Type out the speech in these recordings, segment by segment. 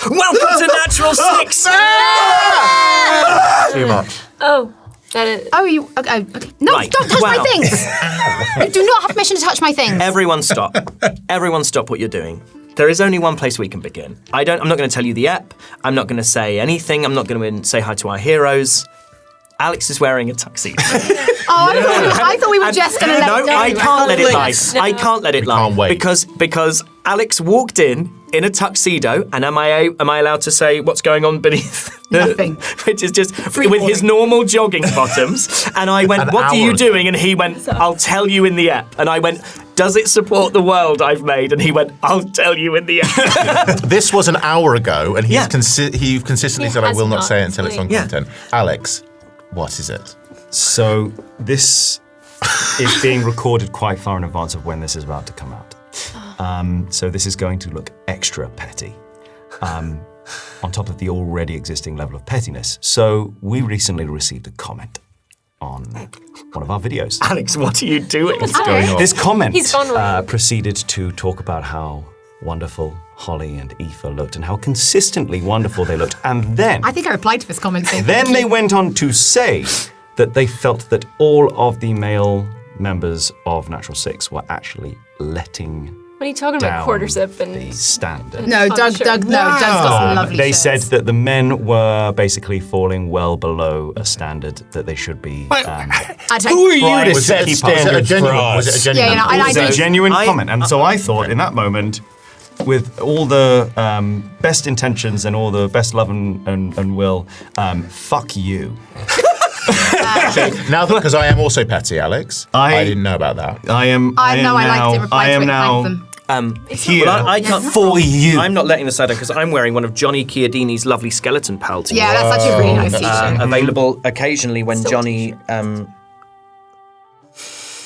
Welcome to Natural 6! Too much. Oh. Okay. No, Right, don't touch my well. things! You do not have permission to touch my things. Everyone stop. Everyone stop what you're doing. There is only one place we can begin. I'm not going to tell you the app. I'm not going to say anything. I'm not going to say hi to our heroes. Alex is wearing a tuxedo. I thought we were just going to let it go. No, I can't let it lie. I can't let it lie. can't wait. Because Alex walked in a tuxedo, and am I allowed to say what's going on beneath? Nothing. Which is just with his normal jogging bottoms. And I went, what are you doing? And he went, I'll tell you in the app. And I went, does it support the world I've made? And he went, I'll tell you in the app. This was an hour ago, and he consistently said, I will not say it until it's on content. Alex, what is it? So this is being recorded quite far in advance of when this is about to come out. So this is going to look extra petty, on top of the already existing level of pettiness. So we recently received a comment on one of our videos. Alex, what are you doing? What's going on? This comment He's gone wrong. proceeded to talk about how wonderful Holly and Aoife looked and how consistently wonderful they looked. And then I think I replied to this comment saying, Then they went on to say that they felt that all of the male members of Natural Six were actually letting What are you talking about? down Quarter zip and the standard. No, Doug's got some lovely They shirts. said that the men were basically falling well below a standard that they should be. Who are you to set Was it a standards for genuine? us? Was it a genuine? Yeah, It was a did. genuine comment, and so I thought in that moment, with all the best intentions and all the best love and will, fuck you. Now, because I am also petty, Alex. I didn't know about that. I I liked it, replied to it, thanked them. Here I can't for you. I'm not letting this out because I'm wearing one of Johnny Chiodini's lovely skeleton pal t-shirts. Yeah, that's actually a really nice t-shirt. Available occasionally when Johnny.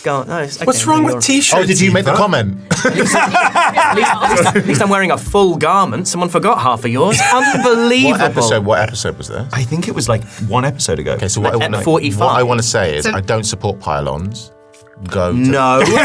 What's wrong with t-shirts? Oh, did you make the comment? At least I'm wearing a full garment. Someone forgot half of yours. Unbelievable. What episode was this? I think it was like one episode ago. Okay, so what At 45. what I want to say is So- I don't support pylons. Go to... No, we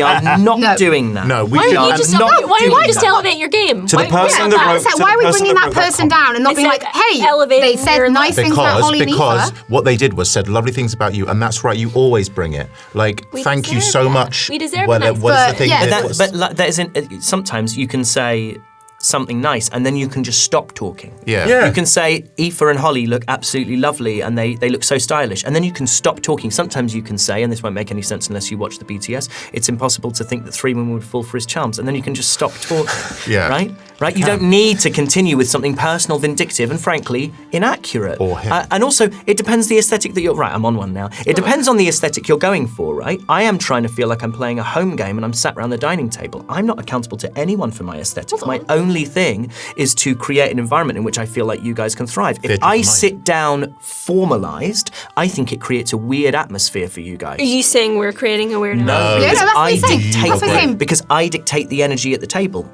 are not doing that. No, we why should don't you and just not why don't you doing just that. elevate your game? To the person that wrote. So why are we bringing that person down and not being like, hey, they said nice things about Holly and Because Aoife? what they did was said lovely things about you, and that's right. You always bring it. Like, We thank you deserve so that. much. We deserve what, it. what is the But, thing? yeah, But that isn't. Sometimes you can say something nice and then you can just stop talking. Yeah. You can say Aoife and Holly look absolutely lovely and they look so stylish, and then you can stop talking. Sometimes you can say, and this won't make any sense unless you watch the BTS, it's impossible to think that three women would fall for his charms, and then you can just stop talking. Yeah. Right? You don't need to continue with something personal, vindictive, and frankly, inaccurate. Or him. And also, it depends the aesthetic that you're... Right, I'm on one now. It depends on the aesthetic you're going for, right? I am trying to feel like I'm playing a home game and I'm sat around the dining table. I'm not accountable to anyone for my aesthetic. My only thing is to create an environment in which I feel like you guys can thrive. If I sit down formalized, I think it creates a weird atmosphere for you guys. Are you saying we're creating a weird No. Yeah, no, that's what I he's saying. dictate That's what he's saying. because I dictate the energy at the table.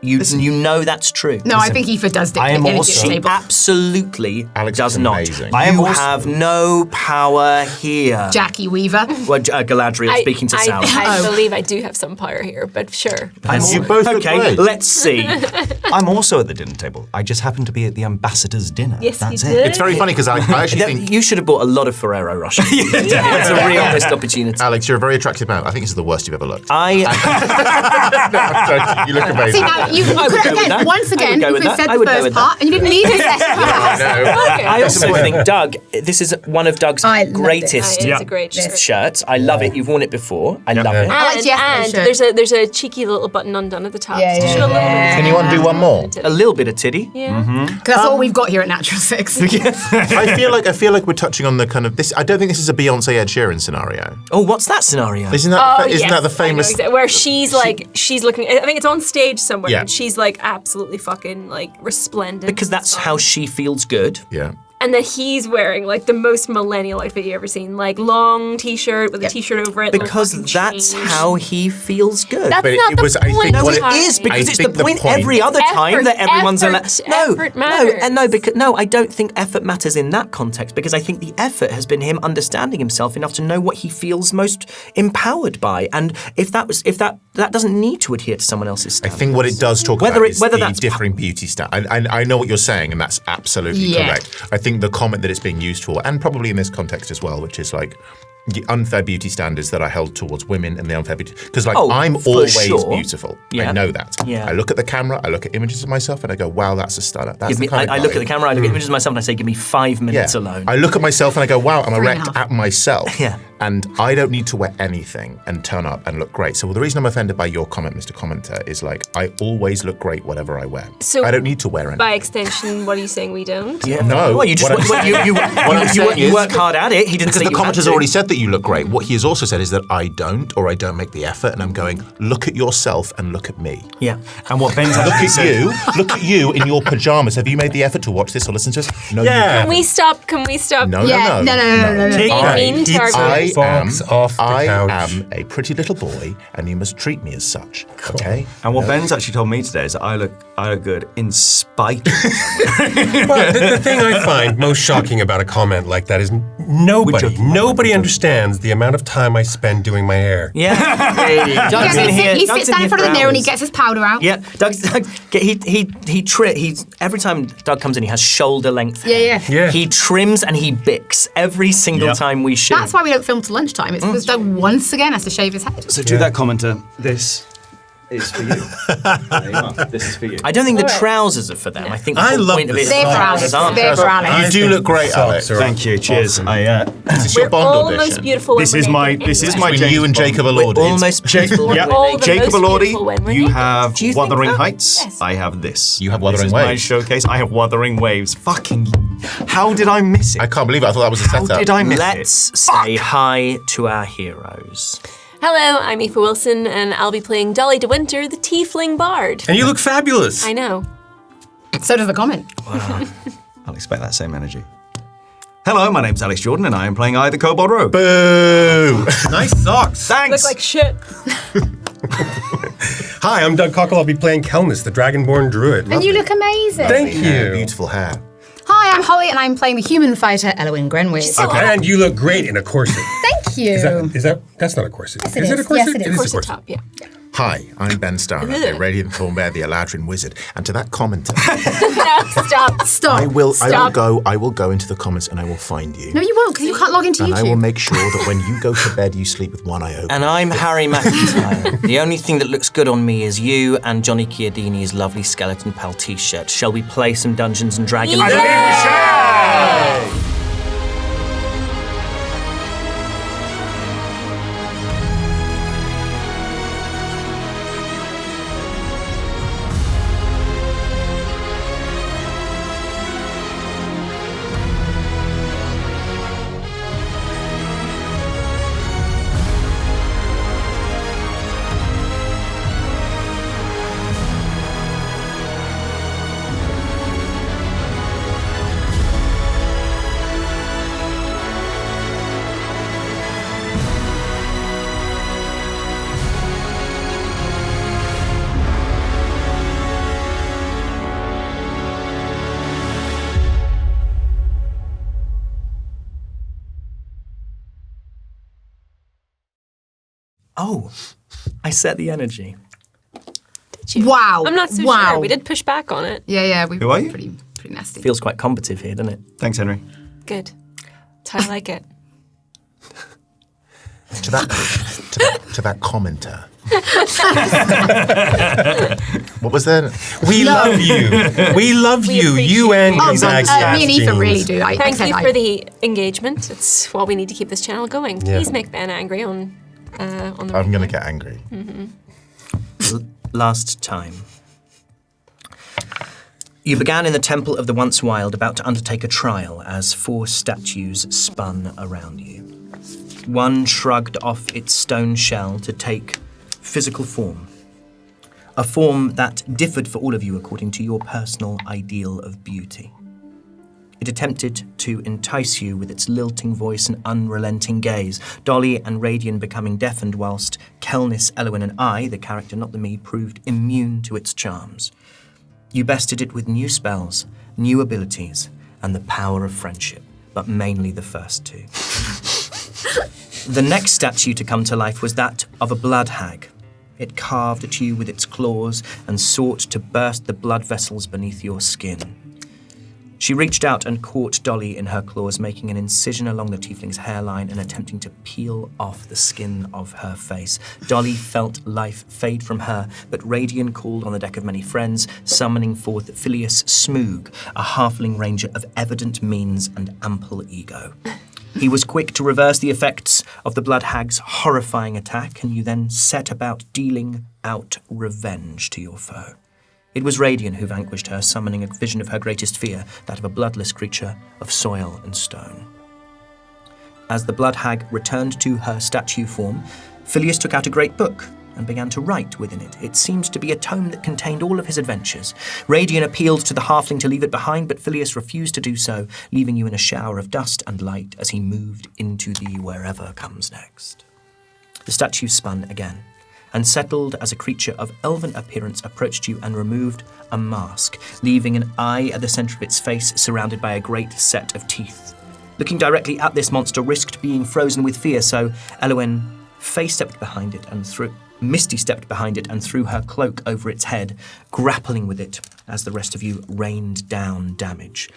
You know that's true. No, I think Aoife does dictate am the energy also- at the She table. absolutely Alex does is not. amazing. I am You also- have no power here. Jackie Weaver. Well, Galadriel speaking to Sal. I believe I do have some power here, but sure. You both look Okay, great. let's see. I'm also at the dinner table. I just happen to be at the ambassador's dinner. Yes, That's you it. did. It's very funny because I actually think, You should have bought a lot of Ferrero Rocher. It's a real missed opportunity. Alex, you're a very attractive man. I think this is the worst you've ever looked. I You look amazing. See, now, you would could go with again, that. once I would again, go you with could that. have said I the would go first with part, and you didn't need the second part. I also think, Doug, this is one of Doug's I love greatest It is a great shirt. shirts. I love it. You've worn it before. I love it. I like And, Jeff's and shirt. there's a cheeky little button undone at the top. Yeah, So yeah, should a little bit. Can you undo one more? A little bit of titty. Yeah. Because that's all we've got here at Natural Six. I feel like we're touching on the kind of this. I don't think this is a Beyonce Ed Sheeran scenario. Oh, what's that scenario? Isn't that Oh, isn't yes, that the I know famous? exactly. Where she's looking. I think it's on stage somewhere. Yeah. And she's like absolutely fucking like resplendent. Because that's how she feels good. Yeah. and that he's wearing like the most millennial outfit you ever seen, like long t-shirt with a t-shirt over it. Because that's how he feels good. That's But not it the was- I point. think No, what it is because it's the point point- every other time that everyone's effort matters. No, I don't think effort matters in that context because I think the effort has been him understanding himself enough to know what he feels most empowered by, and if that doesn't need to adhere to someone else's I standards. think what it does talk Whether about it- is whether the that's- differing beauty standard. I know what you're saying, and that's absolutely correct. I think the comment that it's being used for, and probably in this context as well, which is like the unfair beauty standards that are held towards women and the unfair beauty. Because like I'm for always sure. beautiful. Yeah. I know that. Yeah. I look at the camera, I look at images of myself, and I go, wow, that's a stunner. That's Give me, the kind I of look guy. at the camera, I look at images of myself, and I say, give me 5 minutes alone. I look at myself and I go, wow, I'm 3.5. erect at myself. Yeah. And I don't need to wear anything and turn up and look great. So the reason I'm offended by your comment, Mr. Commenter, is like, I always look great whatever I wear. So I don't need to wear anything. By extension, what are you saying we don't? Yeah. No. Well, you just What I'm you work hard at it. He didn't Because say the you had commenter's to. already said that you look great. What he has also said is that I don't make the effort, and I'm going, look at yourself and look at me. Yeah. And what Ben's Look actually at said, you. Look at you in your pajamas. Have you made the effort to watch this or listen to this? No, Yeah. you haven't. Can we stop? No, Yeah, no. Take Being mean to our I viewers. am, Box off the I couch. am a pretty little boy, and you must treat me as such. Okay? and what Ben's actually told me today is that I look good in spite of Well, the thing I find most shocking about a comment like that is nobody understands the amount of time I spend doing my hair. Yeah. Doug's in here. He Doug's sits in down here in front of for the mirror and he hours. gets his powder out. Yeah, Doug he's every time Doug comes in, he has shoulder length hair. Yeah. He trims and he bics every single Yep. time we shoot. That's why we don't film till lunchtime. It's because Doug once again has to shave his head. So to that commenter, this is for you. There you are. This is for you. I don't think the trousers are for them. I think the I whole love point of the it is They're for trousers Alex. aren't. They're for Alex. You do look great, Alex. Thank you. Cheers. Awesome. Is this your We're Bond all the audition? most beautiful. This when is we're my naked this is anyway. my Between James you and Bond. Jacob We're Elordi. almost beautiful. Yep. all the Jacob most Elordi, beautiful when we're you naked. have Do you think Wuthering that? Heights. Yes. I have this. You have This Wuthering is my Waves. showcase. I have Wuthering Waves. Fucking. How did I miss it? I can't believe it. I thought that was a How setup. did I miss Let's it? say hi to our heroes. Hello, I'm Aoife Wilson, and I'll be playing Dolly de Winter, the Tiefling Bard. And you look fabulous. I know. So does the comment. I'll expect that same energy. Hello, my name's Alex Jordan, and I am playing I, the Kobold Rogue. Boo! Nice socks. Thanks. Look like shit. Hi, I'm Doug Cockle. I'll be playing Kelmus, the Dragonborn Druid. And you look amazing. Thank you. Beautiful hair. Hi, I'm Holly and I'm playing the human fighter, Elowyn Grenwich. Okay, and you look great in a corset. Thank you. That's not a corset. Yes, it is it a is. corset? Yes, it is. It is a Corset corset. top, yeah. Hi, I'm Ben Starr, the Radiant Thornbear, the Eladrin Wizard, and to that commenter, No, stop. Stop. I will Stop. go into the comments and I will find you. No, you won't, because you can't log into And YouTube. I will make sure that when you go to bed, you sleep with one eye open. And I'm Harry McIntyre. The only thing that looks good on me is you and Johnny Chiodini's lovely skeleton pal t-shirt. Shall we play some Dungeons and Dragons? Oh, I set the energy. Wow. I'm not so wow. sure. We did push back on it. Yeah, we Who are you? pretty nasty. Feels quite combative here, doesn't it? Thanks, Henry. Good. That's how I like it. To that commenter. What was that? We love you. We love We you. appreciate You and you. your Oh, Zag Me and Aoife jeans. really do. Thank you for the engagement. It's why we need to keep this channel going. Yeah. Please make Ben angry on the I'm going to get angry. Last time. You began in the Temple of the Once Wild, about to undertake a trial as 4 statues spun around you. One shrugged off its stone shell to take physical form. A form that differed for all of you according to your personal ideal of beauty. It attempted to entice you with its lilting voice and unrelenting gaze, Dolly and Radian becoming deafened whilst Kelnis, Elwyn and I, the character not the me, proved immune to its charms. You bested it with new spells, new abilities, and the power of friendship, but mainly the first two. The next statue to come to life was that of a blood hag. It carved at you with its claws and sought to burst the blood vessels beneath your skin. She reached out and caught Dolly in her claws, making an incision along the tiefling's hairline and attempting to peel off the skin of her face. Dolly felt life fade from her, but Radian called on the deck of many friends, summoning forth Phileas Smoog, a halfling ranger of evident means and ample ego. He was quick to reverse the effects of the Blood Hag's horrifying attack, and you then set about dealing out revenge to your foe. It was Radian who vanquished her, summoning a vision of her greatest fear, that of a bloodless creature of soil and stone. As the Blood Hag returned to her statue form, Phileas took out a great book and began to write within it. It seemed to be a tome that contained all of his adventures. Radian appealed to the halfling to leave it behind, but Phileas refused to do so, leaving you in a shower of dust and light as he moved into the wherever comes next. The statue spun again, and settled as a creature of elven appearance approached you and removed a mask, leaving an eye at the centre of its face surrounded by a great set of teeth. Looking directly at this monster risked being frozen with fear, so Elwyn stepped behind it and Misty stepped behind it and threw her cloak over its head, grappling with it as the rest of you rained down damage.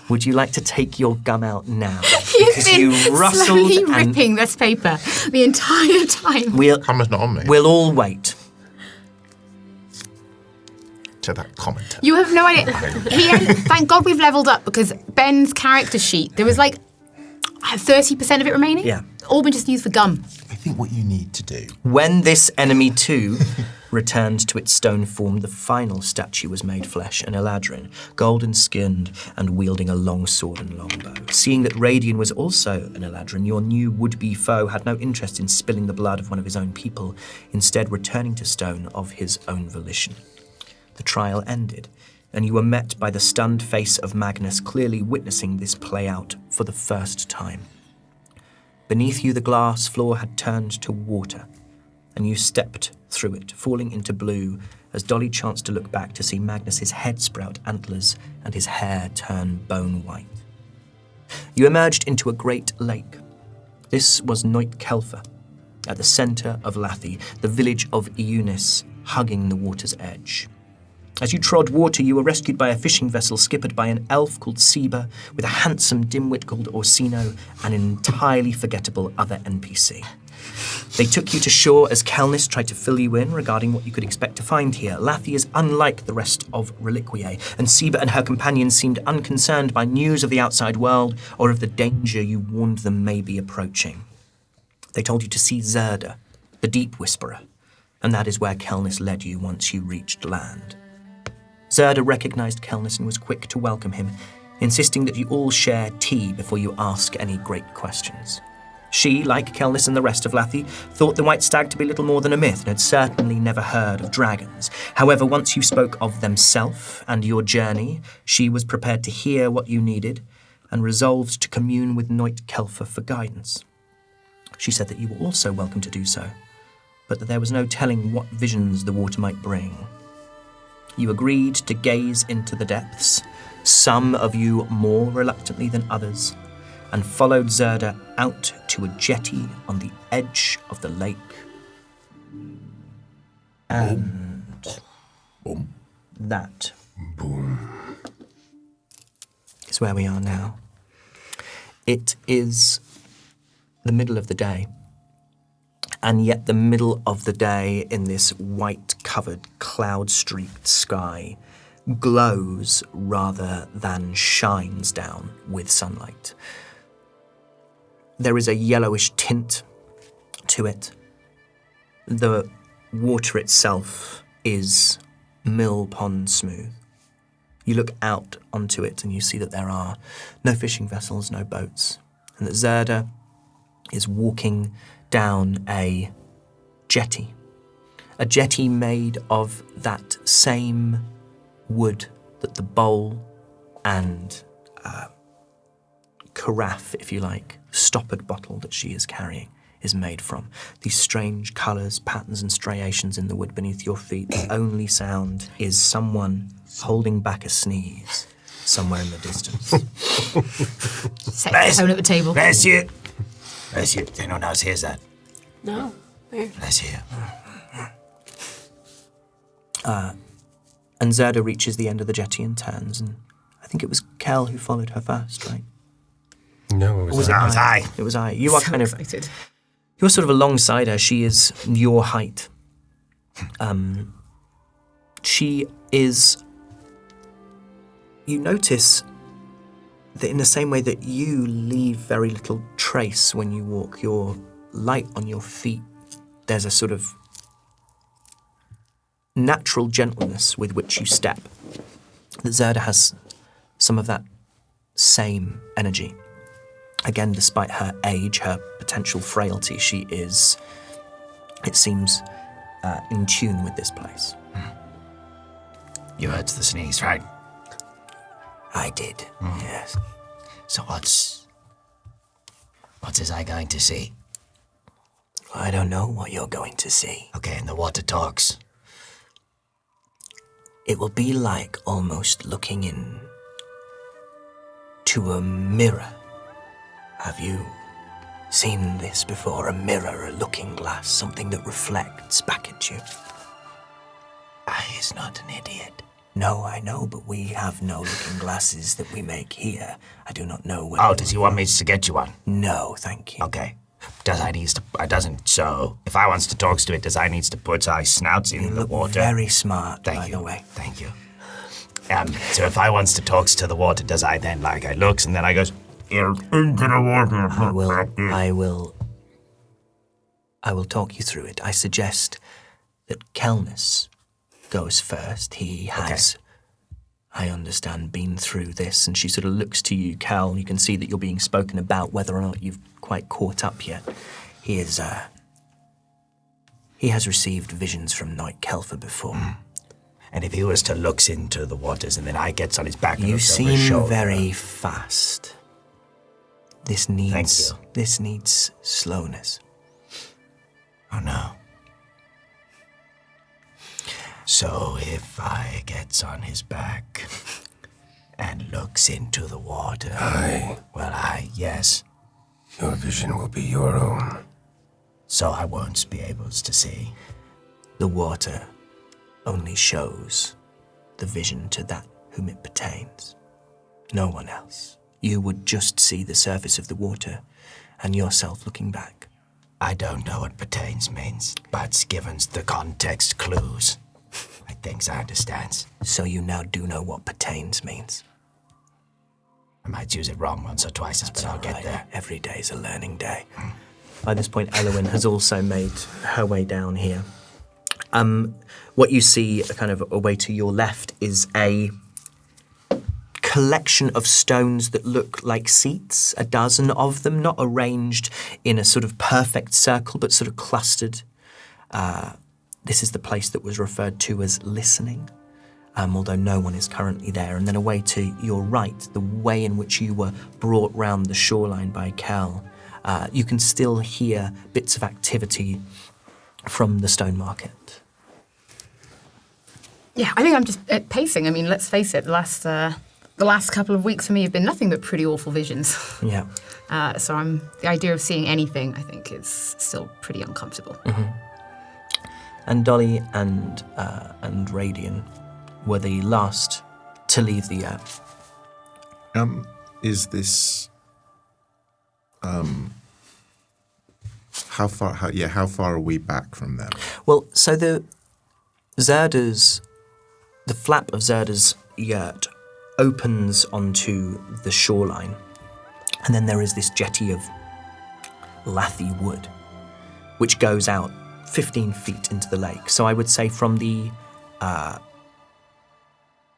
Would you like to take your gun out now? You've been slowly ripping this paper the entire time. Camera's not on me. We'll all wait. To that comment. You have no idea. Thank God we've leveled up, because Ben's character sheet, there was like 30% of it remaining. Yeah. All been just used for gum. I think what you need to do. When this enemy too returned to its stone form, the final statue was made flesh, an Eladrin, golden-skinned and wielding a long sword and longbow. Seeing that Radian was also an Eladrin, your new would-be foe had no interest in spilling the blood of one of his own people, instead returning to stone of his own volition. The trial ended, and you were met by the stunned face of Magnus, clearly witnessing this play out for the first time. Beneath you, the glass floor had turned to water, and you stepped through it, falling into blue as Dolly chanced to look back to see Magnus's head sprout antlers and his hair turn bone white. You emerged into a great lake. This was Noit Kelfa, at the centre of Lathi, the village of Eunis, hugging the water's edge. As you trod water, you were rescued by a fishing vessel skippered by an elf called Seba, with a handsome dimwit called Orsino, and an entirely forgettable other NPC. They took you to shore as Kelnis tried to fill you in regarding what you could expect to find here. Lathi is unlike the rest of Reliquiae, and Seba and her companions seemed unconcerned by news of the outside world or of the danger you warned them may be approaching. They told you to see Zerda, the Deep Whisperer, and that is where Kelnis led you once you reached land. Zerda recognized Kelnis and was quick to welcome him, insisting that you all share tea before you ask any great questions. She, like Kelnis and the rest of Lathi, thought the White Stag to be little more than a myth and had certainly never heard of dragons. However, once you spoke of themself and your journey, she was prepared to hear what you needed and resolved to commune with Noit Kelfa for guidance. She said that you were also welcome to do so, but that there was no telling what visions the water might bring. You agreed to gaze into the depths, some of you more reluctantly than others, and followed Zerda out to a jetty on the edge of the lake. And Boom. That is where we are now. It is the middle of the day, and yet the middle of the day in this white-covered, cloud-streaked sky glows rather than shines down with sunlight. There is a yellowish tint to it. The water itself is mill pond smooth. You look out onto it and you see that there are no fishing vessels, no boats, and that Zerda is walking down a jetty made of that same wood that the bowl and carafe, if you like, stoppered bottle that she is carrying is made from. These strange colours, patterns and striations in the wood beneath your feet. The only sound is someone holding back a sneeze somewhere in the distance. Set the tone at the table. Bless you. Bless you. Anyone else hears that? No. Where? Bless you. And Zerda reaches the end of the jetty and turns, and I think it was Kel who followed her first, right? No, it was No, it was I. It was I. You are So kind of... excited. You're sort of alongside her. She is your height. She is... You notice that in the same way that you leave very little trace when you walk, you're light on your feet. There's a sort of natural gentleness with which you step. That Zerda has some of that same energy. Again, despite her age, her potential frailty, she is, it seems, in tune with this place. You heard the sneeze, right? I did, yes. So what is I going to see? I don't know what you're going to see. Okay, and the water talks. It will be like almost looking in to a mirror. Have you seen this before? A mirror, a looking glass, something that reflects back at you. He's not an idiot. No, I know, but we have no looking glasses that we make here. I do not know whether... Oh, does he want me to get you one? No, thank you. Okay. Does I needs to? I doesn't. So if I wants to talk to it, does I needs to put our snouts in You the look water? very smart, Thank by you. the way. Thank you. So if I wants to talks to the water, does I then I looks and then I goes into the water? I will talk you through it. I suggest that Kelness goes first. He has, I understand, been through this, and she sort of looks to you, Cal. You can see that you're being spoken about, whether or not you've quite caught up yet. He is, he has received visions from Knight Kelfer before. And if he was to looks into the waters and then I gets on his back and You looks over his seem shoulder. very fast. This needs, Thank you. this needs slowness. Oh no. So if I gets on his back and looks into the water, yes. Your vision will be your own. So I won't be able to see. The water only shows the vision to that whom it pertains. No one else. You would just see the surface of the water and yourself looking back. I don't know what pertains means, but given the context clues, I think I understand. So you now do know what pertains means. I might use it wrong once or twice, but I'll get Right. there. Every day's a learning day. By this point, Elowyn has also made her way down here. What you see, kind of away to your left, is a collection of stones that look like seats, a dozen of them, not arranged in a sort of perfect circle, but sort of clustered. This is the place that was referred to as listening, although no one is currently there. And then away to your right, the way in which you were brought round the shoreline by Cal, you can still hear bits of activity from the stone market. Yeah, I think I'm just pacing. I mean, let's face it, the last couple of weeks for me have been nothing but pretty awful visions. Yeah. So the idea of seeing anything, I think, is still pretty uncomfortable. And Dolly and Radian were the last to leave the app. Is this? How far are we back from them? Well, so the flap of Zerda's yurt opens onto the shoreline, and then there is this jetty of lathy wood, which goes out 15 feet into the lake. So I would say from the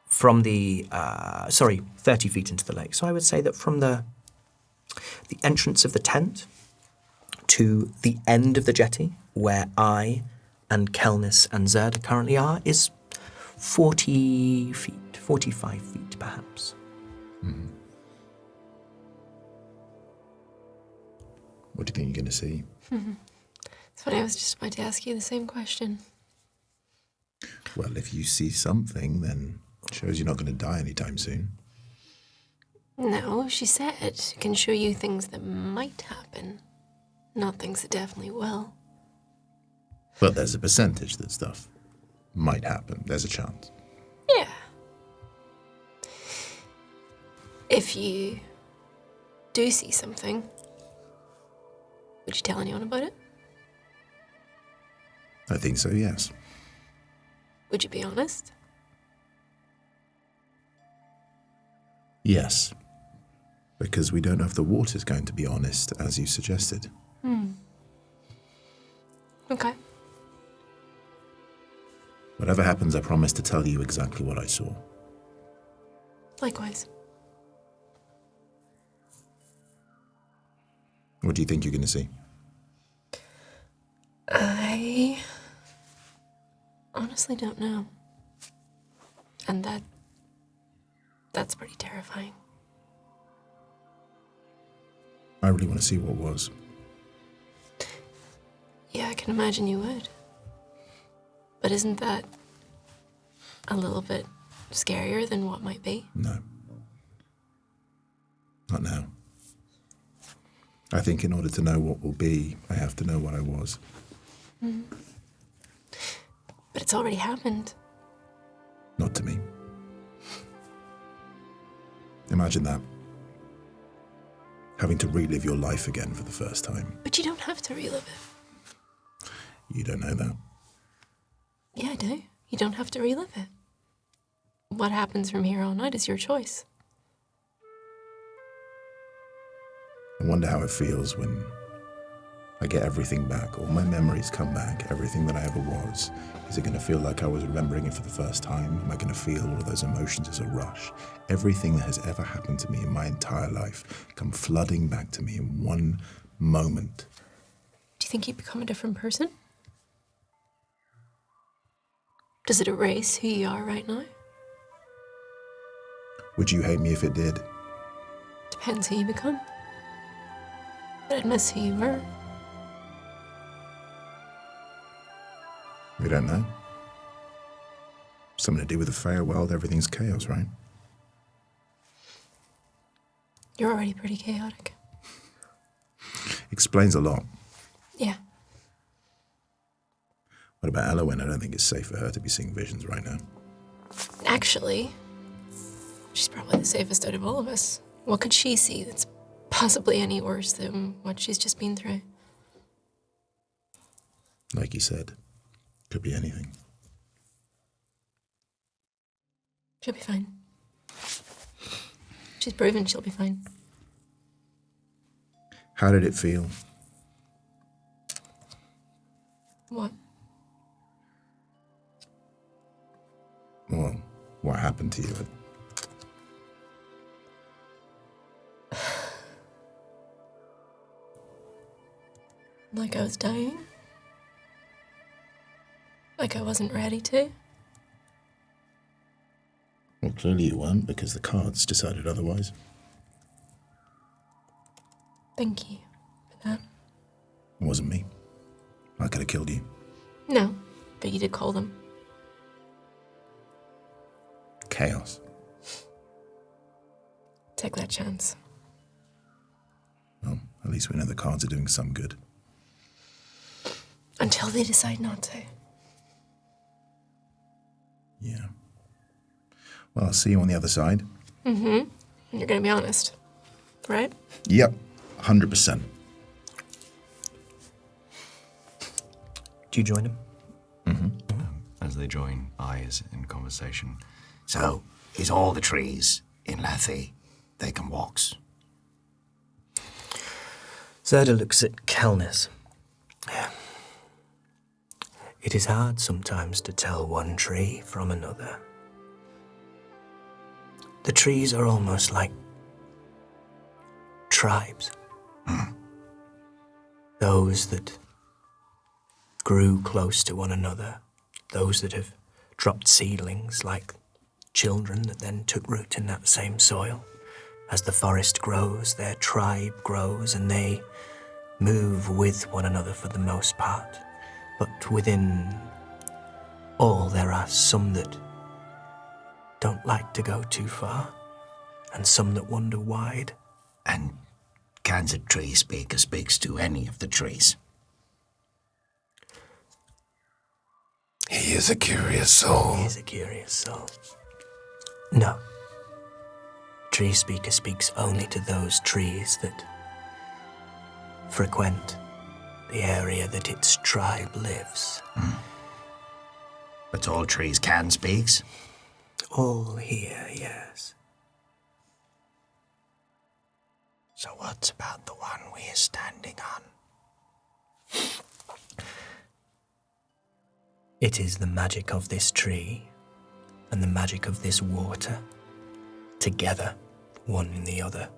30 feet into the lake. So I would say that from the entrance of the tent to the end of the jetty, where I and Kelness and Zerda currently are, is 40 feet, 45 feet perhaps. do you think you're going to see? That's what I was just about to ask you, the same question. Well, if you see something, then it shows you're not going to die anytime soon. No, she said it can show you things that might happen, not things that definitely will. But there's a percentage that stuff might happen. There's a chance. Yeah. If you do see something, would you tell anyone about it? I think so, yes. Would you be honest? Yes. Because we don't know if the water's going to be honest, as you suggested. Okay. Whatever happens, I promise to tell you exactly what I saw. Likewise. What do you think you're going to see? I honestly don't know. And that's pretty terrifying. I really want to see what was. Yeah, I can imagine you would. But isn't that a little bit scarier than what might be? No. Not now. I think in order to know what will be, I have to know what I was. But it's already happened. Not to me. Imagine that. Having to relive your life again for the first time. But you don't have to relive it. You don't know that. Yeah, I do. You don't have to relive it. What happens from here on out is your choice. I wonder how it feels when I get everything back, all my memories come back, everything that I ever was. Is it going to feel like I was remembering it for the first time? Am I going to feel all of those emotions as a rush? Everything that has ever happened to me in my entire life come flooding back to me in one moment. Do you think you become a different person? Does it erase who you are right now? Would you hate me if it did? Depends who you become. But I'd miss who you were. We don't know. Something to do with the Feyre world, everything's chaos, right? You're already pretty chaotic. Explains a lot. Yeah. What about Elowen? I don't think it's safe for her to be seeing visions right now. Actually, she's probably the safest out of all of us. What could she see that's possibly any worse than what she's just been through? Like you said, could be anything. She'll be fine. She's proven she'll be fine. How did it feel? What? Well, what happened to you? Like I was dying? Like I wasn't ready to? Well, clearly you weren't, because the cards decided otherwise. Thank you for that. It wasn't me. I could have killed you. No, but you did call them. Chaos. Take that chance. Well, at least we know the cards are doing some good. Until they decide not to. Yeah. Well, I'll see you on the other side. Mm-hmm. And you're gonna be honest, right? Yep, 100%. Do you join him? As they join eyes in conversation. So, is all the trees in Lethe they can walks? Zerda looks at Kelnis. It is hard sometimes to tell one tree from another. The trees are almost like tribes. Those that grew close to one another, those that have dropped seedlings like children that then took root in that same soil. As the forest grows, their tribe grows, and they move with one another for the most part, but within all there are some that don't like to go too far, and some that wander wide. And can the Treespeaker speaks to any of the trees? He is a curious soul. He is a curious soul. No. Treespeaker speaks only to those trees that frequent the area that its tribe lives. But all trees can speaks? All here, yes. So what's about the one we are standing on? It is the magic of this tree and the magic of this water, together, one in the other,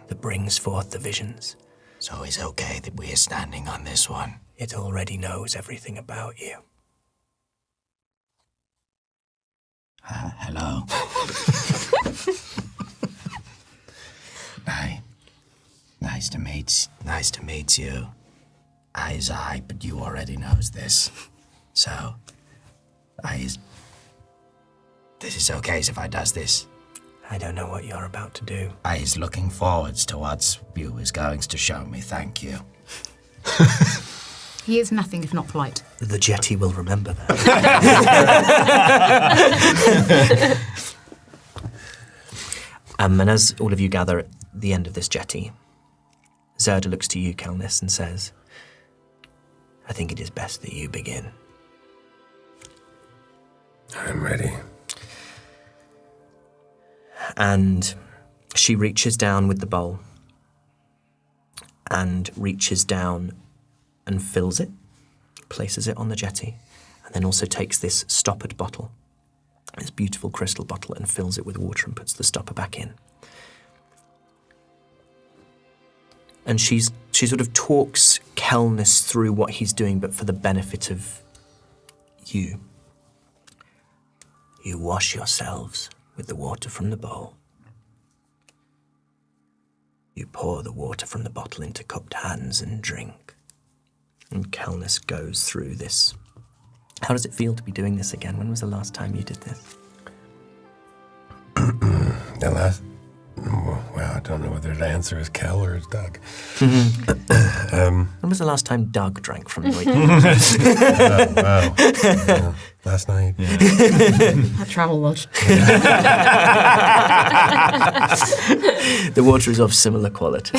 that brings forth the visions. So it's okay that we are standing on this one? It already knows everything about you. Hello. Hi. Nice to meet you. I, but you already knows this. So, this is okay if I does this. I don't know what you're about to do. I is looking forwards to what you is going to show me, thank you. He is nothing if not polite. The jetty will remember that. And as all of you gather at the end of this jetty, Zerda looks to you, Kelnis, and says, I think it is best that you begin. I'm ready. And she reaches down with the bowl and reaches down and fills it, places it on the jetty, and then also takes this stoppered bottle, this beautiful crystal bottle, and fills it with water and puts the stopper back in. And she sort of talks Kelnis through what he's doing, but for the benefit of you. You wash yourselves with the water from the bowl. You pour the water from the bottle into cupped hands and drink. And Kelnis goes through this. How does it feel to be doing this again? When was the last time you did this? Well, I don't know whether the answer is Kel or it's Doug. When was the last time Doug drank from the Wow. Yeah, last night. Yeah. At Travel Lodge. The water is of similar quality.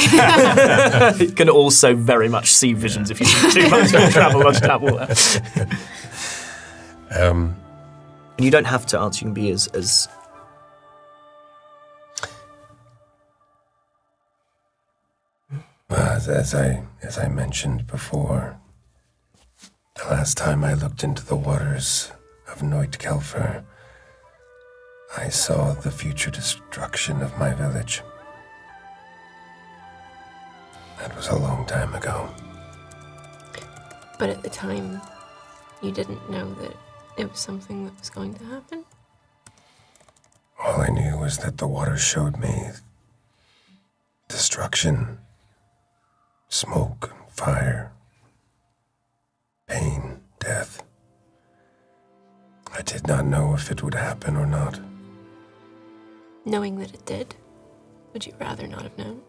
You can also very much see visions if you drink too much of Travel Lodge tap water. And you don't have to answer, you can be as Well, as I mentioned before, the last time I looked into the waters of Neutkelfer, I saw the future destruction of my village. That was a long time ago. But at the time, you didn't know that it was something that was going to happen? All I knew was that the water showed me destruction, smoke, fire, pain, death. I did not know if it would happen or not. Knowing that it did, would you rather not have known?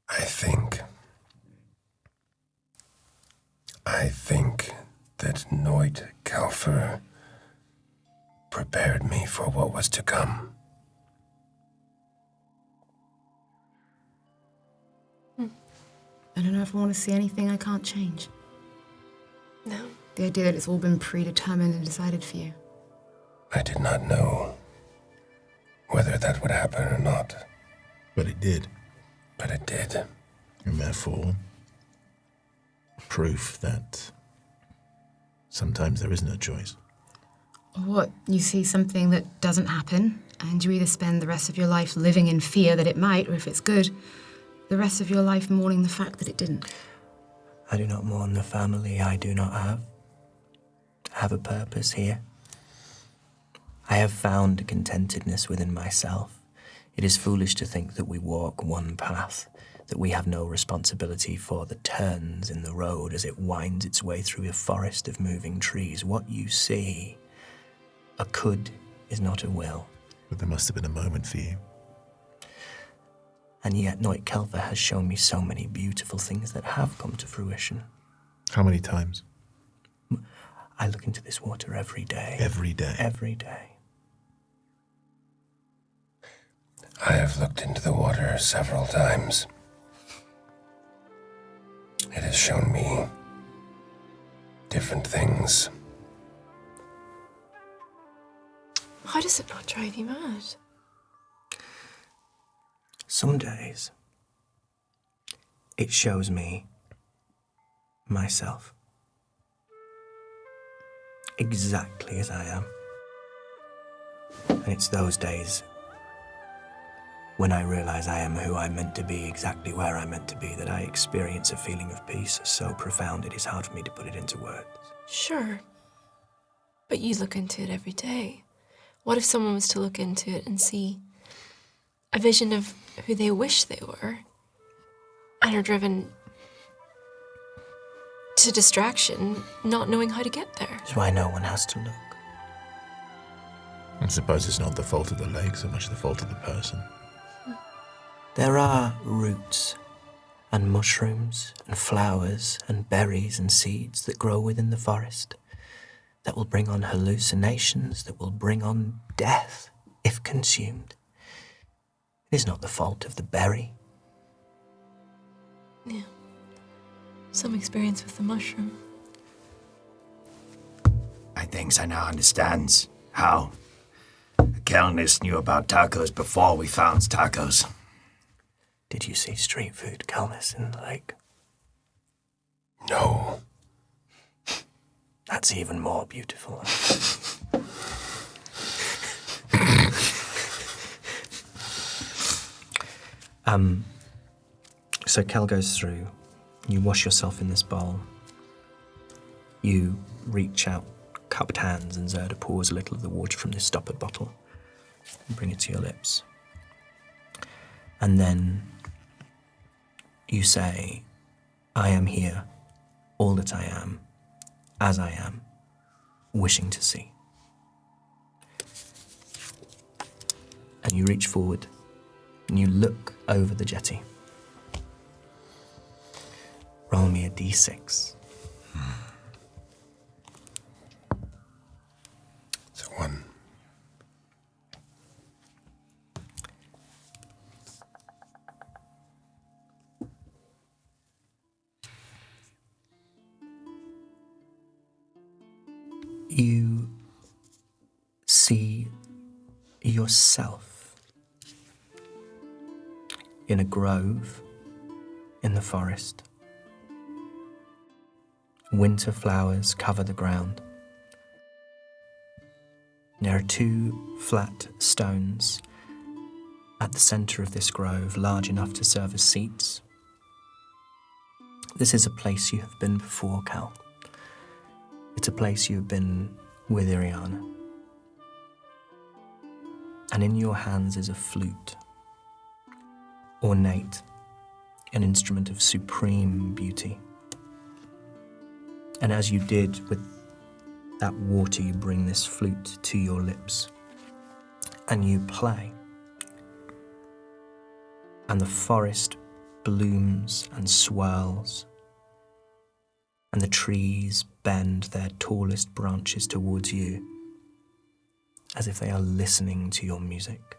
I think that Neutkelfer prepared me for what was to come. I don't know if I want to see anything I can't change. No. The idea that it's all been predetermined and decided for you. I did not know whether that would happen or not. But it did. But it did. And therefore, proof that sometimes there is no choice. What? You see something that doesn't happen, and you either spend the rest of your life living in fear that it might, or if it's good, the rest of your life mourning the fact that it didn't. I do not mourn the family I do not have. I have a purpose here. I have found a contentedness within myself. It is foolish to think that we walk one path, that we have no responsibility for the turns in the road as it winds its way through a forest of moving trees. What you see, a could is not a will. But there must have been a moment for you. And yet Noit Kelfer has shown me so many beautiful things that have come to fruition. How many times? I look into this water every day. Every day? Every day. I have looked into the water several times. It has shown me different things. Why does it not drive you mad? Some days, it shows me myself. Exactly as I am. And it's those days when I realize I am who I'm meant to be, exactly where I'm meant to be, that I experience a feeling of peace so profound it is hard for me to put it into words. Sure. But you look into it every day. What if someone was to look into it and see a vision of who they wish they were and are driven to distraction, not knowing how to get there? That's why no one has to look. I suppose it's not the fault of the lake so much the fault of the person. There are roots and mushrooms and flowers and berries and seeds that grow within the forest that will bring on hallucinations, that will bring on death if consumed. It is not the fault of the berry. Yeah. Some experience with the mushroom. I think I now understands how Kelnis knew about tacos before we found tacos. Did you see street food, Kelnis, in the lake? No. That's even more beautiful. So Kel goes through. You wash yourself in this bowl. You reach out, cupped hands, and Zerda pours a little of the water from this stoppered bottle and bring it to your lips. And then you say, I am here, all that I am, as I am, wishing to see. And you reach forward and you look over the jetty. Roll me a d6. It's a 1. You see yourself in a grove in the forest. Winter flowers cover the ground. There are 2 flat stones at the center of this grove, large enough to serve as seats. This is a place you have been before, Cal. It's a place you have been with Iriana. And in your hands is a flute, ornate, an instrument of supreme beauty. And as you did with that water, you bring this flute to your lips and you play. And the forest blooms and swirls, and the trees bend their tallest branches towards you as if they are listening to your music.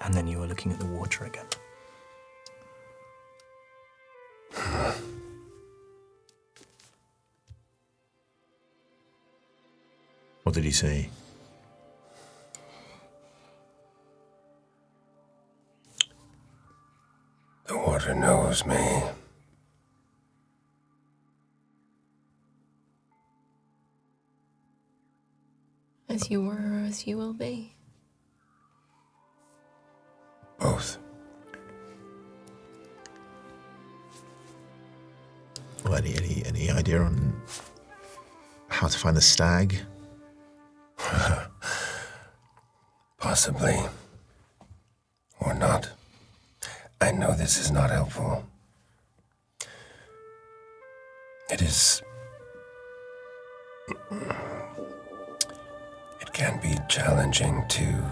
And then you are looking at the water again. What did he say? The water knows me. As you were or as you will be. Both. Well, any idea on how to find the stag? Possibly. Or not. I know this is not helpful. It is... It can be challenging to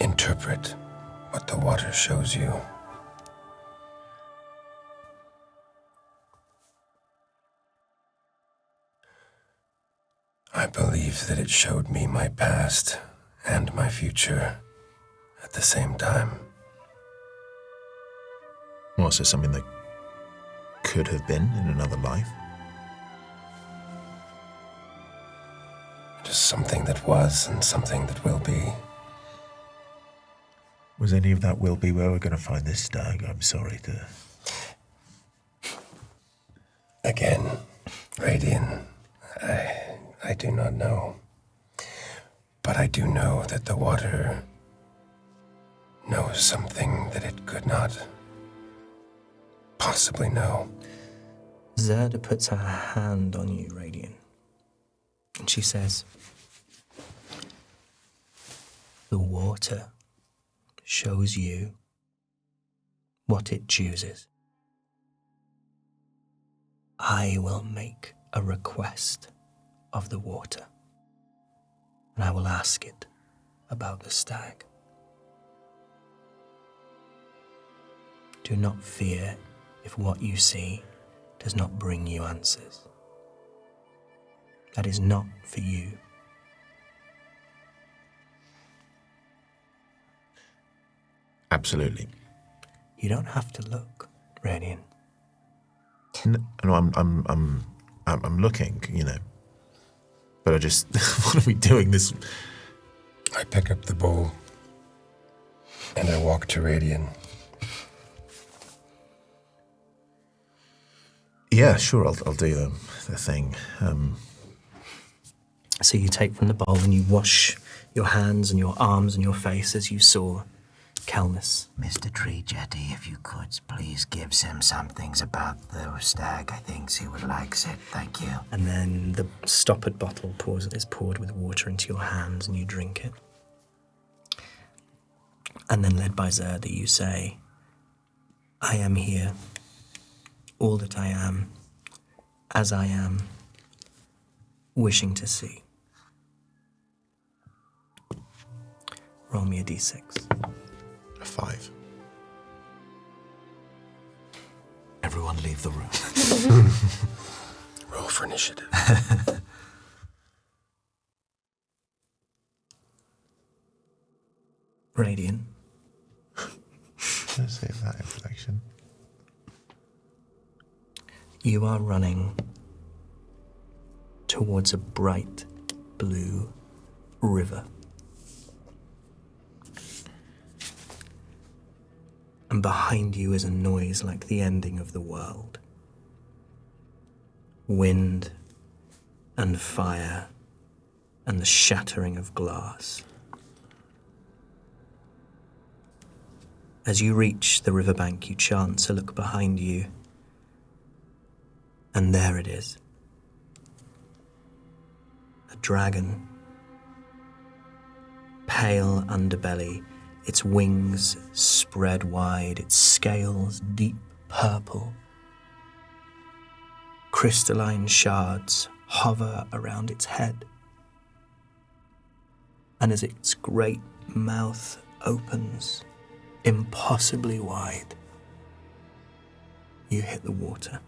interpret what the water shows you. I believe that it showed me my past and my future at the same time. Well, so something that could have been in another life? Just something that was and something that will be. Was any of that will be where we're going to find this stag? I'm sorry to... Again, Radian, I do not know. But I do know that the water knows something that it could not possibly know. Zerda puts her hand on you, Radian, and she says, "The water shows you what it chooses. I will make a request of the water, and I will ask it about the stag. Do not fear if what you see does not bring you answers. That is not for you." Absolutely. You don't have to look, Radian. No, I'm looking, you know. But I just, what are we doing? This. I pick up the bowl and I walk to Radian. Yeah, sure. I'll do the thing. So you take from the bowl and you wash your hands and your arms and your face as you saw Kelness. Mr. Tree Jetty, if you could, please give him some things about the stag. I think he would like it. Thank you. And then the stoppered bottle is poured with water into your hands and you drink it. And then led by Zerda, you say, "I am here, all that I am, as I am, wishing to see." Roll me a d6. A 5. Everyone leave the room. Roll for initiative. Radiant. Let's save that inflection. You are running towards a bright blue river. And behind you is a noise like the ending of the world. Wind and fire and the shattering of glass. As you reach the riverbank, you chance a look behind you, and there it is. A dragon. Pale underbelly, its wings spread wide, its scales deep purple. Crystalline shards hover around its head. And as its great mouth opens, impossibly wide, you hit the water.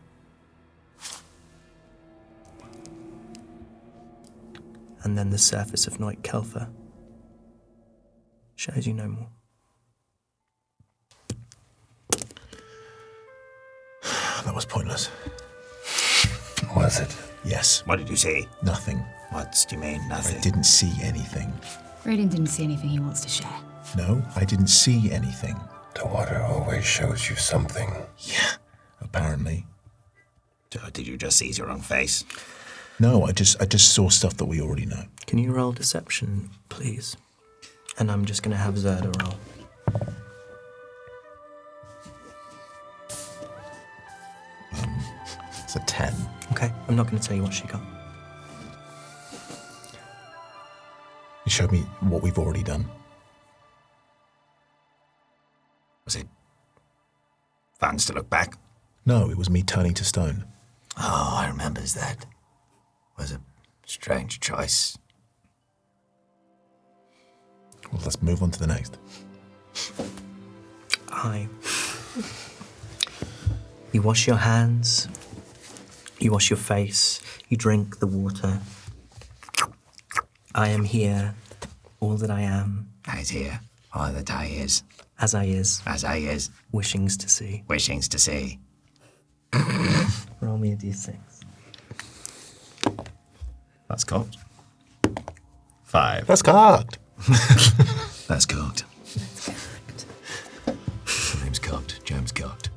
And then the surface of Noit Kelfer shows you no more. That was pointless. Was it? Yes. What did you say? Nothing. What do you mean, nothing? I didn't see anything. Radiant didn't see anything he wants to share. No, I didn't see anything. The water always shows you something. Yeah, apparently. So did you just see your own face? No, I just saw stuff that we already know. Can you roll deception, please? And I'm just going to have Zerda roll. It's a 10. Okay, I'm not going to tell you what she got. showed me what we've already done. Was it fun to look back? No, it was me turning to stone. Oh, I remembers that. Was a strange choice. Well, let's move on to the next. You wash your hands, you wash your face, you drink the water. I am here, all that I am, I is here, all that I is, as I is, wishings to see. to see. Roll me a d6. That's cocked. 5. That's cocked. That's cooked. Name's cooked. Jam's cooked.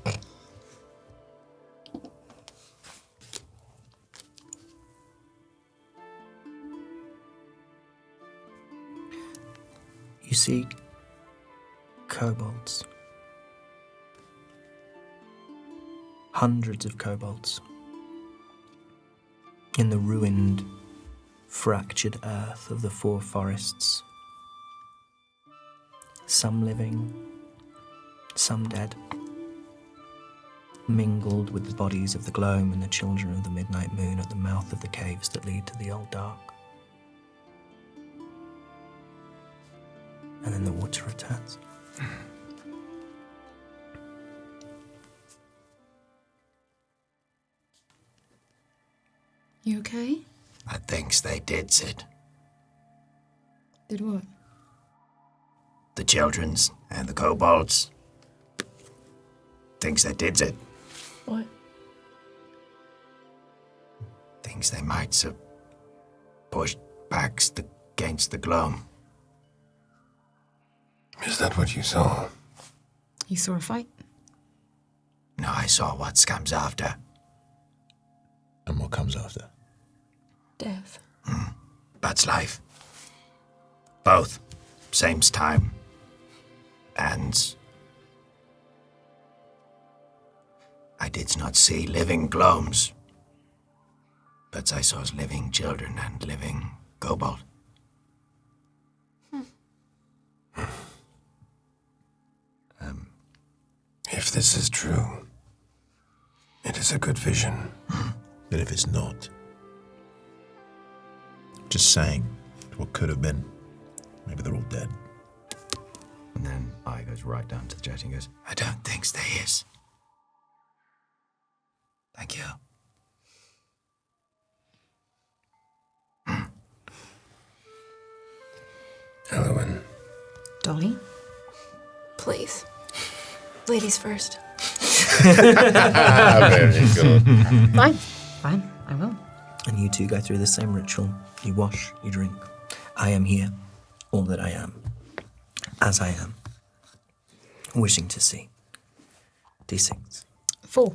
You see kobolds. Hundreds of kobolds. In the ruined, fractured earth of the four forests. Some living, some dead. Mingled with the bodies of the gloam and the children of the midnight moon at the mouth of the caves that lead to the old dark. And then the water returns. You okay? I thinks they did it. Did what? The children's and the kobolds. Thinks they did it. What? Thinks they might have pushed backs against the gloam. Is that what you saw? You saw a fight? No, I saw what comes after. And what comes after? Death. That's life. Both. Same time. And I did not see living gloams, but I saw living children and living kobold. If this is true, it is a good vision. But if it's not, just saying what could have been. Maybe they're all dead. And then I goes right down to the jetty and goes, I don't think there is. Thank you. Elowen, Dolly? Please. Ladies first. Very good. Fine, I will. And you two go through the same ritual. You wash, you drink. I am here, all that I am, as I am, wishing to see. D6. 4.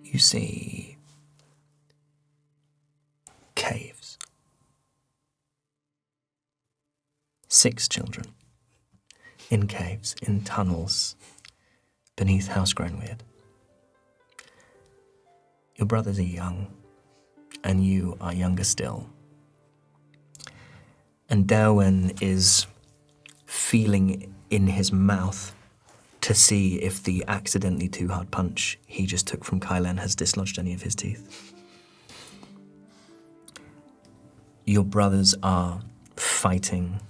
You see caves. 6 children in caves, in tunnels, beneath house-grown weird. Your brothers are young, and you are younger still. And Derwin is feeling in his mouth to see if the accidentally too hard punch he just took from Kylen has dislodged any of his teeth. Your brothers are fighting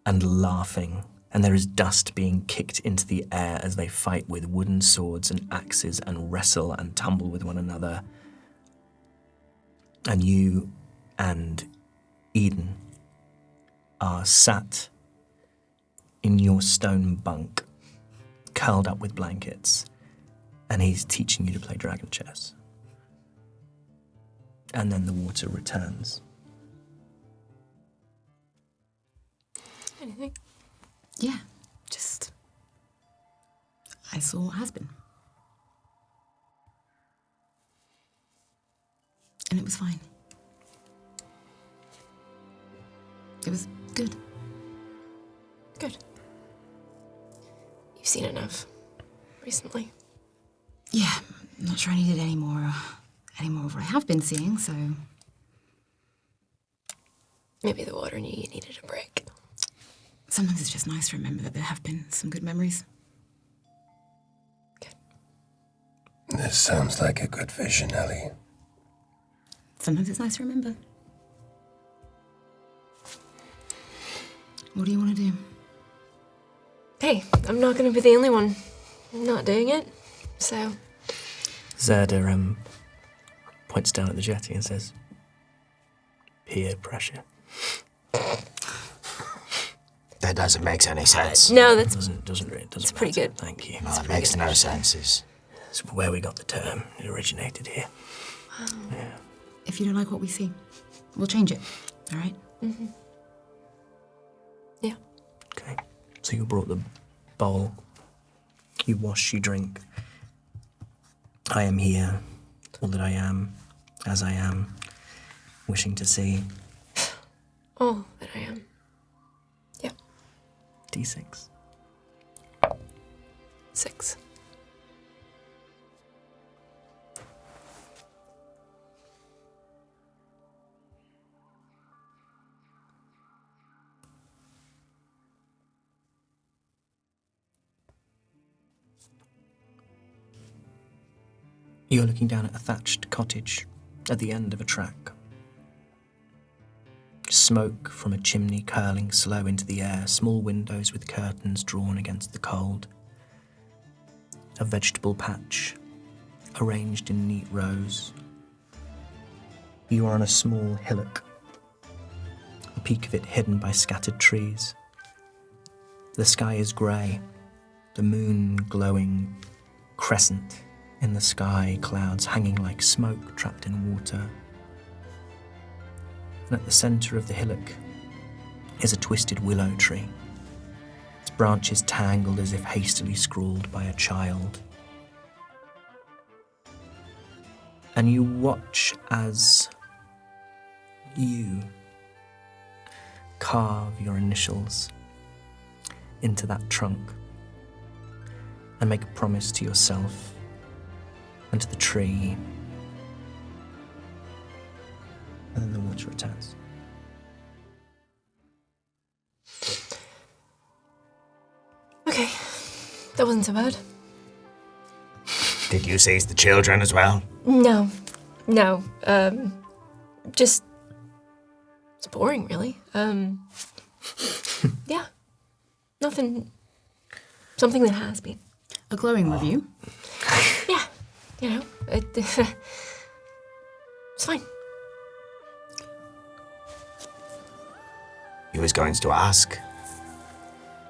and laughing, and there is dust being kicked into the air as they fight with wooden swords and axes and wrestle and tumble with one another. And you and Eden are sat in your stone bunk, curled up with blankets, and he's teaching you to play dragon chess. And then the water returns. Anything? Yeah, just... I saw what has been. and it was fine. It was good. Good. You've seen enough recently. Yeah, I'm not sure I needed any more of what I have been seeing, so... Maybe the water knew you needed a break. Sometimes it's just nice to remember that there have been some good memories. Good. This sounds like a good vision, Ellie. Sometimes it's nice to remember. What do you want to do? Hey, I'm not going to be the only one not doing it, so... Zerda points down at the jetty and says, peer pressure. That doesn't make any sense. No, that's... Doesn't It's pretty matter. good. Thank you. No, it makes no sense. It's where we got the term. It originated here. Yeah. If you don't like what we see, we'll change it, all right? Mm-hmm. Yeah. Okay. So you brought the bowl. You wash, you drink. I am here, all that I am, as I am, wishing to see. All that I am. Yep. D6. 6. You're looking down at a thatched cottage at the end of a track. Smoke from a chimney curling slow into the air, small windows with curtains drawn against the cold. A vegetable patch, arranged in neat rows. You are on a small hillock, the peak of it hidden by scattered trees. The sky is grey, the moon glowing crescent in the sky, clouds hanging like smoke trapped in water. And at the centre of the hillock is a twisted willow tree, its branches tangled as if hastily scrawled by a child. And you watch as you carve your initials into that trunk and make a promise to yourself and to the tree. And then the water returns. Okay. That wasn't so bad. Did you seize the children as well? No. No. Just... It's boring, really. Yeah. Nothing... Something that has been. A glowing review. Yeah. You know, it's fine. You was going to ask.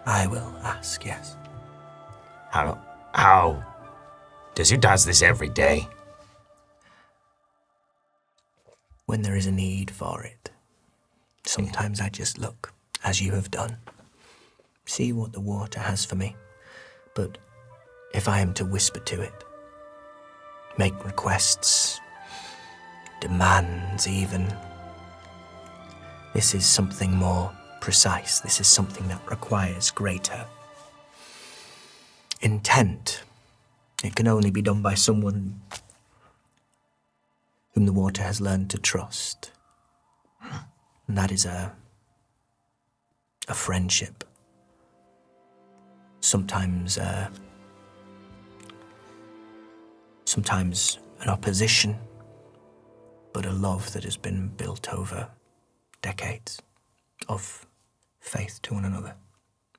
I will ask, yes. How? Does you does this every day? When there is a need for it. Sometimes I just look, as you have done. See what the water has for me. But if I am to whisper to it, make requests, demands even, this is something more precise. This is something that requires greater intent. It can only be done by someone whom the water has learned to trust. And that is a friendship. Sometimes an opposition, but a love that has been built over decades of faith to one another.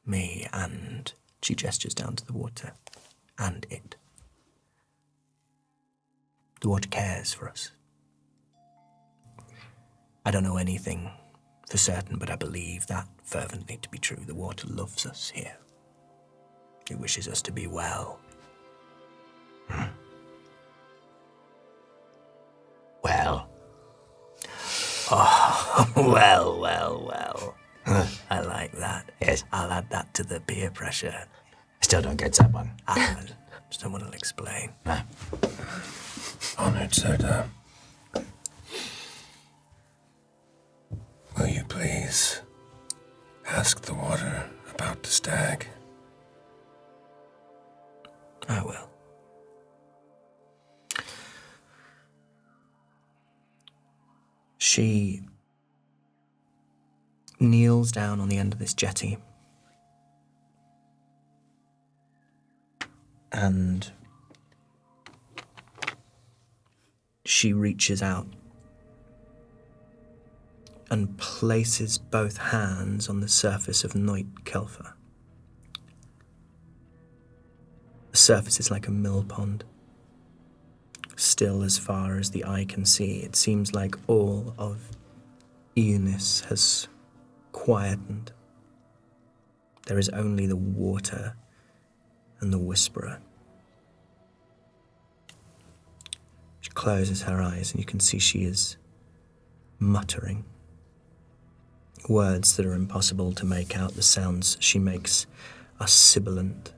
Me and, she gestures down to the water, and it. The water cares for us. I don't know anything for certain, but I believe that fervently to be true. The water loves us here. It wishes us to be well. Well. Oh, well. I like that. Yes. I'll add that to the peer pressure. Still don't get that one. Someone will explain. Honored, Zerda. please ask the water about the stag? I will. She kneels down on the end of this jetty and she reaches out and places both hands on the surface of Noit Kelfer. The surface is like a mill pond. Still as far as the eye can see, it seems like all of Eunice has quietened. There is only the water and the whisperer. She closes her eyes and you can see she is muttering. Words that are impossible to make out. The sounds she makes are sibilant.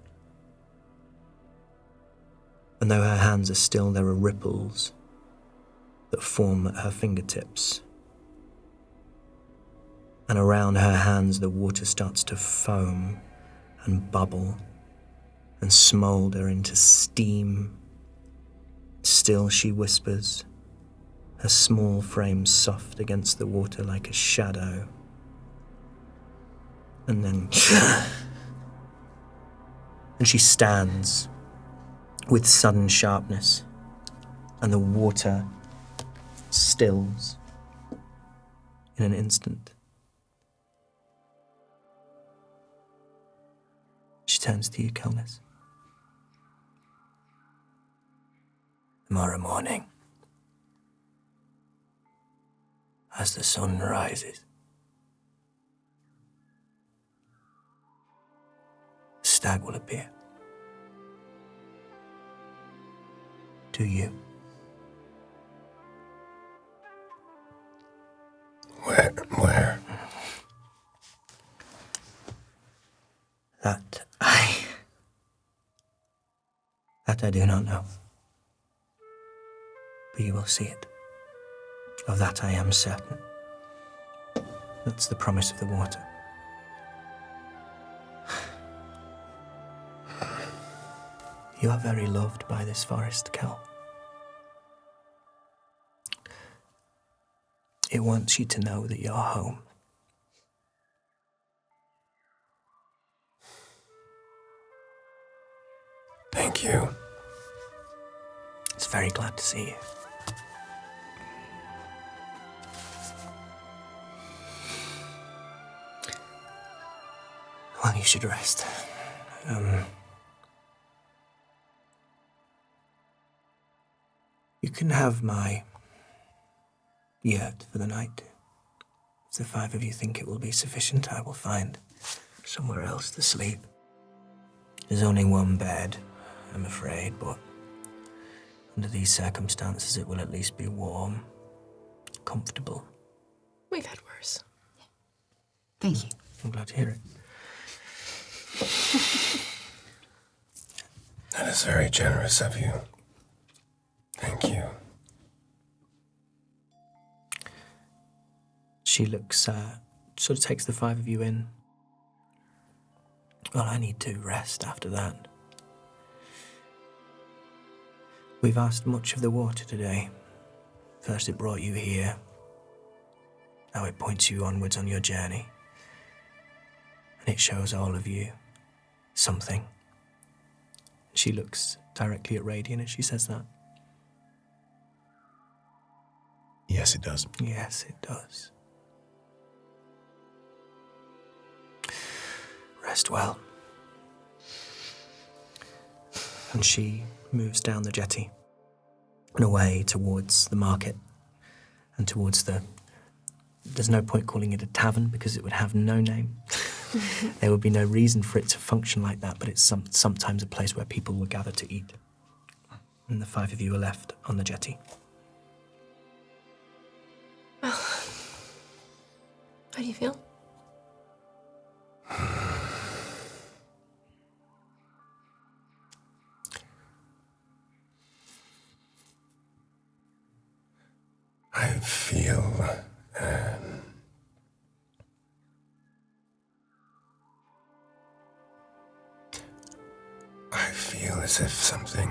And though her hands are still, there are ripples that form at her fingertips. And around her hands, the water starts to foam and bubble and smoulder into steam. Still she whispers, her small frame soft against the water like a shadow. And then... and she stands with sudden sharpness, and the water stills in an instant. She turns to you, Kelnis. Tomorrow morning, as the sun rises, the stag will appear. To you. Where? That I do not know. But you will see it. Of that I am certain. That's the promise of the water. You are very loved by this forest, Kel. It wants you to know that you're home. Thank you. It's very glad to see you. Well, you should rest. You can have my yurt for the night. If the five of you think it will be sufficient, I will find somewhere else to sleep. There's only one bed, I'm afraid, but under these circumstances it will at least be warm, comfortable. We've had worse. Thank you. I'm glad to hear it. That is very generous of you. Thank you. She looks, sort of takes the five of you in. Well, I need to rest after that. We've asked much of the water today. First it brought you here. Now it points you onwards on your journey. And it shows all of you something. She looks directly at Radiant as she says that. Yes, it does. Yes, it does. Rest well. And she moves down the jetty and away towards the market and towards the... There's no point calling it a tavern because it would have no name. There would be no reason for it to function like that, but it's sometimes a place where people will gather to eat. And the five of you are left on the jetty. Well, how do you feel? I feel As if something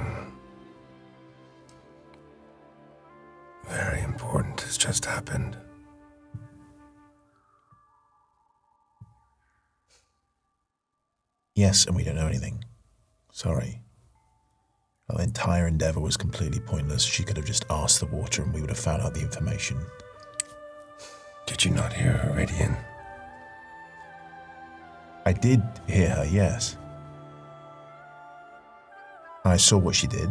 very important has just happened. Yes, and we don't know anything. Sorry. Our entire endeavor was completely pointless. She could have just asked the water and we would have found out the information. Did you not hear her, Radian? I did hear her, yes. I saw what she did.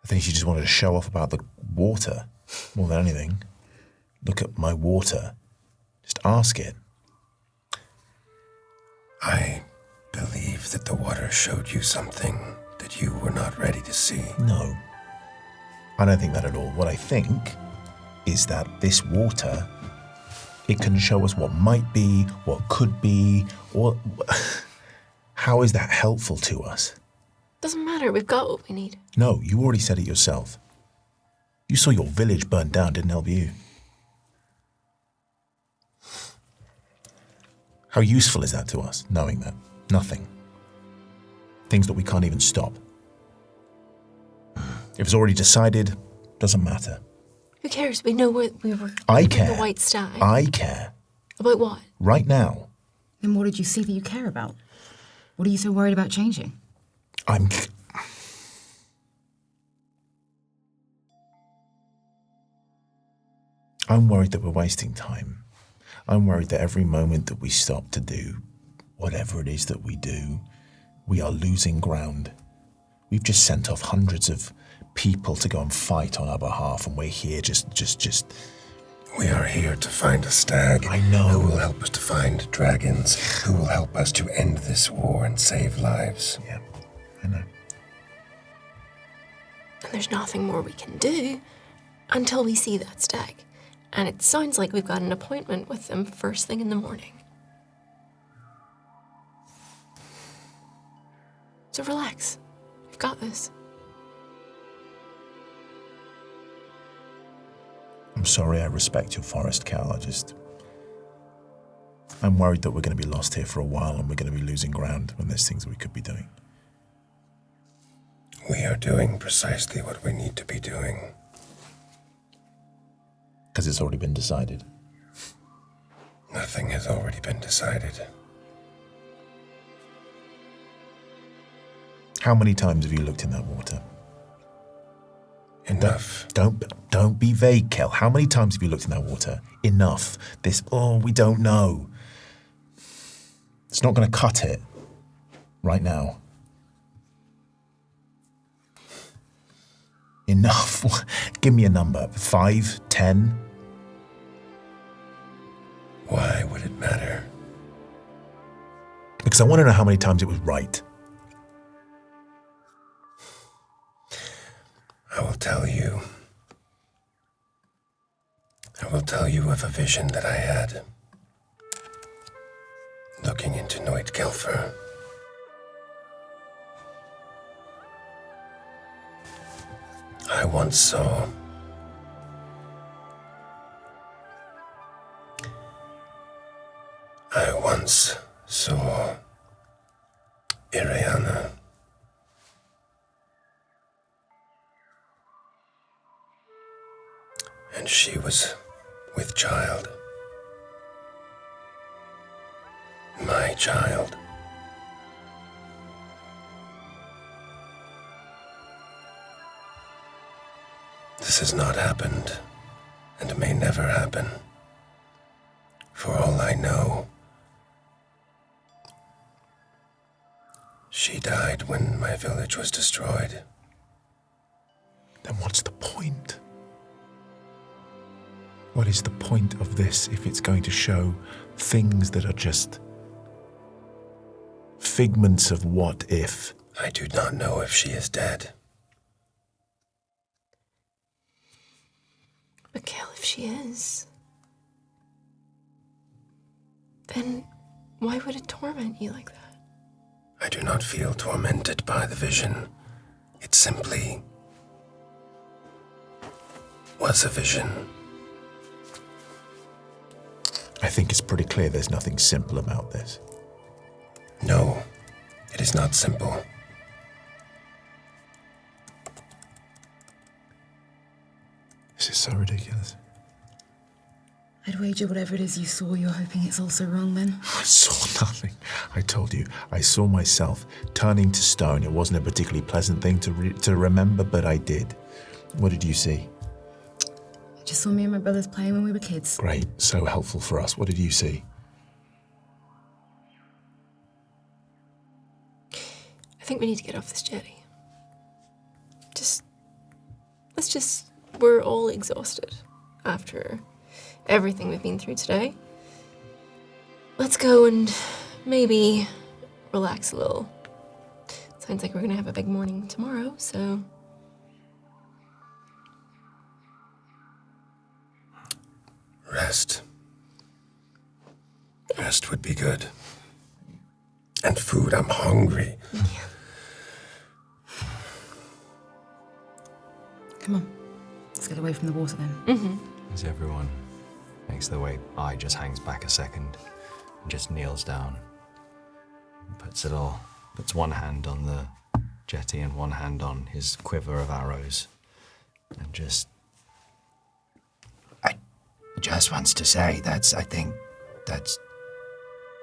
I think she just wanted to show off about the water more than anything. Look at my water. Just ask it. I believe that the water showed you something that you were not ready to see. No. I don't think that at all. What I think is that this water, it can show us what might be, what could be, or how is that helpful to us? Doesn't matter, we've got what we need. No, you already said it yourself. You saw your village burn down, didn't help you. How useful is that to us, knowing that? Nothing. Things that we can't even stop. If it's already decided, doesn't matter. Who cares? We know where we were. I leaving care. The White Stag. I care. About what? Right now. Then what did you see that you care about? What are you so worried about changing? I'm worried that we're wasting time. I'm worried that every moment that we stop to do whatever it is that we do, we are losing ground. We've just sent off hundreds of people to go and fight on our behalf, and we're here just... We are here to find a stag. I know. Who will help us to find dragons, who will help us to end this war and save lives. Yeah, I know. And there's nothing more we can do until we see that stag. And it sounds like we've got an appointment with them first thing in the morning. So relax. We've got this. I'm sorry, I respect your forest, Cal. I'm worried that we're going to be lost here for a while and we're going to be losing ground when there's things we could be doing. We are doing precisely what we need to be doing. Because it's already been decided. Nothing has already been decided. How many times have you looked in that water? Enough. Don't be vague, Kel. How many times have you looked in that water? Enough. We don't know. It's not going to cut it right now. Enough. Give me a number. 5, 10? Why would it matter? Because I want to know how many times it was right. I will tell you. I will tell you of a vision that I had. Looking into Noit Kelfer. I once saw Iriana. And she was with child. My child. This has not happened, and may never happen. For all I know, she died when my village was destroyed. Then what's the point? What is the point of this if it's going to show things that are just figments of what if? I do not know if she is dead. But Kel, if she is, then why would it torment you like that? I do not feel tormented by the vision. It simply was a vision. I think it's pretty clear there's nothing simple about this. No, It is not simple. This is so ridiculous. I'd wager whatever it is you saw, you're hoping it's also wrong then. I saw nothing. I told you, I saw myself turning to stone. It wasn't a particularly pleasant thing to remember, but I did. What did you see? I just saw me and my brothers playing when we were kids. Great, so helpful for us. What did you see? I think we need to get off this jetty. We're all exhausted after everything we've been through today. Let's go and maybe relax a little. Sounds like we're gonna have a big morning tomorrow, so. Rest. Rest would be good. And food, I'm hungry. Come on, let's get away from the water then. Mm-hmm. As everyone makes their way, I just hangs back a second and just kneels down. Puts one hand on the jetty and one hand on his quiver of arrows. And I just wants to say I think that's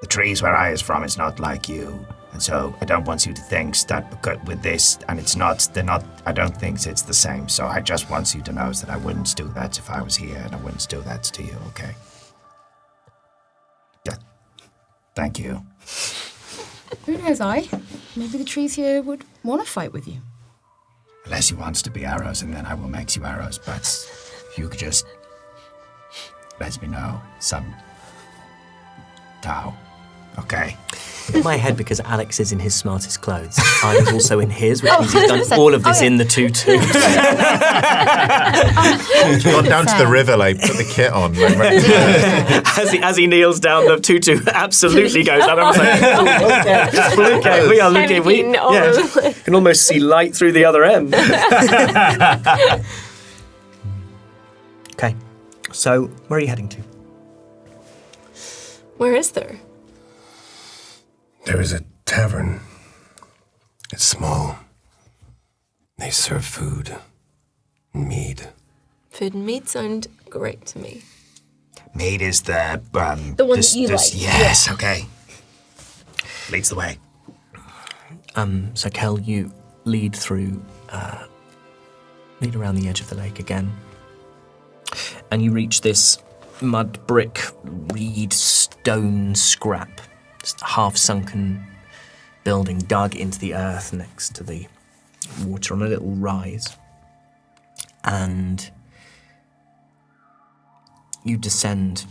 the trees where I is from is not like you. And so I don't want you to think that because with this, and I don't think it's the same. So I just want you to know that I wouldn't do that if I was here, and I wouldn't do that to you, okay? Yeah. Thank you. Who knows, maybe the trees here would want to fight with you. Unless you wants to be arrows, and then I will make you arrows. But if you could just let me know some Tao, okay? In my head, because Alex is in his smartest clothes, I was also in his, which means he's done all of this in the tutu. Gone down to the river, put the kit on. As he kneels down, the tutu absolutely goes down. I was like, okay, we are looking. We can almost see light through the other end. Okay, so where are you heading to? Where is there? There is a tavern. It's small. They serve food and mead. Food and meat sound great to me. Mead is the one that you like. Yes, okay. Leads the way. So Kel, you lead around the edge of the lake again, and you reach this mud, brick, reed, stone scrap. Half-sunken building dug into the earth next to the water on a little rise. And you descend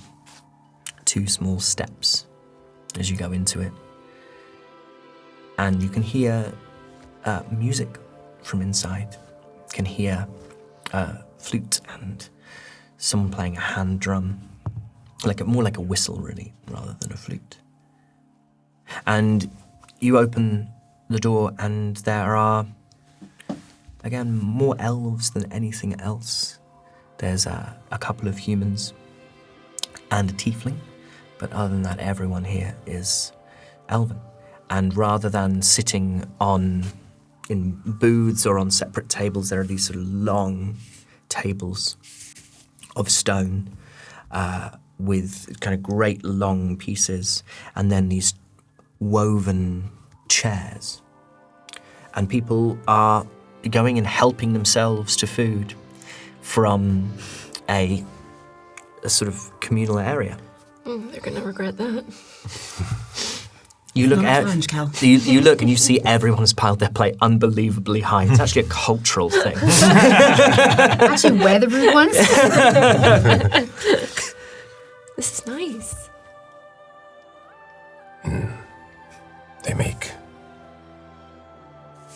2 small steps as you go into it. And you can hear music from inside. You can hear flute and someone playing a hand drum, more like a whistle, really, rather than a flute. And you open the door, and there are, again, more elves than anything else. There's a couple of humans and a tiefling, but other than that, everyone here is elven. And rather than sitting in booths or on separate tables, there are these sort of long tables of stone with kind of great long pieces, and then these woven chairs. And people are going and helping themselves to food from a sort of communal area. They're going to regret that. You look challenge, Cal. You look and you see everyone has piled their plate unbelievably high. It's actually a cultural thing. Actually, we're the rude ones. This is nice. They make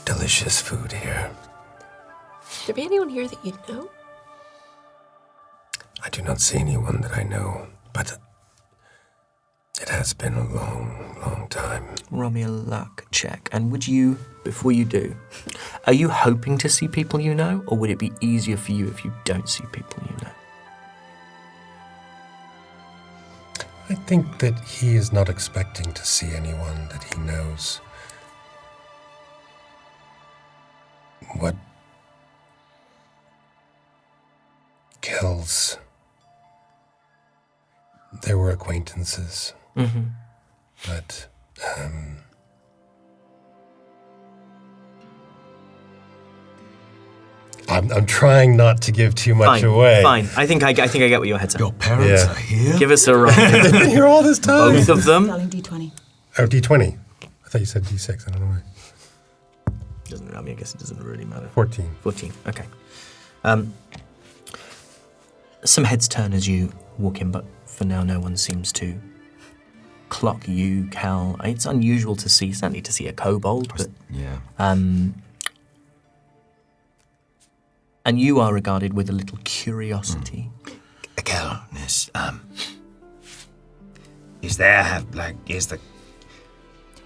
delicious food here. Should there be anyone here that you know? I do not see anyone that I know, but it has been a long, long time. Roll me a luck check. And would you, before you do, are you hoping to see people you know, or would it be easier for you if you don't see people you know? I think that he is not expecting to see anyone that he knows. What kills? There were acquaintances, but I'm trying not to give too much away. Fine. I think I get what your head's at. Your parents are here? Give us a roll. They've been here all this time. Both of them. Darling, D20. Oh, D20. I thought you said D6. I don't know why. I mean, I guess it doesn't really matter. 14. 14. Okay. Some heads turn as you walk in, but for now, no one seems to clock you, Cal. It's unusual to see, certainly to see a kobold, but Yeah. and you are regarded with a little curiosity. Calness,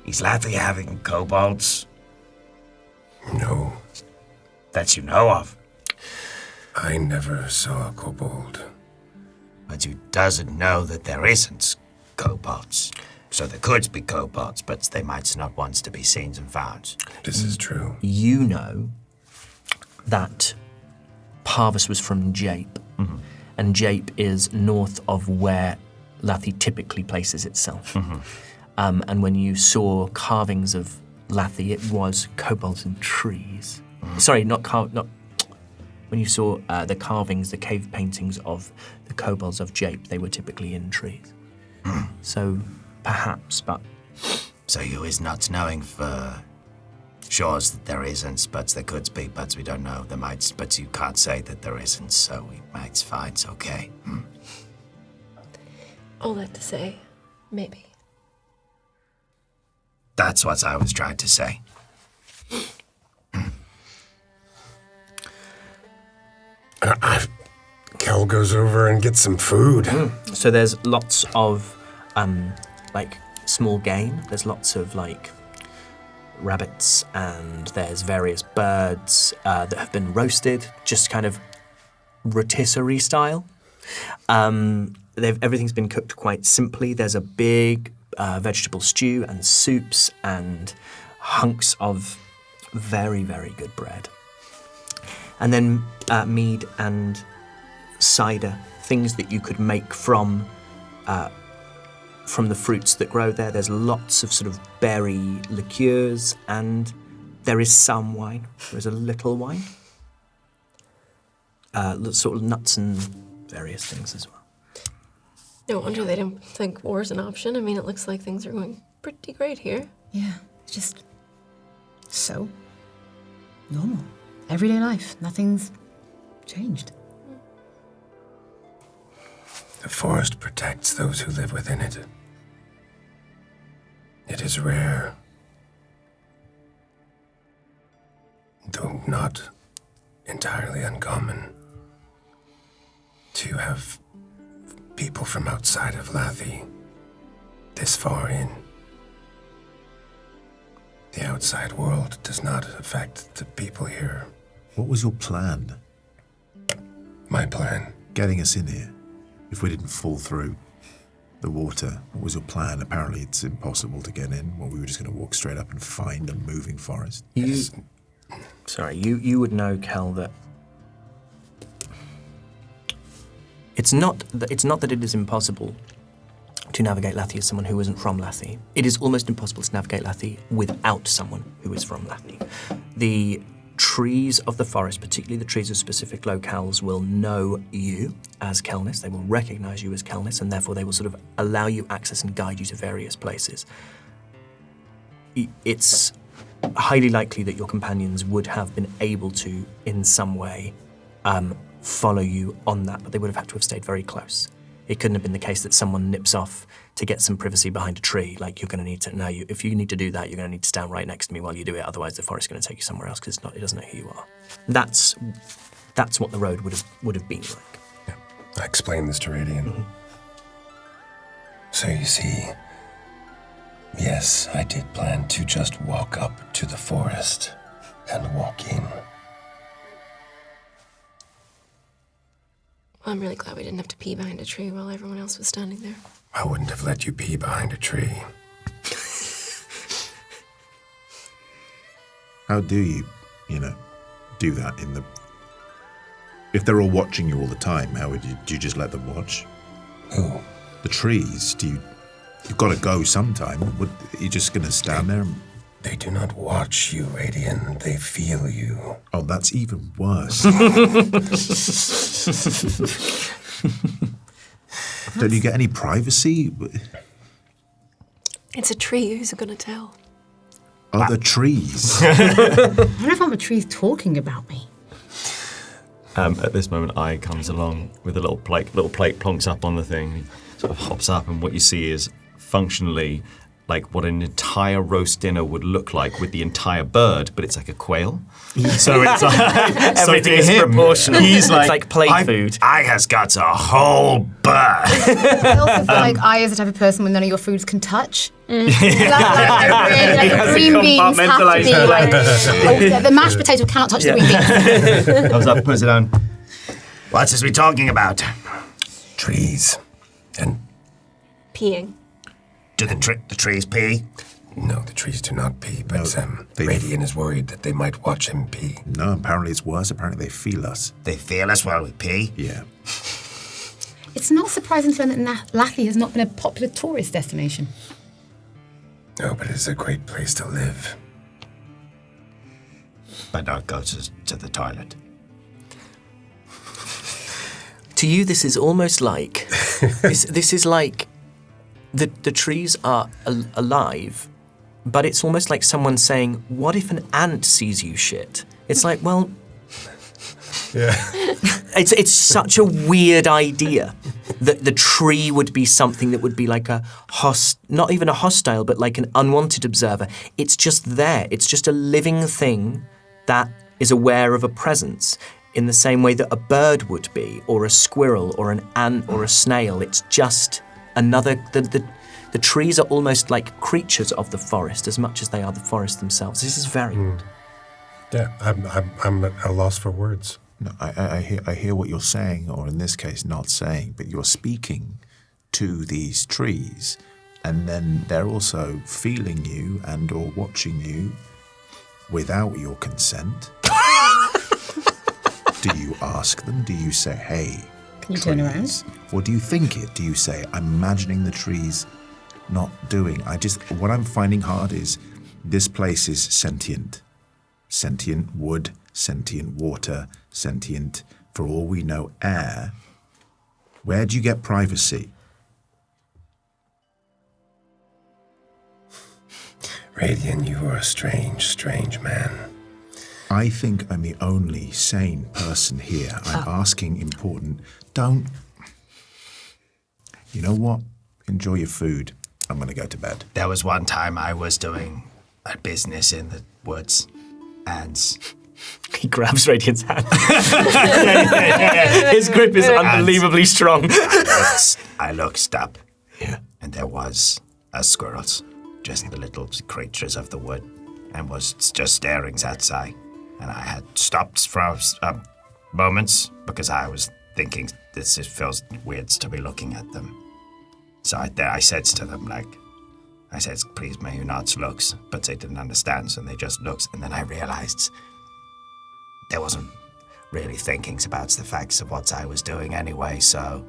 is Lathy having kobolds No, that you know of? I never saw a kobold. But you doesn't know that there isn't kobolds. So there could be kobolds, but they might not want to be seen and found. This is true. You know that Parvis was from Jape, and Jape is north of where Lathy typically places itself. And when you saw carvings of Lathy, it was kobolds and trees. Sorry, not when you saw the carvings, the cave paintings of the kobolds of Jape, they were typically in trees. So perhaps, but So you is not knowing for sure that there isn't, but there could be, but we don't know. There might, but you can't say that there isn't, so we might find okay. All that to say, maybe. That's what I was trying to say. Kel goes over and gets some food. So there's lots of like small game. There's lots of like rabbits, and there's various birds that have been roasted, just kind of rotisserie style. Everything's been cooked quite simply. There's a big vegetable stew and soups and hunks of very, very good bread. And then mead and cider, things that you could make from the fruits that grow there. There's lots of sort of berry liqueurs, and there is some wine. There is a little wine. Sort of nuts and various things as well. No wonder they didn't think war's an option. I mean, it looks like things are going pretty great here. Yeah, it's just so normal. Everyday life. Nothing's changed. The forest protects those who live within it. It is rare, though not entirely uncommon, to have people from outside of Lathy this far in. The outside world does not affect the people here. What was your plan? My plan? Getting us in here. If we didn't fall through the water, what was your plan? Apparently it's impossible to get in. Well, we were just going to walk straight up and find a moving forest. You would know, Kel, that it's not that it is impossible to navigate Lathy as someone who isn't from Lathy. It is almost impossible to navigate Lathy without someone who is from Lathy. The trees of the forest, particularly the trees of specific locales, will know you as Kelnis. They will recognize you as Kelnis, and therefore they will sort of allow you access and guide you to various places. It's highly likely that your companions would have been able to, in some way, follow you on that, but they would have had to have stayed very close. It couldn't have been the case that someone nips off to get some privacy behind a tree. Like, you're going to need to know you. If you need to do that, you're going to need to stand right next to me while you do it. Otherwise, the forest's going to take you somewhere else because it doesn't know who you are. That's what the road would have been like. Yeah. I explained this to Radiant. So you see, yes, I did plan to just walk up to the forest and walk in. Well, I'm really glad we didn't have to pee behind a tree while everyone else was standing there. I wouldn't have let you pee behind a tree. How do you do that if they're all watching you all the time, how would you, do you just let them watch? Who? The trees, you've got to go sometime. You're just going to stand there? They do not watch you, Radian. They feel you. Oh, that's even worse. Don't you get any privacy? It's a tree. Who's going to tell? Other trees. I don't know if I'm a tree talking about me. At this moment, I comes along with a little plate plonks up on the thing, he sort of hops up, and what you see is functionally like what an entire roast dinner would look like with the entire bird, but it's like a quail. So it's like, everything is proportional. He's It's like, like plate food. I has got a whole bird. I also feel like I, as the type of person with none of your foods, can touch. Like green beans have to be like... the mashed potato cannot touch the green beans. comes up, puts it down. What is we talking about? Trees. And Peeing. Do the trees pee? no, the trees do not pee, but they- Radian is worried that they might watch him pee. No, apparently it's worse. Apparently they feel us. They feel us while we pee? Yeah. It's not surprising to learn that Lackley has not been a popular tourist destination. No, but it's a great place to live. But not go to the toilet. To you, this is almost like this is like the trees are alive, but it's almost like someone saying, "What if an ant sees you shit?" It's like, well, Yeah. it's such a weird idea that the tree would be something that would be like not even a hostile, but like an unwanted observer. It's just there. It's just a living thing that is aware of a presence in the same way that a bird would be, or a squirrel, or an ant, or a snail. It's just another... The trees are almost like creatures of the forest as much as they are the forest themselves. This is very odd. Yeah, I'm at a loss for words. No, I hear what you're saying, or in this case, not saying, but you're speaking to these trees, and then they're also feeling you and or watching you without your consent. Do you ask them? Do you say, hey, Can you turn around? Or do you think it? Do you say, I'm imagining the trees not doing? What I'm finding hard is this place is sentient. Sentient wood, sentient water, sentient, for all we know, air. Where do you get privacy? Radian, you are a strange, strange man. I think I'm the only sane person here. I'm asking important. Don't. You know what? Enjoy your food. I'm going to go to bed. There was one time I was doing a business in the woods, and He grabs Radiant's hand. His grip is unbelievably strong. I looked up, Yeah. and there was a squirrels, just the little creatures of the wood, and was just staring outside. And I had stopped for moments because I was thinking this just feels weird to be looking at them. So I said to them, I said, please may you not looks, but they didn't understand, so they just looks. And then I realized they wasn't really thinking about the facts of what I was doing anyway, so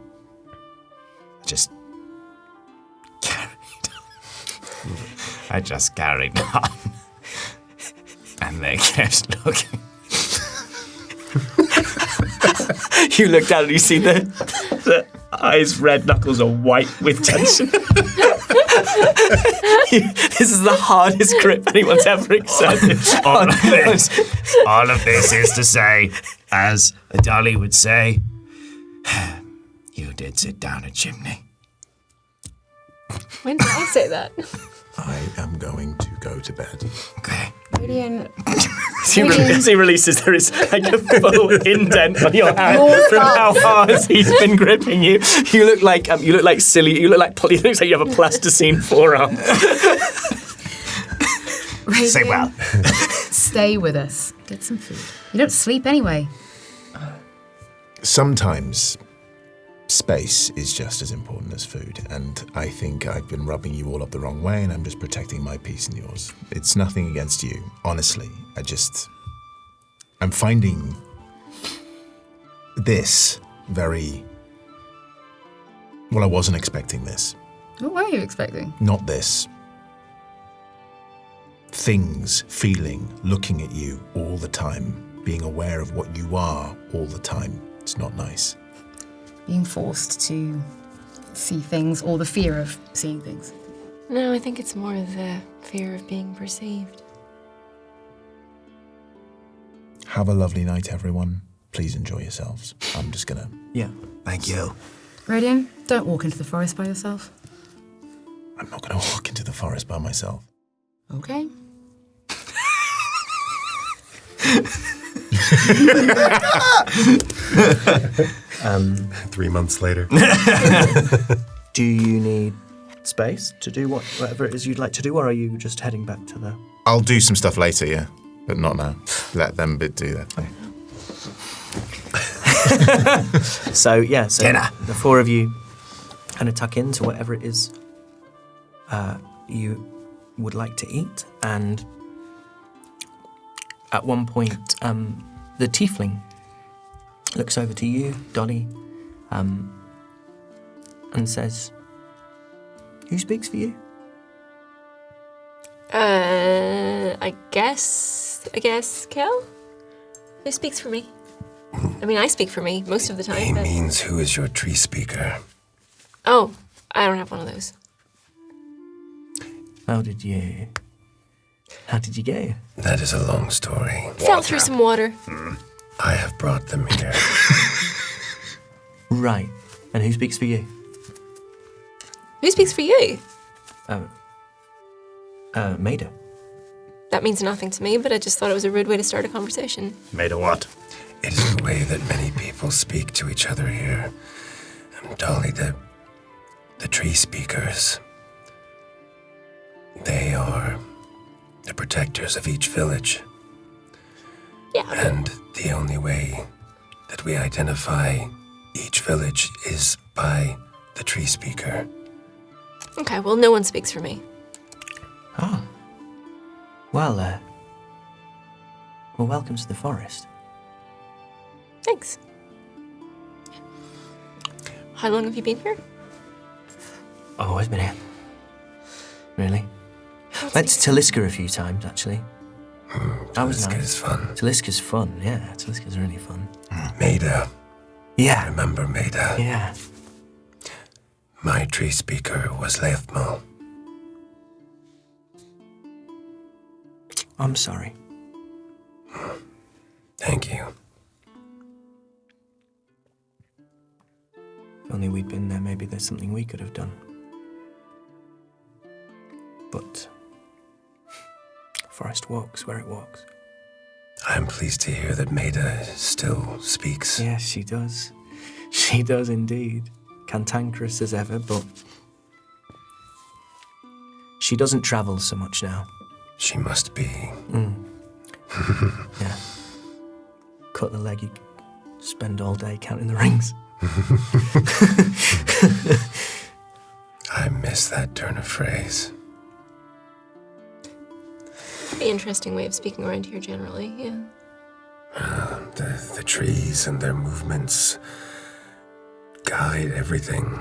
I just carried on. I just carried on. And they kept looking. You look down and you see the eyes red, knuckles are white with tension. This is the hardest grip anyone's ever exerted. All of this is to say, as Dolly would say, you did sit down a chimney. When did I say that? I am going to go to bed. Okay. Radian, As he releases, there is like a full indent on your hand from how hard he's been gripping you. You look like silly. You look like it looks like you have a plasticine forearm. Radian, Say well. stay with us. Get some food. You don't sleep anyway. Sometimes space is just as important as food, and I think I've been rubbing you all up the wrong way, and I'm just protecting my peace and yours. It's nothing against you, honestly. I'm finding this very... Well, I wasn't expecting this. What were you expecting? Not this. Things, feeling, looking at you all the time, being aware of what you are all the time. It's not nice. Being forced to see things or the fear of seeing things. No, I think it's more the fear of being perceived. Have a lovely night, everyone. Please enjoy yourselves. I'm just gonna... Yeah. Thank you. Radian, don't walk into the forest by yourself. I'm not gonna walk into the forest by myself. Okay. 3 months later. Do you need space to do whatever it is you'd like to do, or are you just heading back to the... I'll do some stuff later, yeah, but not now. Let them do their thing. So Dinner. the four of you kind of tuck into whatever it is you would like to eat, and at one point the tiefling looks over to you, Dolly, and says, "Who speaks for you?" I guess Kel? Who speaks for me? I mean, I speak for me most of the time, He but... means who is your tree speaker? Oh, I don't have one of those. How did you go? That is a long story. Fell through some water. I have brought them here. Right. And who speaks for you? Who speaks for you? Maida. That means nothing to me, but I just thought it was a rude way to start a conversation. Made a what? It is the way that many people speak to each other here. Dolly, the tree speakers, they are the protectors of each village. Yeah. And the only way that we identify each village is by the tree speaker. Okay, well, no one speaks for me. Oh. Well, welcome to the forest. Thanks. How long have you been here? I've always been here. Really? Went to Talisker a few times, actually. That was nice. Taliska's fun. Taliska's fun, yeah. Taliska's really fun. Maida. Yeah. Remember Maida? Yeah. My tree speaker was Leithmo. I'm sorry. Thank you. If only we'd been there, maybe there's something we could have done. But forest walks where it walks. I'm pleased to hear that Maida still speaks. Yes, she does. She does indeed. Cantankerous as ever, but she doesn't travel so much now. She must be. Yeah. Cut the leg, you spend all day counting the rings. I miss that turn of phrase. Pretty interesting way of speaking around here generally, yeah. The trees and their movements guide everything.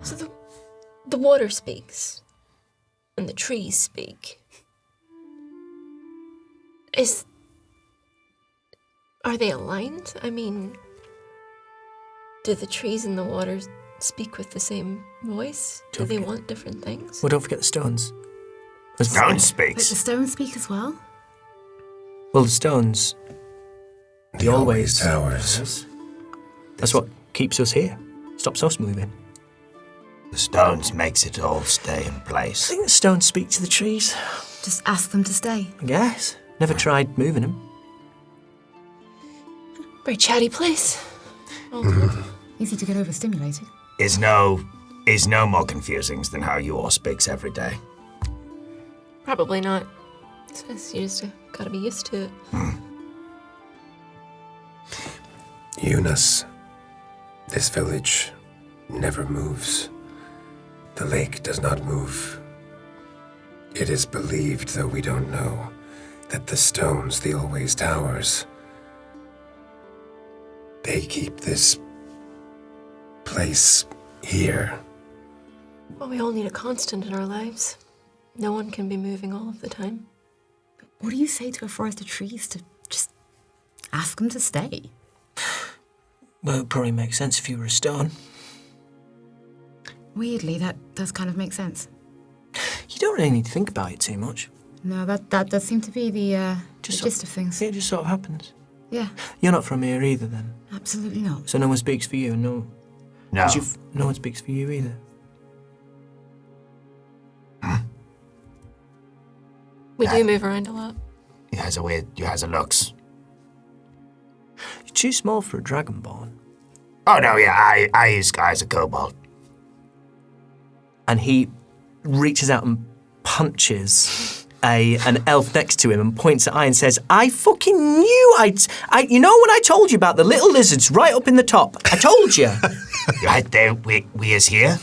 So the water speaks, and the trees speak. Are they aligned? I mean, do the trees and the water speak with the same voice? Do they want different things? Well, don't forget the stones. Stone But speaks. the stones speak as well? Well, the stones, The always towers. that's what keeps us here. Stops us moving. The stones makes it all stay in I place. think the stones speak to the trees. Just ask them to stay. I guess. Never tried moving them. Very chatty place. Easy to get overstimulated. Is no more confusing than how you all speaks every day. Probably not. So you just gotta be used to it. Eunice, this village never moves. The lake does not move. It is believed, though we don't know, that the stones, the always towers, they keep this place here. Well, we all need a constant in our lives. No one can be moving all of the time. What do you say to a forest of trees to just ask them to stay? Well, it would probably make sense if you were a stone. Weirdly, that does kind of make sense. You don't really need to think about it too much. No, that does seem to be the gist of things. It just sort of happens. Yeah, You're not from here either, then. absolutely not. So no one speaks for you, and no one speaks for you either. We do move around a lot. You guys are looks. You're too small for a dragonborn. Oh no, yeah, I use guys a kobold. And he reaches out and punches an elf next to him and points at I and says, I fucking knew you know when I told you about the little lizards right up in the top? I told you. Right there, we is here.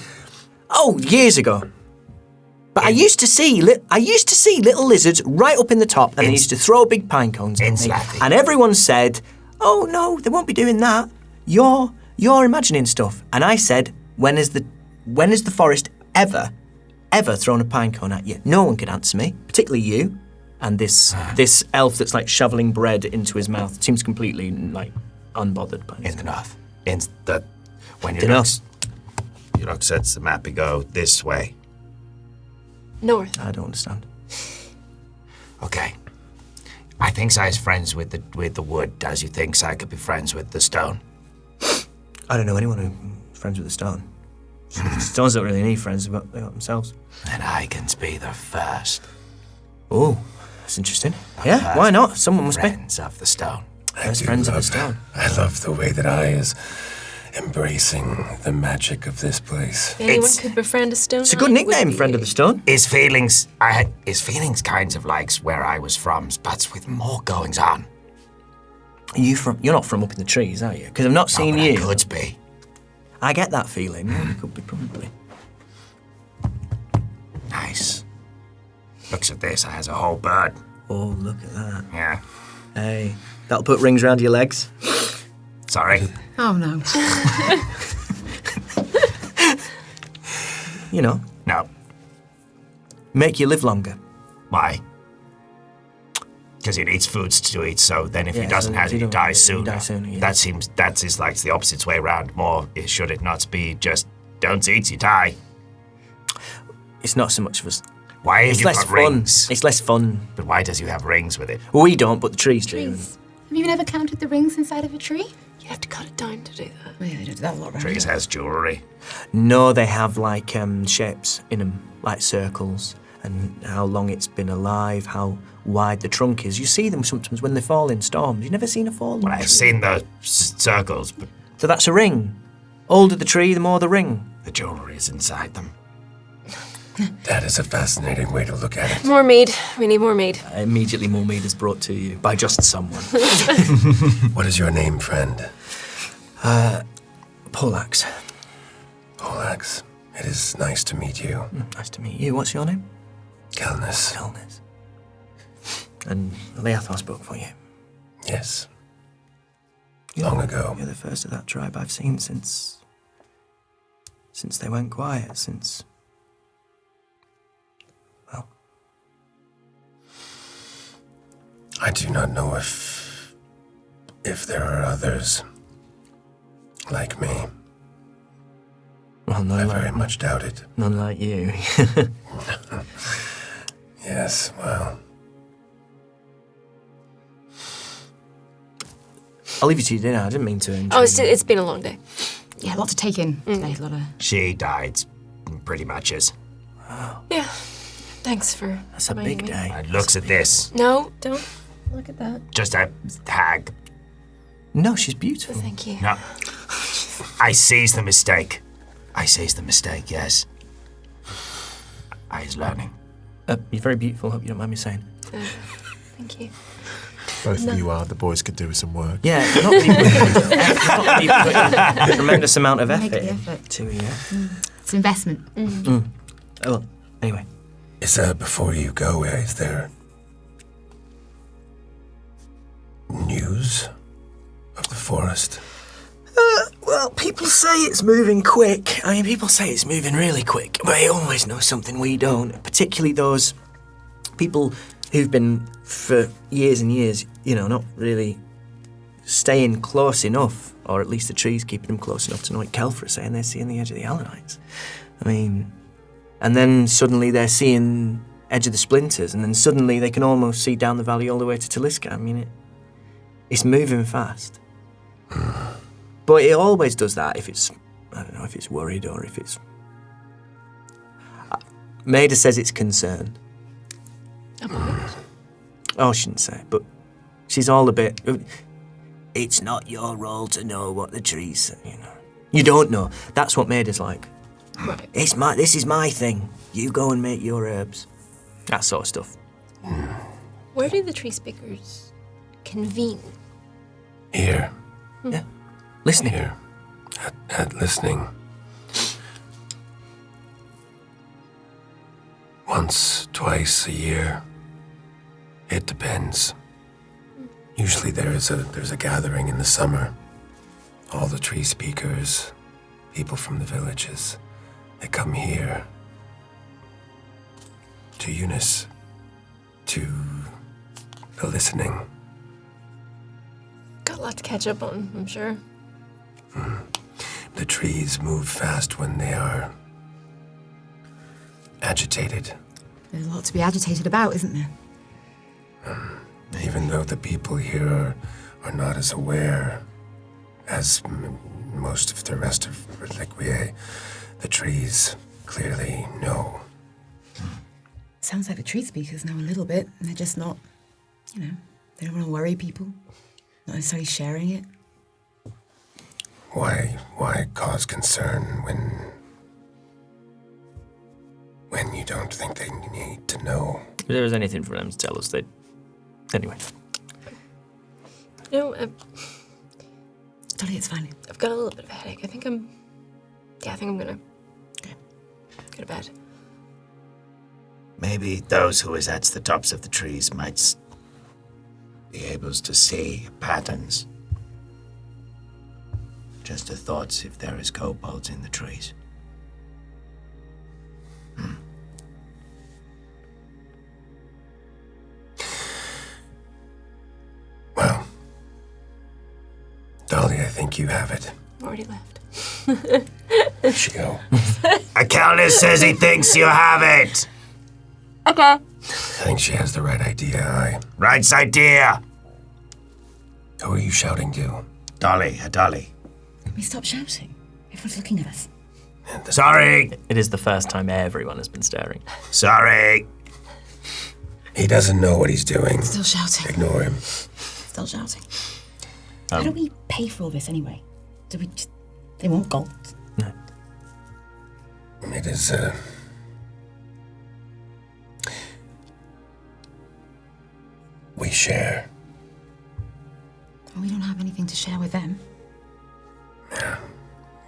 Oh, years ago. But I used to see little lizards right up in the top, and they used to throw big pine cones at me. And everyone said, "Oh no, they won't be doing that. You're imagining stuff." And I said, "When has the forest ever thrown a pine cone at you?" No one could answer me, particularly you. And this elf that's like shoveling bread into his mouth seems completely like unbothered by it. When you look sets the map, you go this way. North. I don't understand. Okay. I think I's friends with the wood. Does you think I could be friends with the stone? I don't know anyone who's friends with the stone. Stones don't really need friends, but they got themselves. And I can be the first. Oh, that's interesting. Yeah, why not? Someone must be. Friends of the stone. First friends of the stone. I love the way that I is embracing the magic of this place. Anyone could befriend a stone. It's a good nickname, Friend of the Stone. His feelings kinds of like where I was from, but with more goings on. You're not from up in the trees, are you? Because I've not seen you. I could be. I get that feeling. Yeah, you could be probably. Nice. Looks at this. I has a whole bird. Oh, look at that. Yeah. Hey, that'll put rings around your legs. Sorry. Oh no. You know. No. Make you live longer. Why? Because he needs foods to eat, so then if he doesn't have it, he dies sooner. Yeah. That is like the opposite way around. More, should it not be just don't eat, you die. It's not so much of us. Why have it's you less got fun. rings? It's less fun. But why does you have rings with it? We don't, but the trees do. Have you ever counted the rings inside of a tree? You have to cut it down to do that. Oh, yeah, they do that a lot around Trees here. has jewelry. No, they have like shapes in them, like circles, and how long it's been alive, how wide the trunk is. You see them sometimes when they fall in storms. You've never seen a fallen Well, tree? I've seen the circles, but So that's a ring. Older the tree, the more the ring. the jewelry is inside them. That is a fascinating way to look at it. More mead. We need more mead. Immediately more mead is brought to you by just someone. What is your name, friend? Poleaxe. Poleaxe. It is nice to meet you. Nice to meet you. What's your name? Kelnis. Kelnis. And Leathar spoke for you. Yes. Long ago. You're the first of that tribe I've seen since they went quiet, well. I do not know if there are others like me. Well, I very much doubt it. None like you. Yes, well. I'll leave you to your dinner. I didn't mean to. Oh, it's been a long day. Yeah, a lot to take in today. A lot of. She died, pretty much is. Yeah. Thanks for. That's a reminding big me. day. And looks at this. No, don't look at that. Just a hag. No, she's beautiful. Thank you. No. I sees the mistake. Yes. I is learning. You're very beautiful. Hope you don't mind me saying. Thank you. Both of you are. The boys could do with some work. Yeah, not really put a tremendous amount of Make effort the effort. into it. It's an investment. Oh, well, anyway. Before you go, is there news of the forest? Well, people say it's moving quick. I mean, people say it's moving really quick, but they always know something we don't, particularly those people who've been for years and years, not really staying close enough, or at least the trees keeping them close enough to know what Kelfra are saying they're seeing the edge of the Alanites. I mean, and then suddenly they're seeing edge of the splinters, and then suddenly they can almost see down the valley all the way to Taliska. I mean, it's moving fast. But it always does that if it's, I don't know, if it's worried or if it's... Maida says it's concerned. Oh, I shouldn't say, but she's all a bit... It's not your role to know what the trees say, You don't know. That's what Maida's like. Right. This is my thing. You go and make your herbs. That sort of stuff. Where do the Treespeakers convene? Here. Yeah. Listening. Here. At listening. Once, twice a year. It depends. Usually there's a gathering in the summer. All the Treespeakers, people from the villages, they come here to Eunice, to the listening. Got a lot to catch up on, I'm sure. The trees move fast when they are agitated. There's a lot to be agitated about, isn't there? Even though the people here are not as aware as most of the rest of Reliquia, the trees clearly know. Sounds like the Treespeakers know a little bit, and they're just not, they don't want to worry people. Not necessarily sharing it. Why cause concern when you don't think they need to know? If there was anything for them to tell us, they'd... Anyway. Dolly, it's fine. I've got a little bit of a headache. I think I'm gonna go to bed. Maybe those who is at the tops of the trees might be able to see patterns. Just a thought if there is kobolds in the trees. Well, Dolly, I think you have it. Already left. Where'd she go? Accountant says he thinks you have it. Okay. I think she has the right idea. Right idea. Who are you shouting to? Dolly. Can we stop shouting? Everyone's looking at us. Sorry. It is the first time everyone has been staring. Sorry. He doesn't know what he's doing. Still shouting. Ignore him. Still shouting. How do we pay for all this anyway? Do we just... They want gold. No. It is, we share. Well, we don't have anything to share with them. Yeah.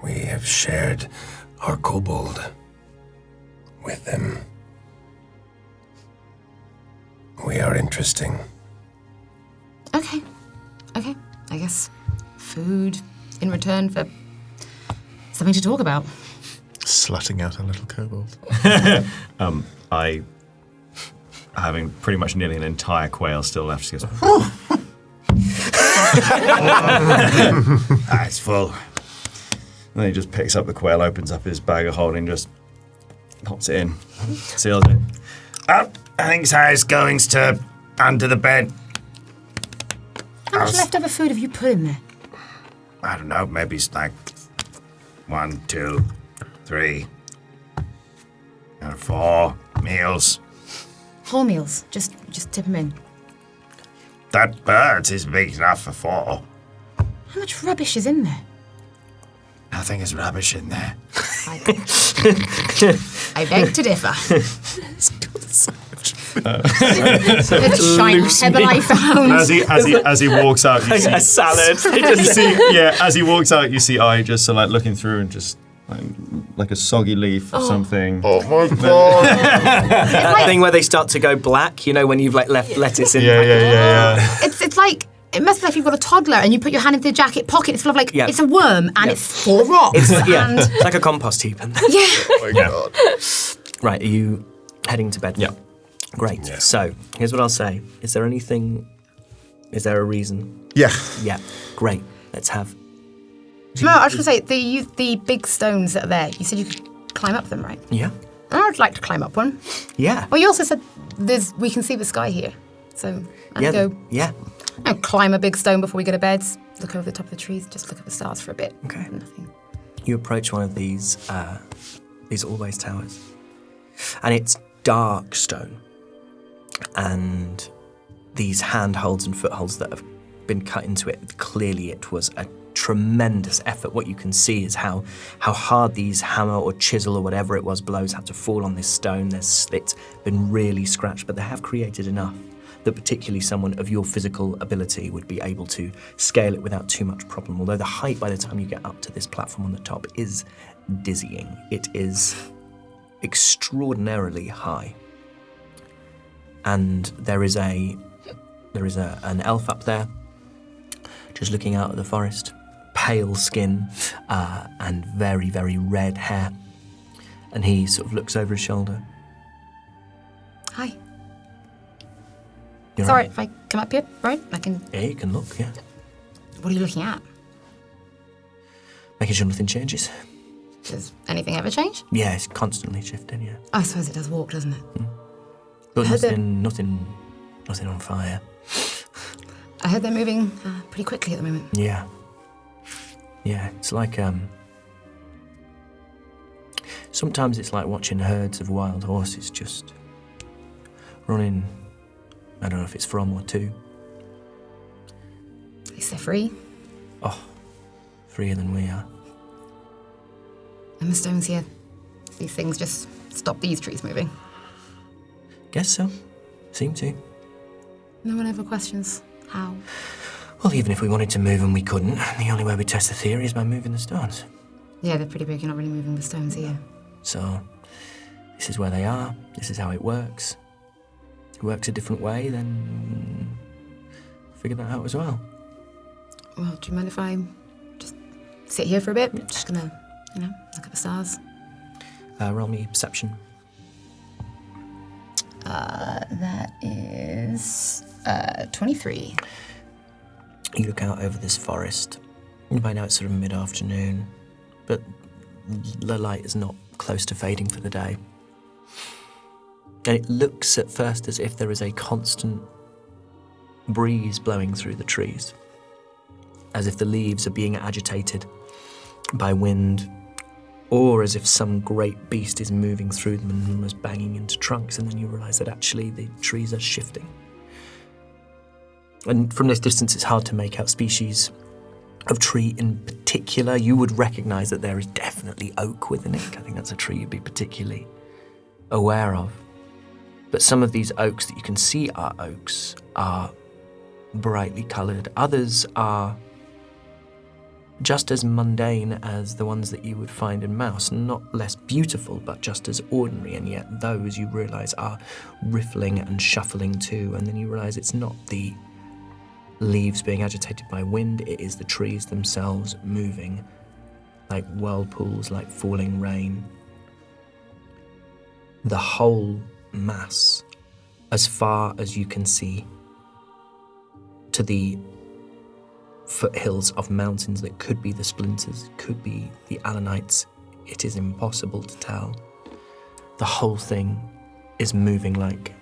We have shared our kobold with them. We are interesting. Okay. I guess food in return for something to talk about. Slutting out a little kobold. I, having pretty much nearly an entire quail still left, she goes, It's full. and then he just picks up the quail, opens up his bag of holding, just pops it in, seals it. Oh, I think Sarah's going to under the bed. How much leftover food have you put in there? I don't know, maybe it's like 1, 2, 3, 4 meals. Whole meals. Just tip them in. That bird is big enough for 4. How much rubbish is in there? Nothing is rubbish in there. I beg to differ. The shiny pebble I found. As he walks out, you see A salad. as he walks out, you see I just looking through and just like a soggy leaf or something. Oh my god! That thing where they start to go black, when you've left lettuce in. Yeah. It's like It must be like if you've got a toddler and you put your hand into the jacket pocket. It's full of like Yeah. it's a worm and Yeah. it's full of rocks. And It's like a compost heap. yeah. Oh my God. Right, are you heading to bed? Yeah. Great. So, here's what I'll say. Is there a reason? Yeah. Yeah. Great. Let's have. No, I was going to say the big stones that are there. You said you could climb up them, right? Yeah. I'd like to climb up one. Yeah. Well, you also said we can see the sky here, so I'd go Yeah. and climb a big stone before we go to bed. Look over the top of the trees, just look at the stars for a bit. Okay. Nothing. You approach one of these always towers, and it's dark stone, and these handholds and footholds that have been cut into it. Clearly, it was a tremendous effort. What you can see is how hard these hammer or chisel or whatever it was blows had to fall on this stone. It's been really scratched, but they have created enough that particularly someone of your physical ability would be able to scale it without too much problem. Although the height by the time you get up to this platform on the top is dizzying. It is extraordinarily high. And there is an elf up there, just looking out at the forest, pale skin and very, very red hair. And he sort of looks over his shoulder. Hi. You're Sorry, right. if I come up here, right? I can. Yeah, you can look, yeah. What are you looking at? Making sure nothing changes. Does anything ever change? Yeah, it's constantly shifting, yeah. I suppose it does walk, doesn't it? But I heard that- nothing on fire. I heard they're moving pretty quickly at the moment. Yeah. Yeah, it's like, sometimes it's like watching herds of wild horses just running, I don't know if it's from or to. At least they're free. Oh, freer than we are. And the stones here, these things just stop these trees moving. Guess so. Seem to. No one ever questions how. Well, even if we wanted to move and we couldn't, the only way we test the theory is by moving the stones. Yeah, they're pretty big. You're not really moving the stones here. So, this is where they are. This is how it works. If it works a different way, then figure that out as well. Well, do you mind if I just sit here for a bit? Just gonna, look at the stars. Roll me perception. That is 23. You look out over this forest. By now it's sort of mid-afternoon, but the light is not close to fading for the day. And it looks at first as if there is a constant breeze blowing through the trees, as if the leaves are being agitated by wind, or as if some great beast is moving through them and almost banging into trunks, and then you realise that actually the trees are shifting. And from this distance, it's hard to make out species of tree in particular. You would recognise that there is definitely oak within it. I think that's a tree you'd be particularly aware of. But some of these oaks that you can see are oaks are brightly coloured. Others are just as mundane as the ones that you would find in Mouse, not less beautiful, but just as ordinary, and yet those you realise are riffling and shuffling too, and then you realise it's not the leaves being agitated by wind, it is the trees themselves moving like whirlpools, like falling rain. The whole mass, as far as you can see, to the foothills of mountains that could be the splinters, could be the Alanites, it is impossible to tell. The whole thing is moving like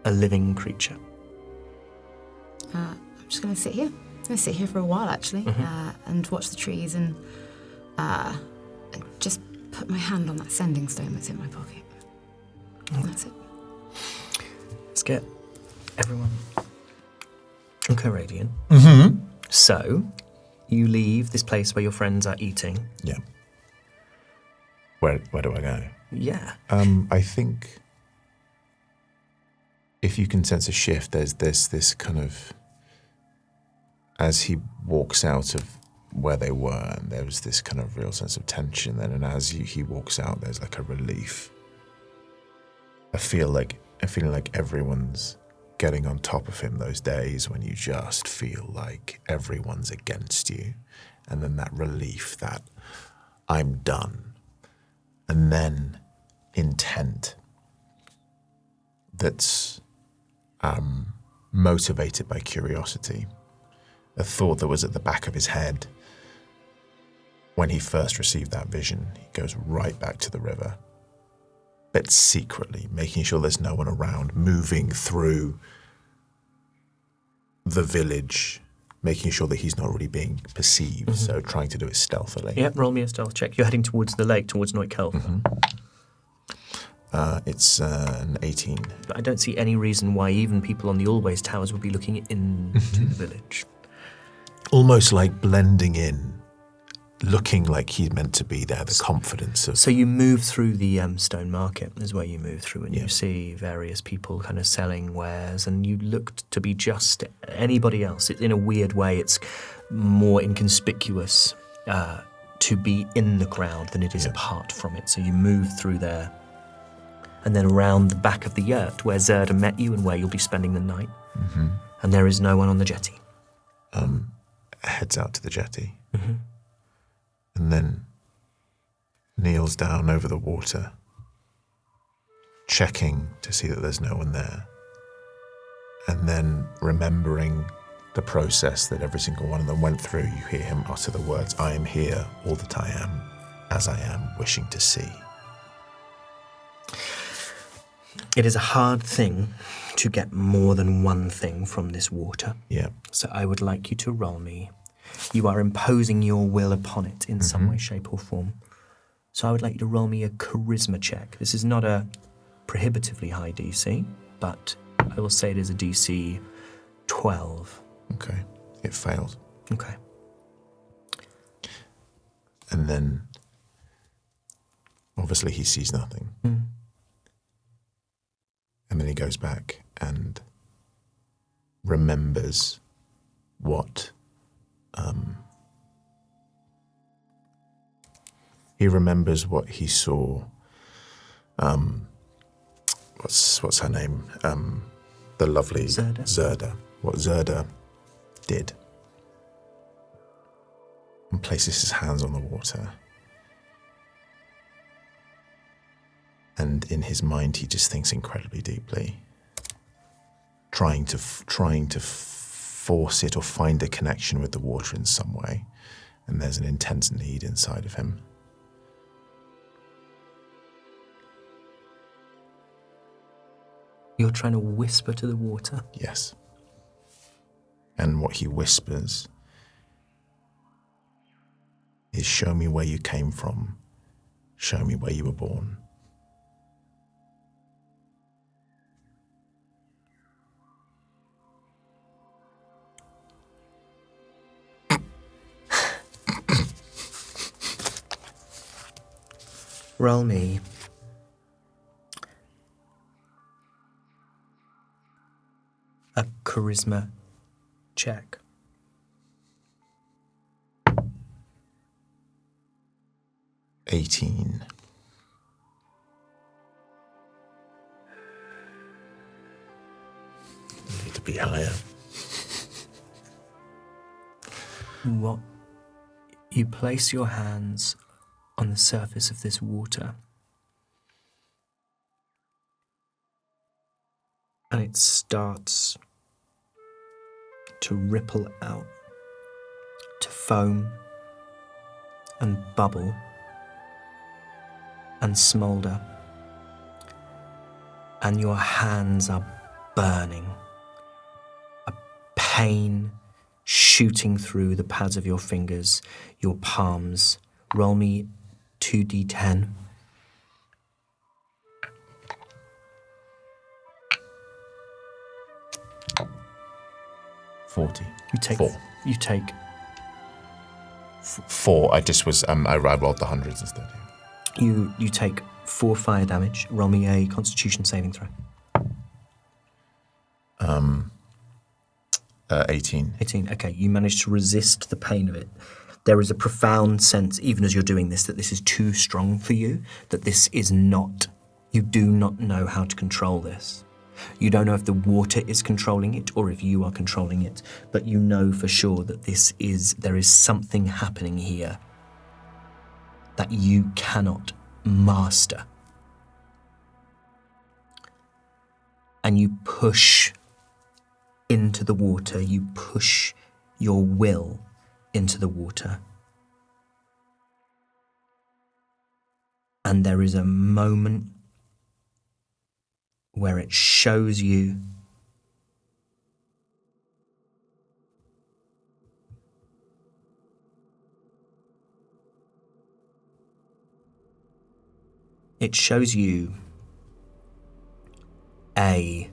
a living creature. I'm just going to sit here. I'm going to sit here for a while, actually, and watch the trees and just put my hand on that sending stone that's in my pocket. And that's it. Let's get everyone radiant. So, you leave this place where your friends are eating. Yeah. Where do I go? Yeah. I think if you can sense a shift, there's this kind of, as he walks out of where they were, and there was this kind of real sense of tension then, and as he walks out, there's like a relief. I feel like everyone's getting on top of him, those days when you just feel like everyone's against you, and then that relief that I'm done, and then intent that's motivated by curiosity, a thought that was at the back of his head when he first received that vision. He goes right back to the river, but secretly, making sure there's no one around, moving through the village, making sure that he's not really being perceived, so trying to do it stealthily. Yep, roll me a stealth check. You're heading towards the lake, towards Neutkelf. It's an 18. But I don't see any reason why even people on the Always Towers would be looking into the village. Almost like blending in, looking like he's meant to be there, the confidence of... So you move through the stone market is where you move through, and you see various people kind of selling wares, and you look to be just anybody else. In a weird way, it's more inconspicuous to be in the crowd than it is apart from it. So you move through there, and then around the back of the yurt where Zerda met you and where you'll be spending the night, and there is no one on the jetty. Heads out to the jetty. And then kneels down over the water, checking to see that there's no one there. And then remembering the process that every single one of them went through, you hear him utter the words, "I am here all that I am, as I am, wishing to see." It is a hard thing to get more than one thing from this water. Yeah. So I would like you to roll me. You are imposing your will upon it in some way, shape, or form. So I would like you to roll me a charisma check. This is not a prohibitively high DC, but I will say it is a DC 12. Okay. It fails. Okay. And then, obviously, he sees nothing. And then he goes back and remembers what... he remembers what he saw. What's her name? The lovely Zerda. What Zerda did. And places his hands on the water. And in his mind, he just thinks incredibly deeply, trying to force it or find a connection with the water in some way. And there's an intense need inside of him. You're trying to whisper to the water? Yes. And what he whispers is, show me where you came from. Show me where you were born. Roll me a charisma check. $18. Need to be higher. What? You place your hands on the surface of this water, and it starts to ripple out, to foam and bubble and smoulder, and your hands are burning, a pain shooting through the pads of your fingers, your palms. Roll me 2d10. $40. You take 4. You take 4. I just was. I rolled the hundreds instead. you take 4 fire damage. Roll me a Constitution saving throw. 18. 18. Okay, you manage to resist the pain of it. There is a profound sense, even as you're doing this, that this is too strong for you. That this is not. You do not know how to control this. You don't know if the water is controlling it or if you are controlling it, but you know for sure that there is something happening here that you cannot master. And you push into the water, you push your will into the water. And there is a moment where it shows you a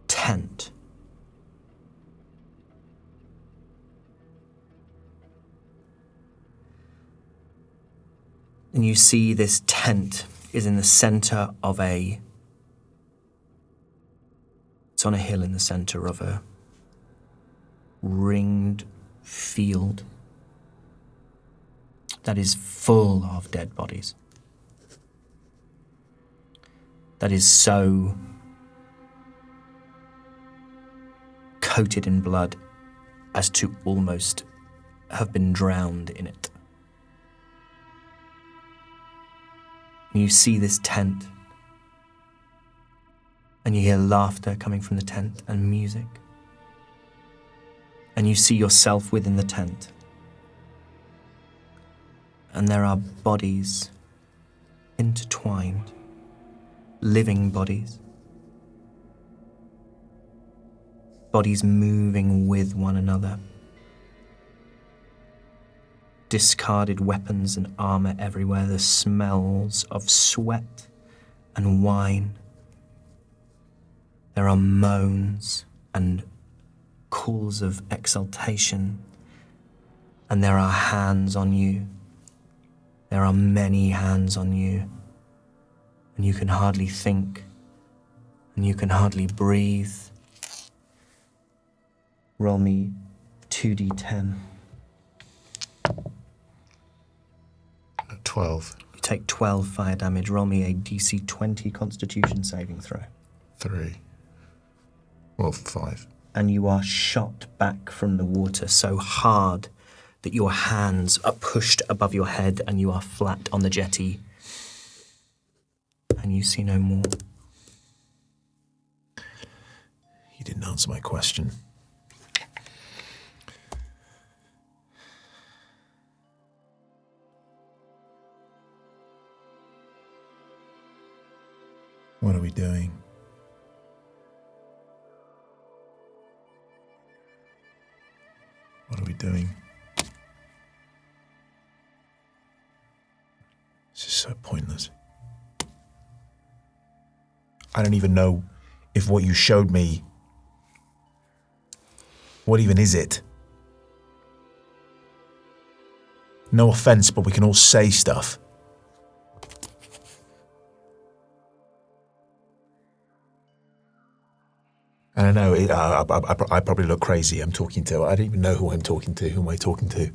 tent. And you see this tent is in the center of it's on a hill in the center of a ringed field that is full of dead bodies. That is so coated in blood as to almost have been drowned in it. You see this tent, and you hear laughter coming from the tent and music. And you see yourself within the tent. And there are bodies intertwined, living bodies. Bodies moving with one another. Discarded weapons and armor everywhere, the smells of sweat and wine. There are moans and calls of exultation, and there are hands on you. There are many hands on you, and you can hardly think, and you can hardly breathe. Roll me 2d10. 12. You take 12 fire damage. Roll me a DC 20 Constitution saving throw. 3. Well, 5. And you are shot back from the water so hard that your hands are pushed above your head and you are flat on the jetty. And you see no more. You didn't answer my question. What are we doing? What are we doing? This is so pointless. I don't even know if what you showed me, what even is it? No offense, but we can all say stuff. And I know I probably look crazy. I don't even know who I'm talking to. Who am I talking to? Am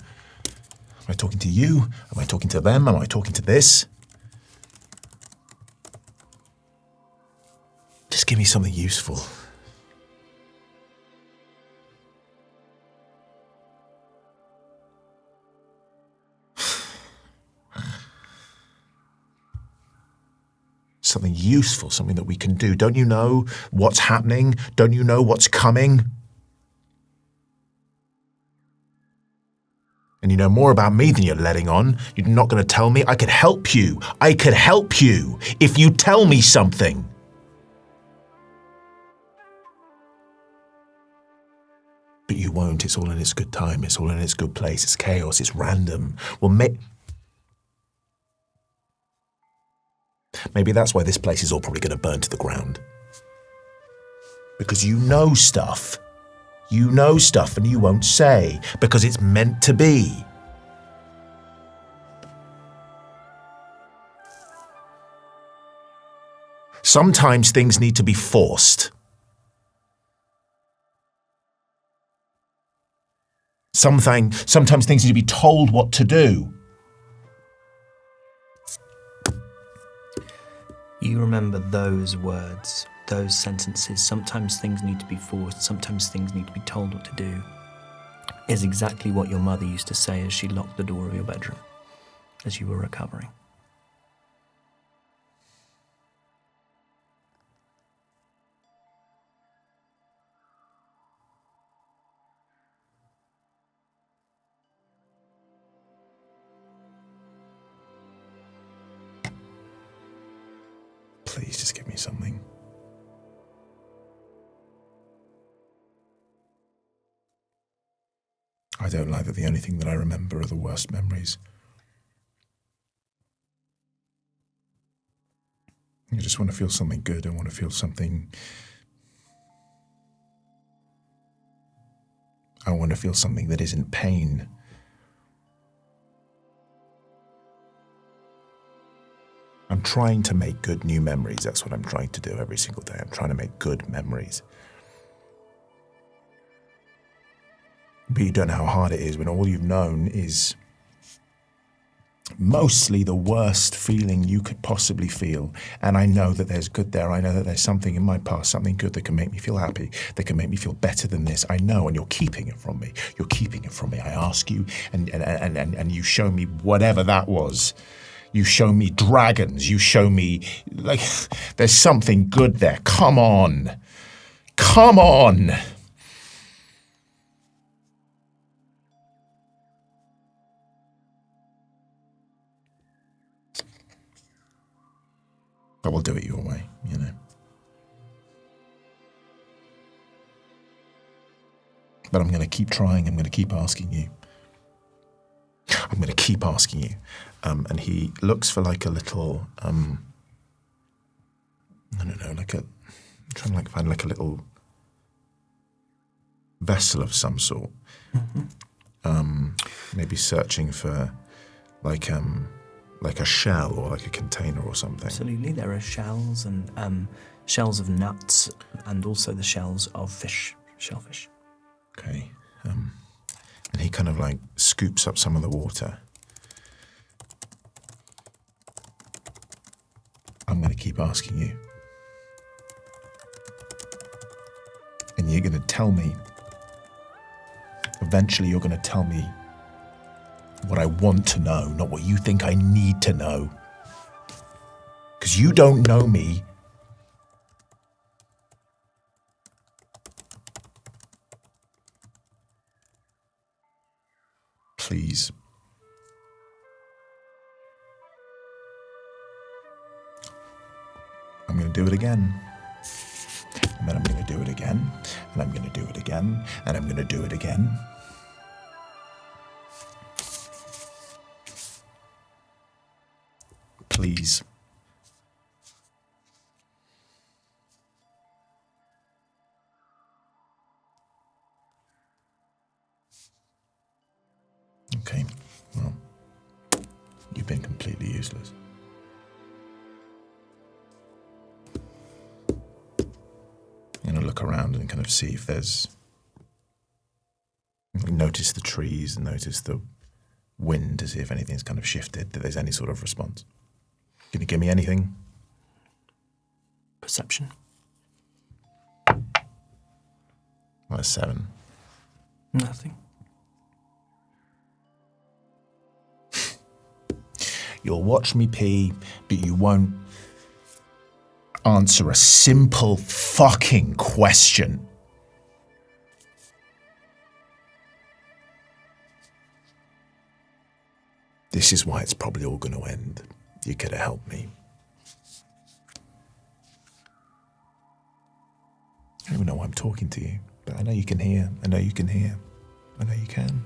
I talking to you? Am I talking to them? Am I talking to this? Just give me something useful. Something useful, something that we can do. Don't you know what's happening? Don't you know what's coming? And you know more about me than you're letting on. You're not going to tell me. I could help you. I could help you if you tell me something. But you won't. It's all in its good time. It's all in its good place. It's chaos. It's random. Well, maybe that's why this place is all probably going to burn to the ground. Because you know stuff. You know stuff and you won't say because it's meant to be. Sometimes things need to be forced. Sometimes things need to be told what to do. You remember those words, those sentences. Sometimes things need to be forced, sometimes things need to be told what to do. Is exactly what your mother used to say as she locked the door of your bedroom, as you were recovering. Please just give me something. I don't like that the only thing that I remember are the worst memories. I just want to feel something good. I want to feel something... I want to feel something that isn't pain. I'm trying to make good new memories. That's what I'm trying to do every single day. I'm trying to make good memories. But you don't know how hard it is when all you've known is mostly the worst feeling you could possibly feel. And I know that there's good there. I know that there's something in my past, something good that can make me feel happy, that can make me feel better than this. I know, and you're keeping it from me. You're keeping it from me. I ask you, and you show me whatever that was. You show me dragons. You show me, like, there's something good there. Come on. Come on. But we'll do it your way, you know. But I'm going to keep trying. I'm going to keep asking you. I'm going to keep asking you. And he looks for like a little, I don't know, like I'm trying to like find like a little vessel of some sort. Mm-hmm. Maybe searching for like a shell or like a container or something. Absolutely, there are shells and shells of nuts and also the shells of fish, shellfish. Okay. And he kind of like scoops up some of the water. I'm going to keep asking you. And you're going to tell me. Eventually you're going to tell me what I want to know, not what you think I need to know. Because you don't know me. Please. I'm going to do it again. And then I'm going to do it again. And I'm going to do it again. And I'm going to do it again. Please. Okay, well, you've been completely useless. I'm going to look around and kind of see if there's... Notice the trees and notice the wind to see if anything's kind of shifted, if there's any sort of response. Can you give me anything? Perception. Well, 7. Nothing. You'll watch me pee, but you won't answer a simple fucking question. This is why it's probably all going to end. You could have helped me. I don't even know why I'm talking to you, but I know you can hear. I know you can hear. I know you can.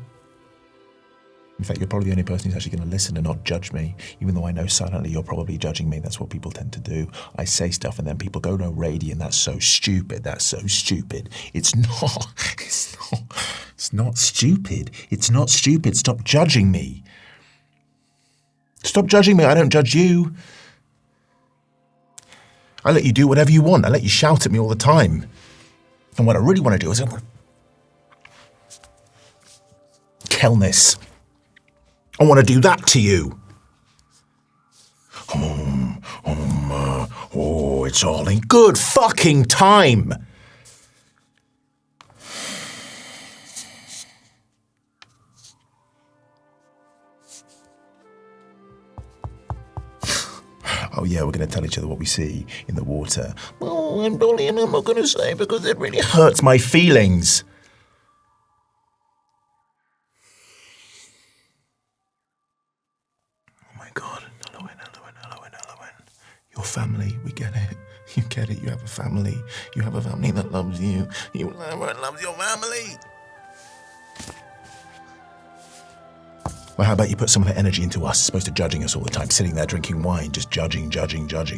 In fact, you're probably the only person who's actually going to listen and not judge me, even though I know silently you're probably judging me. That's what people tend to do. I say stuff and then people go, no, Radiant, that's so stupid. That's so stupid. It's not. It's not. It's not stupid. It's not stupid. Stop judging me. Stop judging me. I don't judge you. I let you do whatever you want. I let you shout at me all the time. And what I really want to do is Kelness. I want to do that to you. Oh, it's all in good fucking time. Oh yeah, we're going to tell each other what we see in the water. Oh, I'm not going to say because it really hurts my feelings. Oh my God, Elowen. Your family, we get it. You get it, you have a family. You have a family that loves you. You loves your family. Well, how about you put some of that energy into us, as opposed to judging us all the time, sitting there drinking wine, just judging.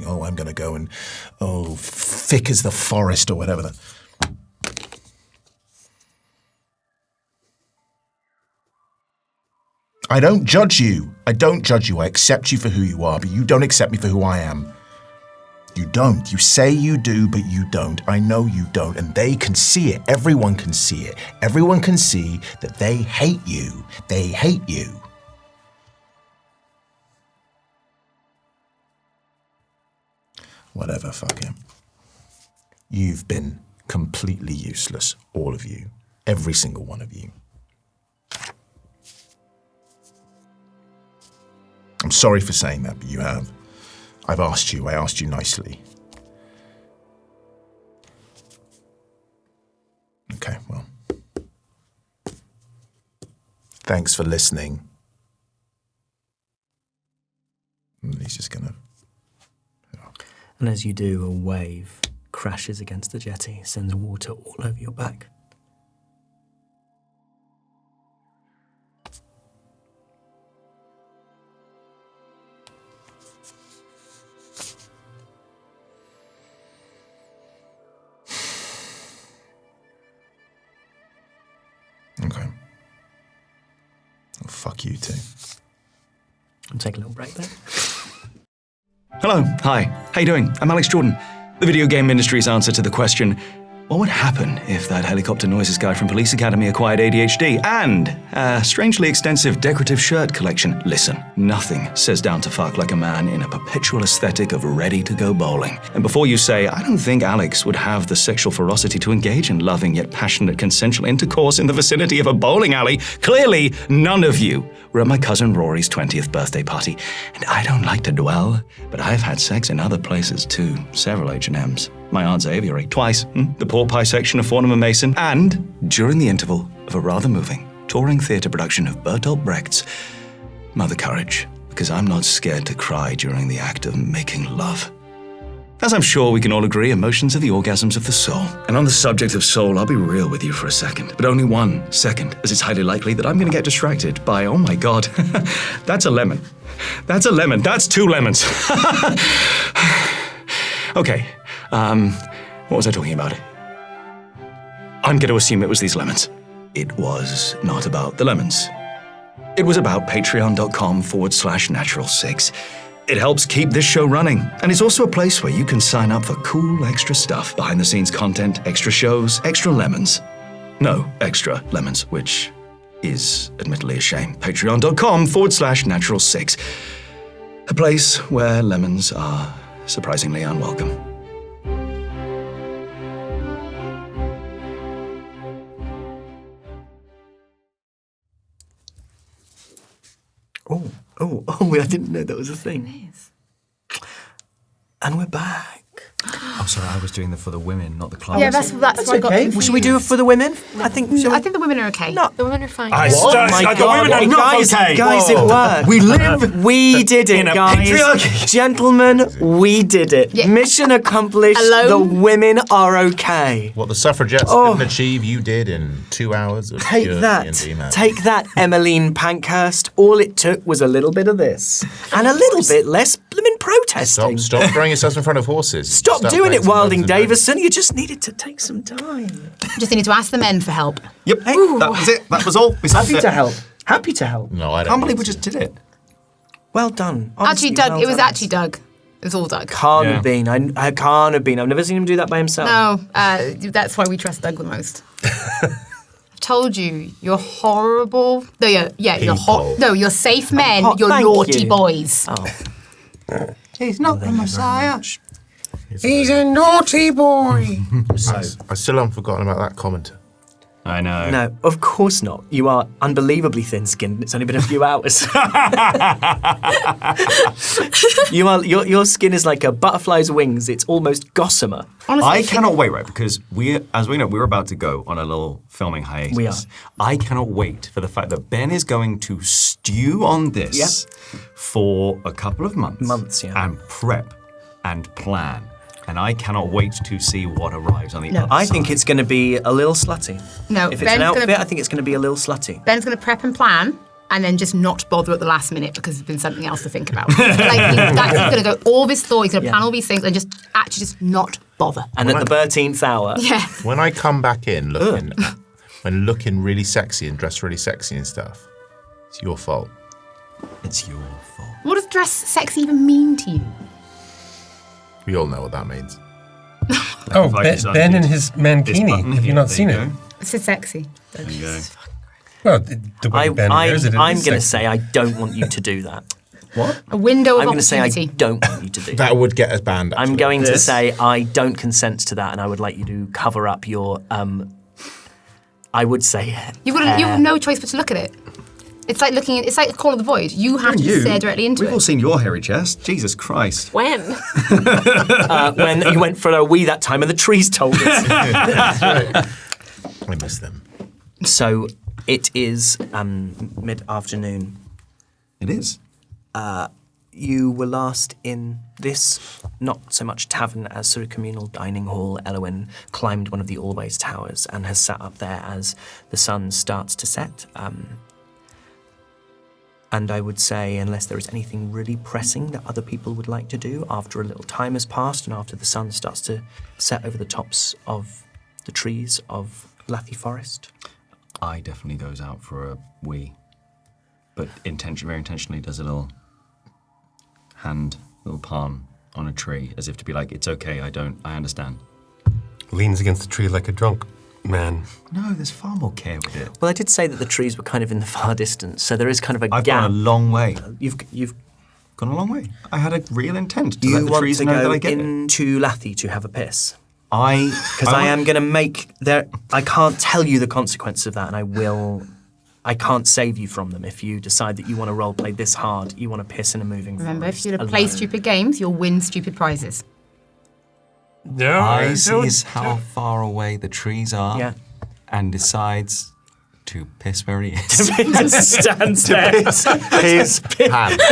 Oh, I'm going to go and, thick as the forest or whatever. I don't judge you. I accept you for who you are, but you don't accept me for who I am. You don't. You say you do, but you don't. I know you don't, and they can see it. Everyone can see it. Everyone can see that they hate you. They hate you. Whatever, fuck him. You've been completely useless, all of you. Every single one of you. I'm sorry for saying that, but you have. I asked you nicely. Okay, well. Thanks for listening. And he's just gonna... And as you do, a wave crashes against the jetty, sends water all over your back. Okay. Well, fuck you too. I'll take a little break there. Hello, hi, how you doing? I'm Alex Jordan. The video game industry's answer to the question, what would happen if that helicopter noises guy from Police Academy acquired ADHD and a strangely extensive decorative shirt collection? Listen, nothing says down to fuck like a man in a perpetual aesthetic of ready to go bowling. And before you say, I don't think Alex would have the sexual ferocity to engage in loving yet passionate consensual intercourse in the vicinity of a bowling alley, clearly none of you were at my cousin Rory's 20th birthday party. And I don't like to dwell, but I've had sex in other places too, several H&Ms. My Aunt's aviary, twice, the pork pie section of Fornham and Mason, and during the interval of a rather moving touring theatre production of Bertolt Brecht's Mother Courage, because I'm not scared to cry during the act of making love. As I'm sure we can all agree, emotions are the orgasms of the soul. And on the subject of soul, I'll be real with you for a second, but only 1 second, as it's highly likely that I'm going to get distracted by, oh my God, that's a lemon. That's a lemon. That's 2 lemons. Okay. What was I talking about? I'm going to assume it was these lemons. It was not about the lemons. It was about patreon.com/natural6. It helps keep this show running, and it's also a place where you can sign up for cool extra stuff, behind-the-scenes content, extra shows, extra lemons. No, extra lemons, which is admittedly a shame. Patreon.com/natural6. A place where lemons are surprisingly unwelcome. Oh, I didn't know that was a thing. It is. And we're back. I'm sorry, I was doing the for the women, not the class. Yeah, that's why I got Okay, confused. should we do it for the women? I think the women are okay. No. The women are fine. I Oh Stars, my the God, women are not guys, okay. guys, it worked. We live We did it, in a guys. patriarchy. Gentlemen, we did it. Yeah. Mission accomplished. Alone? The women are okay. What the suffragettes couldn't achieve, you did in 2 hours of Take pure that. D&D, man. Take that, Emmeline Pankhurst. All it took was a little bit of this. And a little bit less blimmin' protesting. Stop throwing yourselves in front of horses. Stop Start doing playing it, some Wilding Dungeons and Davison. You just needed to take some time. Just needed to ask the men for help. Yep, that was it. That was all. We solved Happy it. to help. Happy to help. No, I don't. Can't believe we just did it. Well done. Actually, Honestly, Doug, well it was done. actually Doug. It was all Doug. Can't have been. I can't have been. I've never seen him do that by himself. No, that's why we trust Doug the most. I've told you, you're horrible. No, you're People. you're safe men. Oh, You're thank naughty you. boys. Oh. He's not the Messiah. He's a naughty boy. I still haven't forgotten about that comment. I know. No, of course not. You are unbelievably thin-skinned. It's only been a few hours. Your skin is like a butterfly's wings. It's almost gossamer. Honestly, I cannot wait, right? Because as we know, we're about to go on a little filming hiatus. We are. I cannot wait for the fact that Ben is going to stew on this for a couple of months. And prep and plan. And I cannot wait to see what arrives on the other I side. think it's going to be a little slutty. No, If it's Ben's an outfit, gonna- I think it's going to be a little slutty. Ben's going to prep and plan and then just not bother at the last minute because there's been something else to think about. He's going to go all this thought, he's going to plan all these things and just not bother. And at the 13th hour... Yeah. When I come back in looking really sexy and dressed really sexy and stuff, it's your fault. It's your fault. What does dress sexy even mean to you? We all know what that means. Oh, Ben in his mankini. Have you not seen it? It's just sexy. There you go. Well, the way Ben wears it, I'm is going to sexy. say I don't want you to do that. What? A window of I'm going to say I opportunity. don't want you to do that. That would get us banned. I'm going to say I don't consent to that, and I would like you to cover up your. I would say. You have no choice but to look at it. It's like looking. It's like Call of the Void. You have to stare directly into We've it. all seen your hairy chest. Jesus Christ. When? When you went for a wee that time, and the trees told us. I miss them. So it is mid-afternoon. It is. You were last in this, not so much tavern as sort of communal dining hall. Elowyn climbed one of the Always Towers and has sat up there as the sun starts to set. And I would say, unless there is anything really pressing that other people would like to do after a little time has passed and after the sun starts to set over the tops of the trees of Lathy Forest. I definitely goes out for a wee, but very intentionally does a little palm on a tree as if to be like, it's okay, I understand. Leans against the tree like a drunk man. No, there's far more care with it. Well, I did say that the trees were kind of in the far distance, so there is kind of a I've gap. gone a long way. You've Gone a long way. I had a real intent to you let the want trees to know that go I get it. into Lathy to have a piss. Because I am going to make there. I can't tell you the consequence of that, and I can't save you from them if you decide that you want to roleplay this hard. You want to piss in a moving Remember, forest if you play alone. stupid games, you'll win stupid prizes. No, I sees how far away the trees are Yeah. and decides to piss where he is. Just stands there. His pants.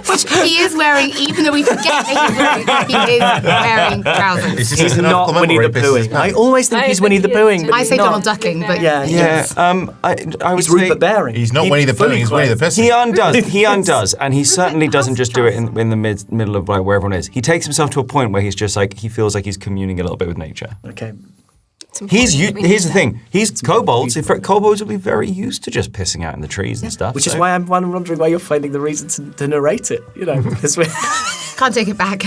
Which he is wearing, even though we forget that he is wearing trousers. It's He's another not comment Winnie where the he pisses his Poohing. I pants. always think I he's think Winnie the he is Poohing, too. but I he's say not. Donald Ducking, but Yeah, I would He's say Rupert Bearing. He's not He'd Winnie be the fully Pooh, he's Winnie the clothed. Pissing. He undoes, and he certainly doesn't just do it in the middle of like where everyone is. He takes himself to a point where he's just like, he feels like he's communing a little bit with nature. Okay. It's important that we Here's do the that. thing, he's kobolds. Kobolds will be very used to just pissing out in the trees and stuff. Which is so- why I'm wondering why you're finding the reason to narrate it. You know, because we're Can't take it back.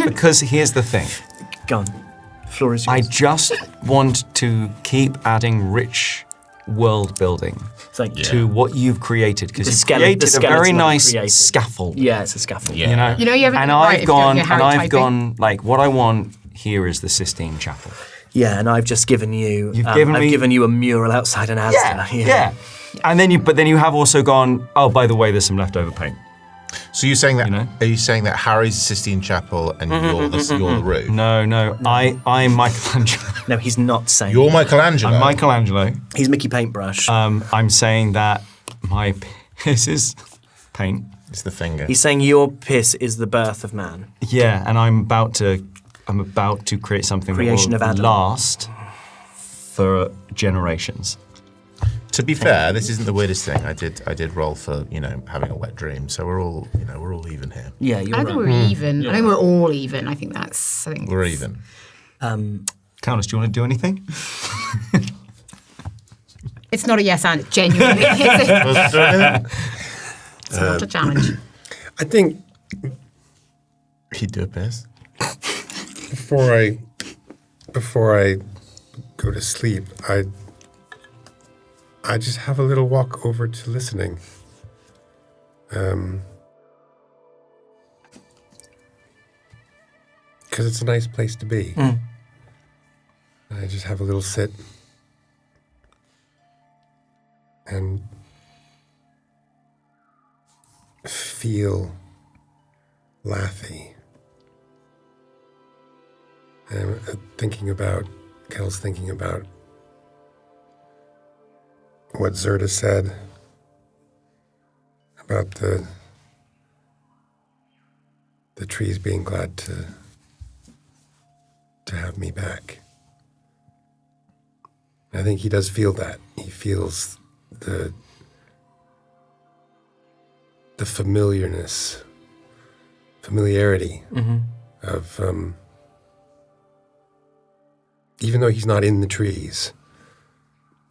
because here's the thing. gone. Floor is I yours. just want to keep adding rich world building Thank you. to what you've created because The you've skeleton- created the a skeleton very I've nice created. scaffold. Yeah, it's a scaffold. Yeah. You know, You know you haven't and done it right I've if you don't gone get and Harry I've typing. gone like what I want here is the Sistine Chapel. Yeah, and I've just given you. You've given I've me- given you a mural outside an Asda. Yeah. And then you have also gone. Oh, by the way, there's some leftover paint. So you're saying that? You know? Are you saying that Harry's the Sistine Chapel and you're the roof? No. I'm Michelangelo. No, he's not saying. You're Michelangelo. I'm Michelangelo. He's Mickey Paintbrush. I'm saying that my piss is paint. It's the finger. He's saying your piss is the birth of man. Yeah, and I'm about to create something Creation that of will Adam. last for generations. To be fair, this isn't the weirdest thing. I did roll for having a wet dream, so we're all even here. Yeah, you're I right. think we're even. I think we're all even. I think that's. I think We're it's- even. Countess, do you want to do anything? It's not a yes and genuinely. It's not a challenge. I think He'd do a piss. before I go to sleep, I just have a little walk over to listening. because it's a nice place to be. I just have a little sit and feel Lathy. And Kel's thinking about what Zerda said about the trees being glad to have me back. I think he does feel that. He feels the familiarity of, even though he's not in the trees,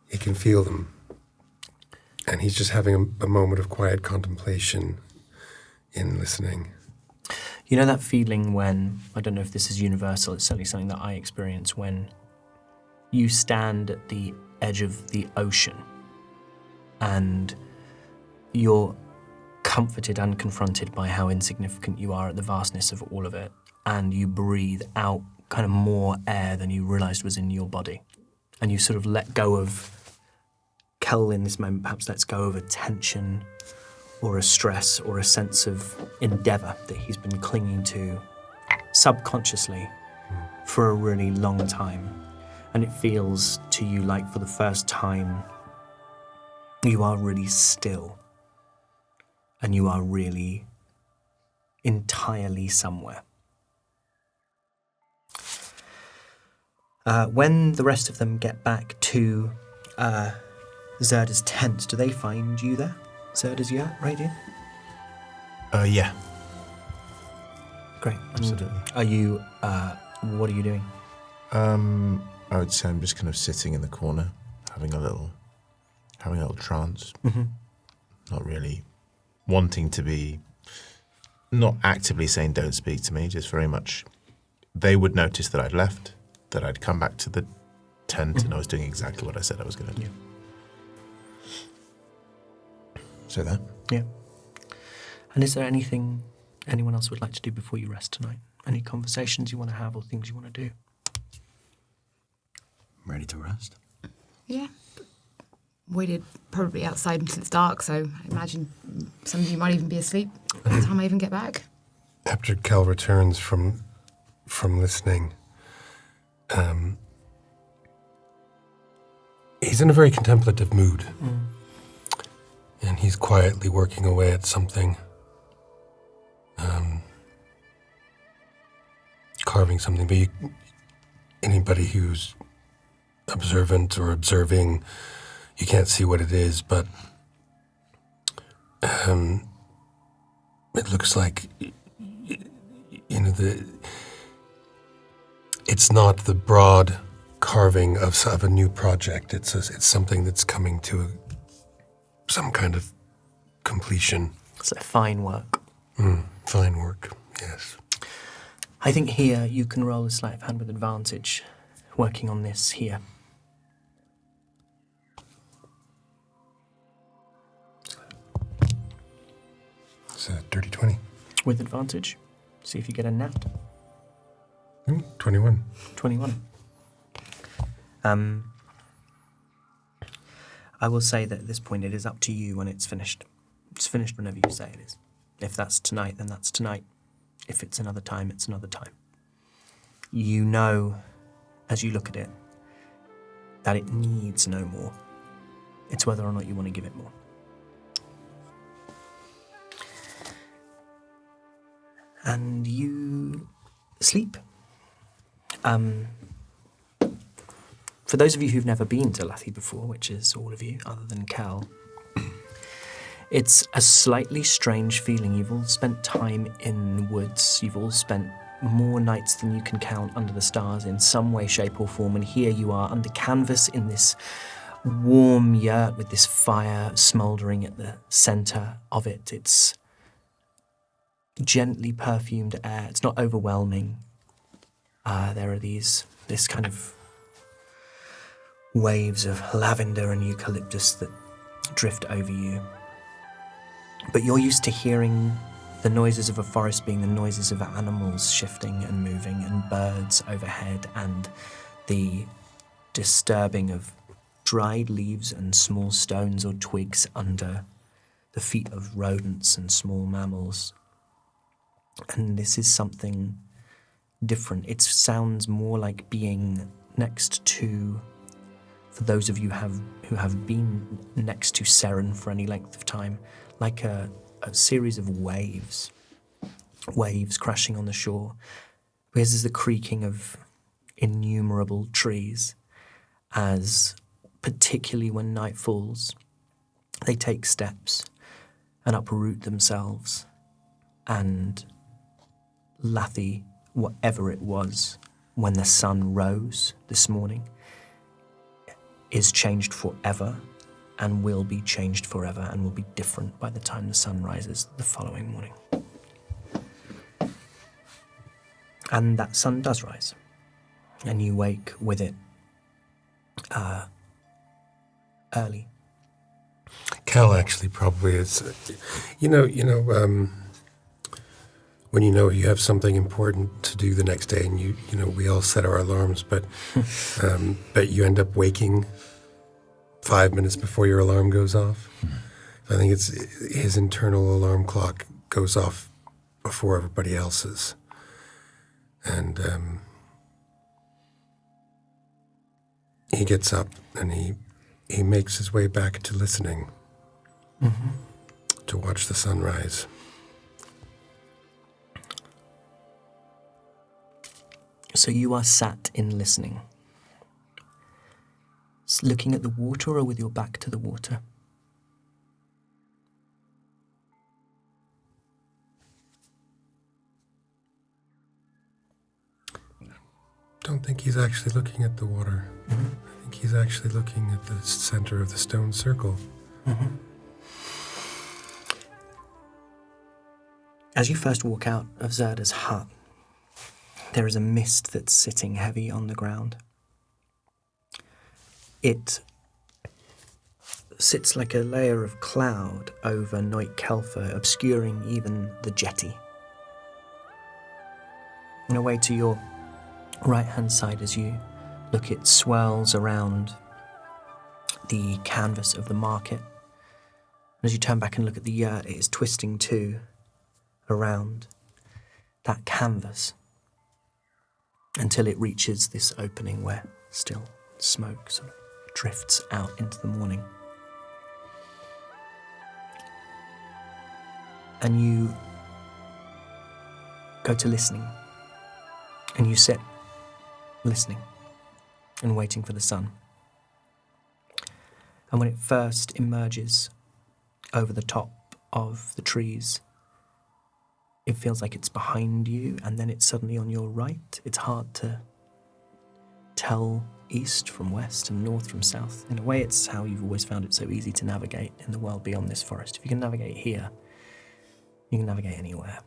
he can feel them. And he's just having a moment of quiet contemplation in listening. You know that feeling when, I don't know if this is universal, it's certainly something that I experience when you stand at the edge of the ocean and you're comforted and confronted by how insignificant you are at the vastness of all of it, and you breathe out kind of more air than you realized was in your body. And you sort of let go of, Kel in this moment perhaps lets go of a tension or a stress or a sense of endeavour that he's been clinging to subconsciously for a really long time. And it feels to you like for the first time you are really still and you are really entirely somewhere. When the rest of them get back to Zerda's tent, do they find you there? Zerda's Radiant? Yeah. Great. Absolutely. Are you, what are you doing? I would say I'm just kind of sitting in the corner, having a little trance. Not really wanting to be, not actively saying don't speak to me, just very much, they would notice that I'd left, that I'd come back to the tent and I was doing exactly what I said I was going to do. So that. Yeah. And is there anything anyone else would like to do before you rest tonight? Any conversations you want to have or things you want to do? Ready to rest? Yeah. Waited probably outside until it's dark, so I imagine some of you might even be asleep by the time I even get back. After Kel returns from listening, he's in a very contemplative mood. And he's quietly working away at something. Carving something. But anybody who's observant or observing, you can't see what it is, but it looks like, it's not the broad carving of a new project. It's something that's coming to some kind of completion. It's like fine work. Fine work, yes. I think here you can roll a sleight of hand with advantage, working on this here. It's a dirty 20. With advantage. See if you get a nat. 21. 21. I will say that at this point it is up to you when it's finished. It's finished whenever you say it is. If that's tonight, then that's tonight. If it's another time, it's another time. You know, as you look at it, that it needs no more. It's whether or not you want to give it more. And you sleep. For those of you who've never been to Lathy before, which is all of you other than Cal, it's a slightly strange feeling. You've all spent time in woods. You've all spent more nights than you can count under the stars in some way, shape or form. And here you are under canvas in this warm yurt with this fire smouldering at the centre of it. It's gently perfumed air. It's not overwhelming. There are this kind of waves of lavender and eucalyptus that drift over you. But you're used to hearing The noises of a forest being the noises of animals shifting and moving, and birds overhead, and the disturbing of dried leaves and small stones or twigs under the feet of rodents and small mammals. And this is something different. It sounds more like being next to, for those of you who have been next to Seren for any length of time, like a series of waves crashing on the shore. Because there's the creaking of innumerable trees as, particularly when night falls, they take steps and uproot themselves. And Lathy, whatever it was, when the sun rose this morning, is changed forever and will be changed forever and will be different by the time the sun rises the following morning. And that sun does rise, and you wake with it early. Cal actually probably is. When you know you have something important to do the next day, and you know we all set our alarms, but you end up waking 5 minutes before your alarm goes off. I think it's his internal alarm clock goes off before everybody else's, and he gets up and he makes his way back to listening to watch the sunrise. So you are sat in listening, looking at the water or with your back to the water? Don't think he's actually looking at the water. I think he's actually looking at the center of the stone circle. As you first walk out of Zerda's hut, there is a mist that's sitting heavy on the ground. It sits like a layer of cloud over Noit Kelfer, obscuring even the jetty. And away to your right-hand side as you look, it swirls around the canvas of the market. As you turn back and look at the yurt, it is twisting too around that canvas until it reaches this opening where still smoke sort of drifts out into the morning. And you go to listening, and you sit listening and waiting for the sun. And when it first emerges over the top of the trees, it feels like it's behind you, and then it's suddenly on your right. It's hard to tell east from west and north from south. In a way, it's how you've always found it so easy to navigate in the world beyond this forest. If you can navigate here, you can navigate anywhere.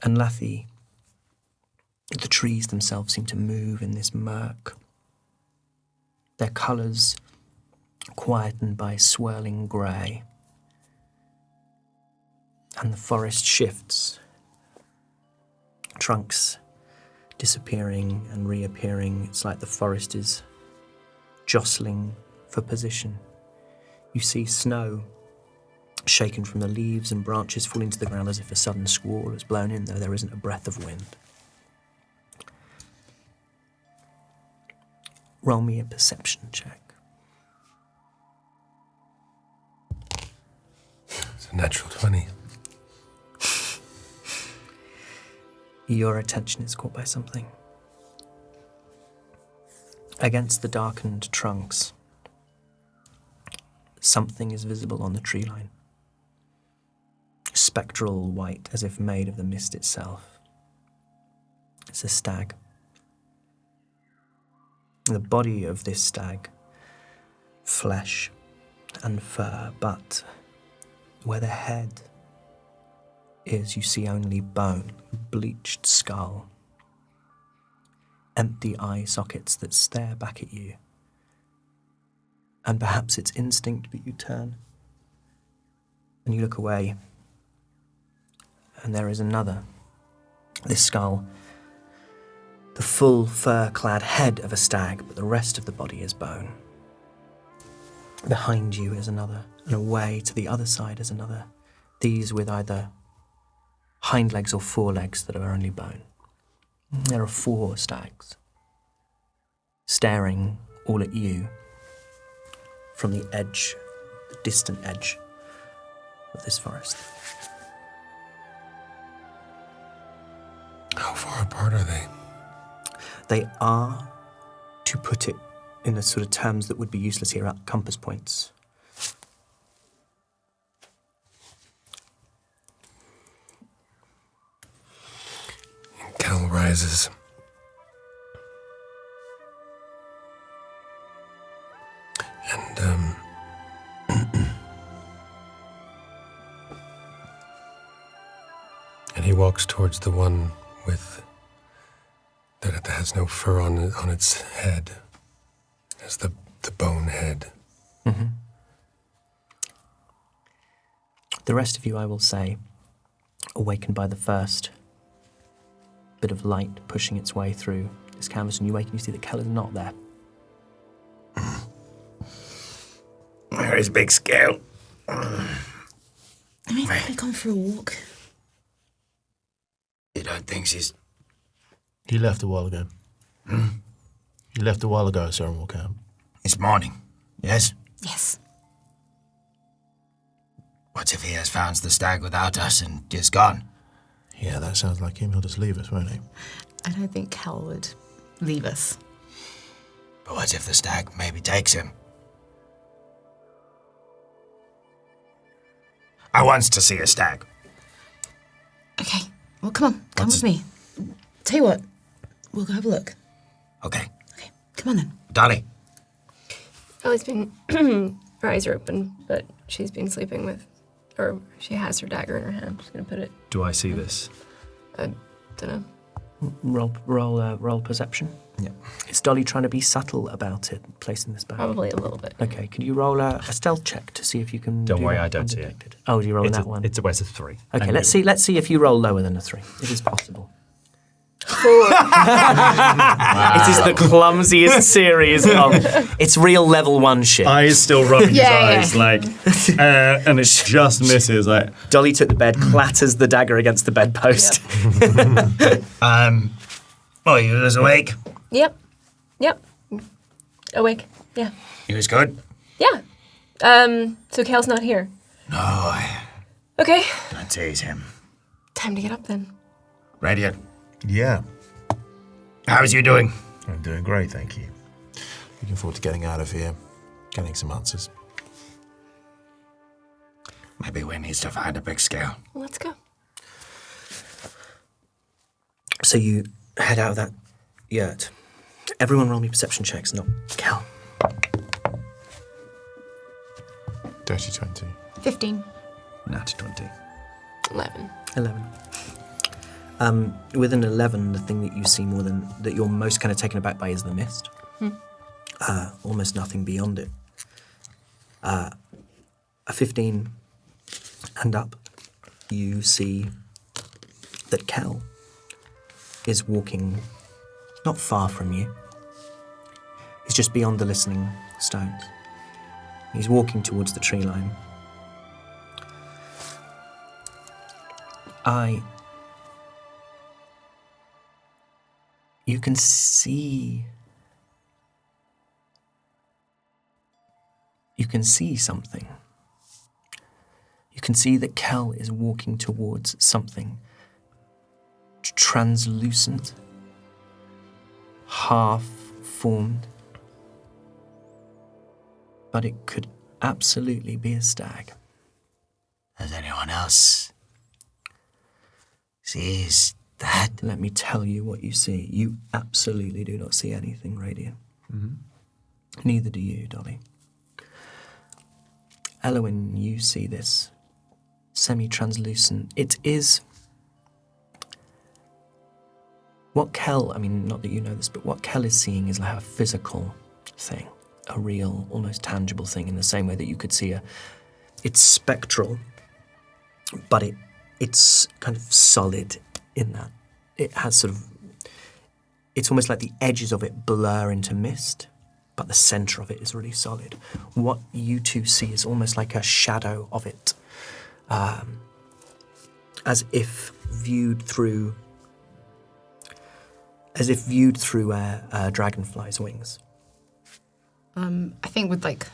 And Lathy, the trees themselves seem to move in this murk. Their colours quietened by swirling grey. And the forest shifts, trunks disappearing and reappearing. It's like the forest is jostling for position. You see snow shaken from the leaves and branches falling to the ground as if a sudden squall has blown in, though there isn't a breath of wind. Roll me a perception check. It's a natural 20. Your attention is caught by something. Against the darkened trunks, something is visible on the tree line. Spectral white, as if made of the mist itself. It's a stag. The body of this stag, flesh and fur, but where the head is, you see only bone, bleached skull, empty eye sockets that stare back at you. And perhaps it's instinct, but you turn And you look away, and there is another. This skull, the full fur-clad head of a stag, but the rest of the body is bone. Behind you is another, and away to the other side is another. These with either hind legs or forelegs that are only bone. There are 4 stags, staring all at you from the edge, the distant edge of this forest. How far apart are they? They are, to put it in the sort of terms that would be useless here, at compass points. Cal rises. And, and he walks towards the one with that has no fur on its head. Has the bone head. Mm-hmm. The rest of you, I will say, awakened by the first bit of light pushing its way through this canvas, and you wake and you see that Kel is not there. Where is Big Scale? I mean, probably gone for a walk. You don't think she's... He left a while ago. He left a while ago, Sir, and walk out. It's morning, yes? Yes. What if he has found the stag without us and is gone? Yeah, that sounds like him. He'll just leave us, won't he? I don't think Cal would leave us. But what if the stag maybe takes him? I wants to see a stag. Okay, well, come on, come with me. Tell you what, we'll go have a look. Okay. Okay, come on then. Dolly. Ellie's been, her eyes are open, but she's been sleeping with, or she has her dagger in her hand. She's gonna put it. Do I see this? I don't know. Roll perception. Yeah. Is Dolly trying to be subtle about it, placing this back? Probably a little bit. Okay, could you roll a stealth check to see if you can? Don't worry, that I don't see it. undetected? Oh, do you roll It's that a, one? It's a 3. Okay, let's see if you roll lower than a 3. It is possible. 4. It is the clumsiest series of. It's real level 1 shit. I is still rubbing Yeah, his eyes, like, and it just misses. Like, Dolly took the bed, clatters the dagger against the bedpost. Oh, you was awake? Yep. Awake. Yeah. You was good? Yeah. So Cal's not here. No, Okay. don't tease him. Time to get up then. Radiant, Yeah. how's you doing? I'm doing great, thank you. Looking forward to getting out of here, getting some answers. Maybe we need to find a Big Scale. Well, let's go. So you head out of that yurt. Everyone roll me perception checks, not Cal. Dirty 20. 15. nat 20. 11. 11. With an 11, the thing that you see more than, that you're most kind of taken aback by is the mist. Almost nothing beyond it. A 15 and up, you see that Cal is walking not far from you. He's just beyond the listening stones. He's walking towards the tree line. You can see something. You can see that Kel is walking towards something translucent, half-formed, but it could absolutely be a stag. Does anyone else sees that? Let me tell you what you see. You absolutely do not see anything, Radiant. Neither do you, Dolly. Elowin, you see this semi-translucent. It is what Kel, I mean, not that you know this, but what Kel is seeing is like a physical thing, a real, almost tangible thing, in the same way that you could see it's spectral but it's kind of solid in that it has sort of, it's almost like the edges of it blur into mist, but the centre of it is really solid. What you two see is almost like a shadow of it, as if viewed through a dragonfly's wings. I think with like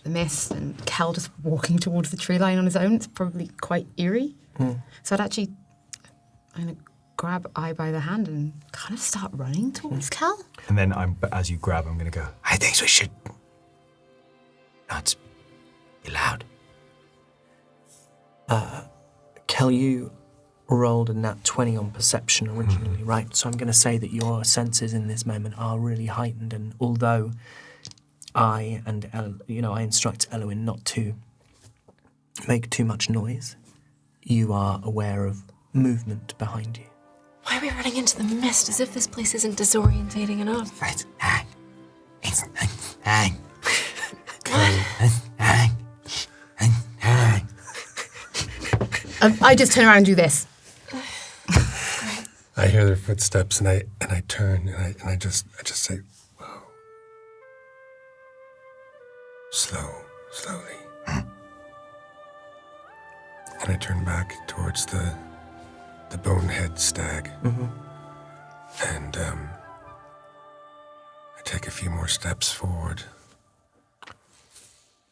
the mist and Kel just walking towards the tree line on his own, it's probably quite eerie. So I'm gonna grab I by the hand and kind of start running towards Kel. And then as you grab, I'm going to go, I think we should not be loud. Kel, you rolled a nat 20 on perception originally, right? So I'm going to say that your senses in this moment are really heightened, and although I instruct Elwyn not to make too much noise, you are aware of movement behind you. Why are we running into the mist as if this place isn't disorientating enough? I just turn around and do this. I hear their footsteps and I turn and I just say, whoa. Slowly. And I turn back towards the bonehead stag. And I take a few more steps forward.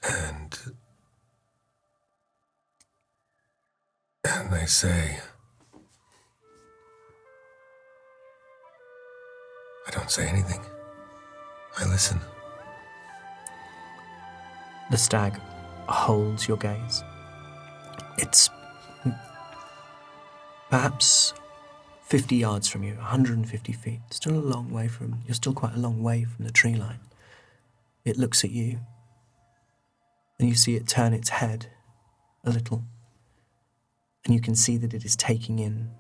And I say, I don't say anything. I listen. The stag holds your gaze. It's perhaps 50 yards from you, 150 feet. Still a long way you're still quite a long way from the tree line. It looks at you, and you see it turn its head a little, and you can see that it is taking in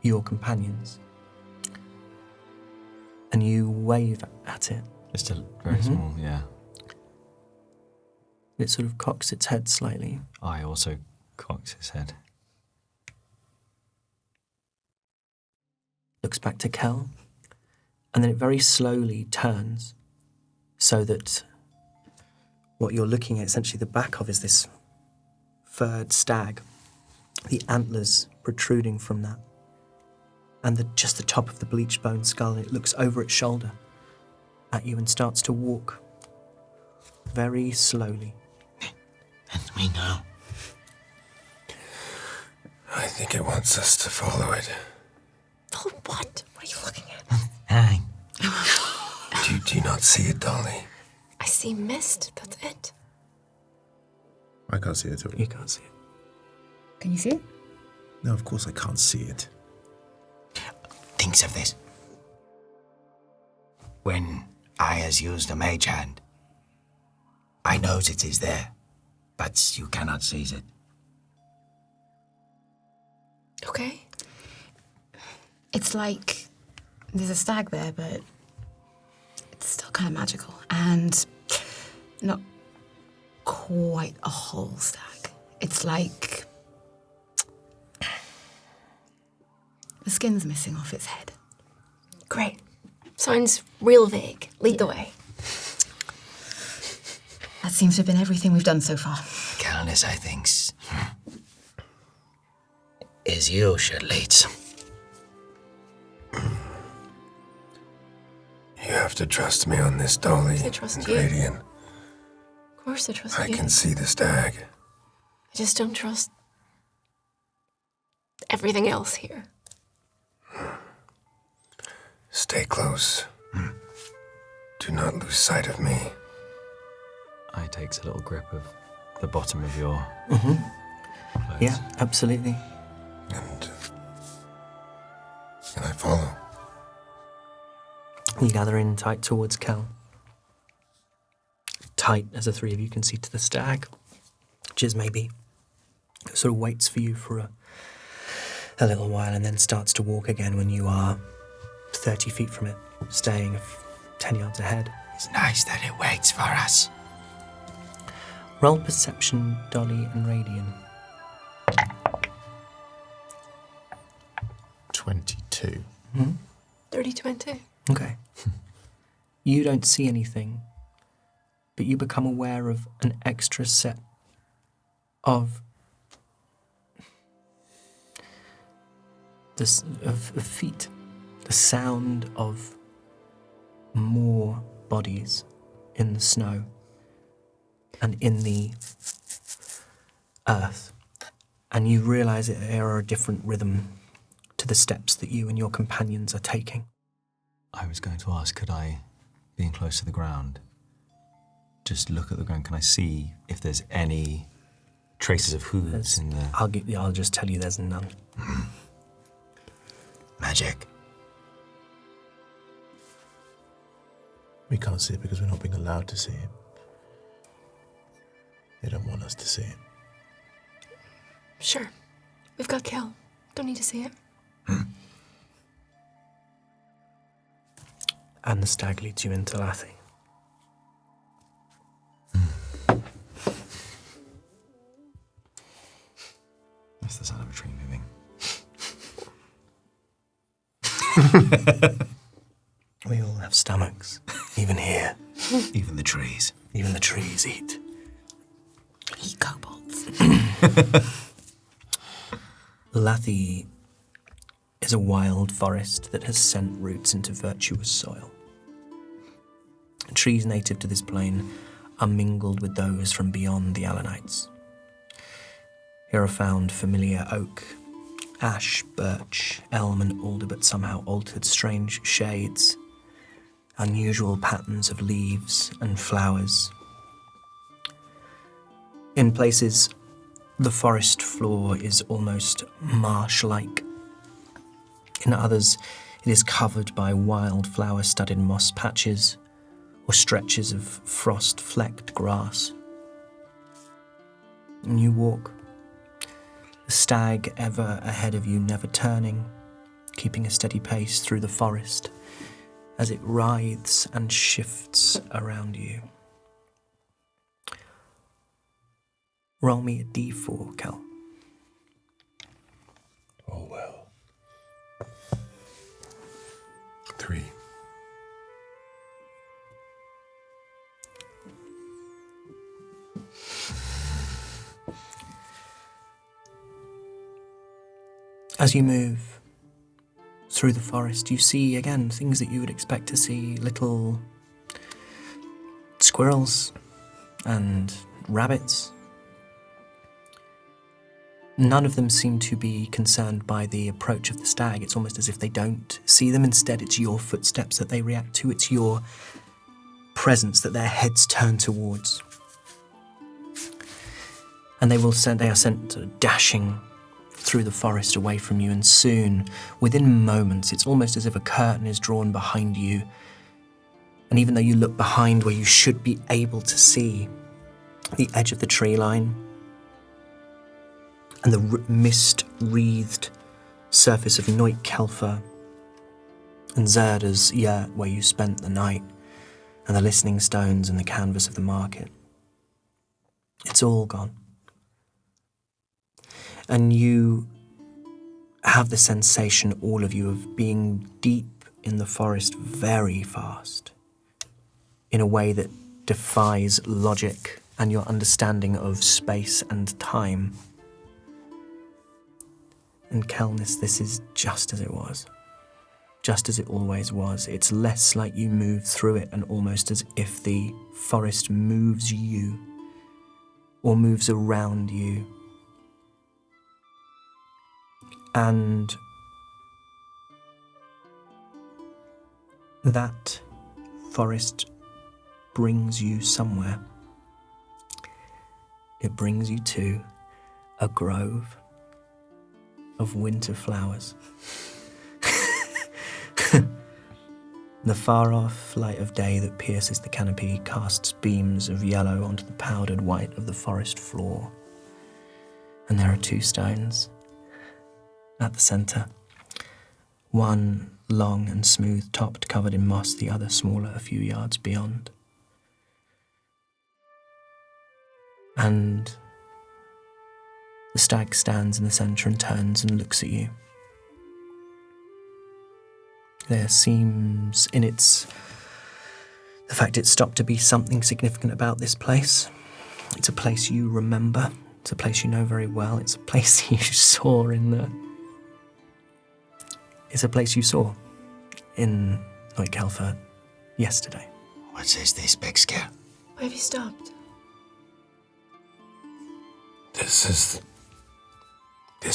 your companions. And you wave at it. Just a very small, yeah. It sort of cocks its head slightly. I also cocks his head. Looks back to Kel, and then it very slowly turns so that what you're looking at, essentially the back of, is this furred stag, the antlers protruding from that, and just the top of the bleached bone skull. It looks over its shoulder at you and starts to walk very slowly. And we know. I think it wants us to follow it. Oh, what? What are you looking at? Hi. Do you not see it, Dolly? I see mist, that's it. I can't see it at all. You can't see it. Can you see it? No, of course I can't see it. Thinks of this. When I has used a mage hand, I knows it is there, but you cannot seize it. Okay. It's like there's a stag there, but it's still kind of magical. And not quite a whole stag. It's like the skin's missing off its head. Great. Sounds real vague. Lead the way. That seems to have been everything we've done so far. Calnus, I thinks, is you should lead. You have to trust me on this, Dolly. I trust and you. Radiant. Of course I trust I you. can see the stag. I just don't trust everything else here. Stay close. Do not lose sight of me. I takes a little grip of the bottom of your clothes. Yeah, absolutely. And I follow. You gather in tight towards Kel. Tight as the three of you can see to the stag, which is maybe sort of waits for you for a little while and then starts to walk again when you are 30 feet from it, staying 10 yards ahead. It's nice that it waits for us. Roll perception, Dolly and Radian. 22. 30-20. Okay. You don't see anything, but you become aware of an extra set of feet. The sound of more bodies in the snow and in the earth. And you realize that there are a different rhythm to the steps that you and your companions are taking. I was going to ask, could I, being close to the ground, just look at the ground? Can I see if there's any traces of hooves in there? I'll just tell you there's none. Magic. We can't see it because we're not being allowed to see it. They don't want us to see it. Sure. We've got Kel. Don't need to see it. And the stag leads you into Lathy. That's the sound of a tree moving. We all have stomachs, even here. Even the trees. Even the trees eat. Eat kobolds. Lathy is a wild forest that has sent roots into virtuous soil. Trees native to this plain are mingled with those from beyond the Alanites. Here are found familiar oak, ash, birch, elm and alder, but somehow altered strange shades, unusual patterns of leaves and flowers. In places, the forest floor is almost marsh-like. In others, it is covered by wild flower-studded moss patches or stretches of frost-flecked grass. And you walk, the stag ever ahead of you, never turning, keeping a steady pace through the forest as it writhes and shifts around you. Roll me a d4, Kel. Oh, well. 3. As you move through the forest, you see, again, things that you would expect to see. Little squirrels and rabbits. None of them seem to be concerned by the approach of the stag. It's almost as if they don't see them. Instead, it's your footsteps that they react to. It's your presence that their heads turn towards. And they are sent dashing through the forest away from you, and soon, within moments, it's almost as if a curtain is drawn behind you. And even though you look behind where you should be able to see the edge of the tree line and the mist-wreathed surface of Noit Kelfer and Zerda's yurt where you spent the night, and the listening stones and the canvas of the market, it's all gone. And you have the sensation, all of you, of being deep in the forest very fast, in a way that defies logic and your understanding of space and time. And Kelnis, this is just as it was, just as it always was. It's less like you move through it and almost as if the forest moves you or moves around you. And that forest brings you somewhere. It brings you to a grove of winter flowers. The far-off light of day that pierces the canopy casts beams of yellow onto the powdered white of the forest floor. And there are 2 stones at the centre. One long and smooth-topped, covered in moss, the other smaller, a few yards beyond. And the stag stands in the centre and turns and looks at you. There seems, in its... the fact it stopped to be something significant about this place. It's a place you remember. It's a place you know very well. It's a place you saw in the... It's a place you saw in Neutkelfer yesterday. What is this, big scare? Why have you stopped? This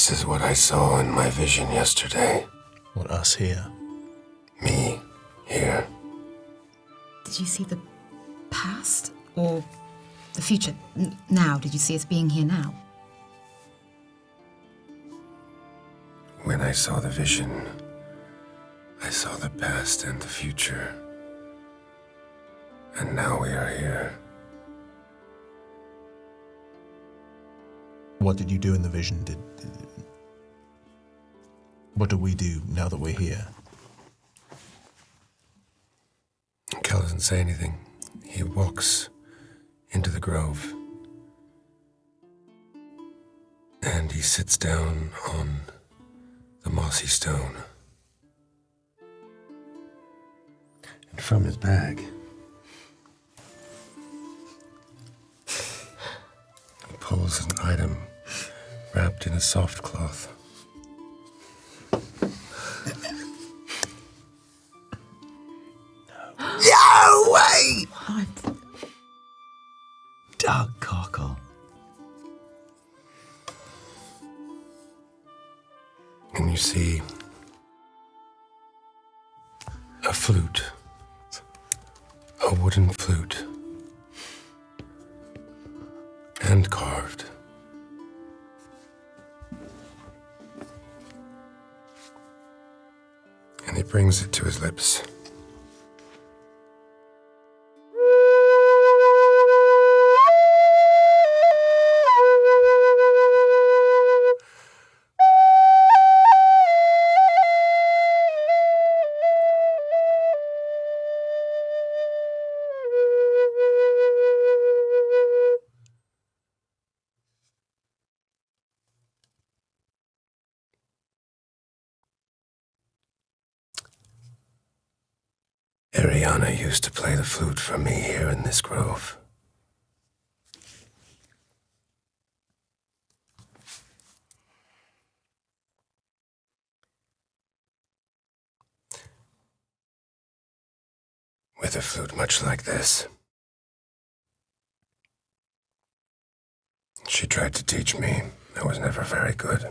is what I saw in my vision yesterday. What, us here? Me, here. Did you see the past or the future now? Did you see us being here now? When I saw the vision, I saw the past and the future. And now we are here. What did you do in the vision? What do we do now that we're here? Kel doesn't say anything. He walks into the grove. And he sits down on the mossy stone. And from his bag, he pulls an item wrapped in a soft cloth. No way! What? Dog cockle. And you see a flute, a wooden flute, hand carved. And he brings it to his lips. Ariana used to play the flute for me here in this grove. With a flute much like this. She tried to teach me. I was never very good.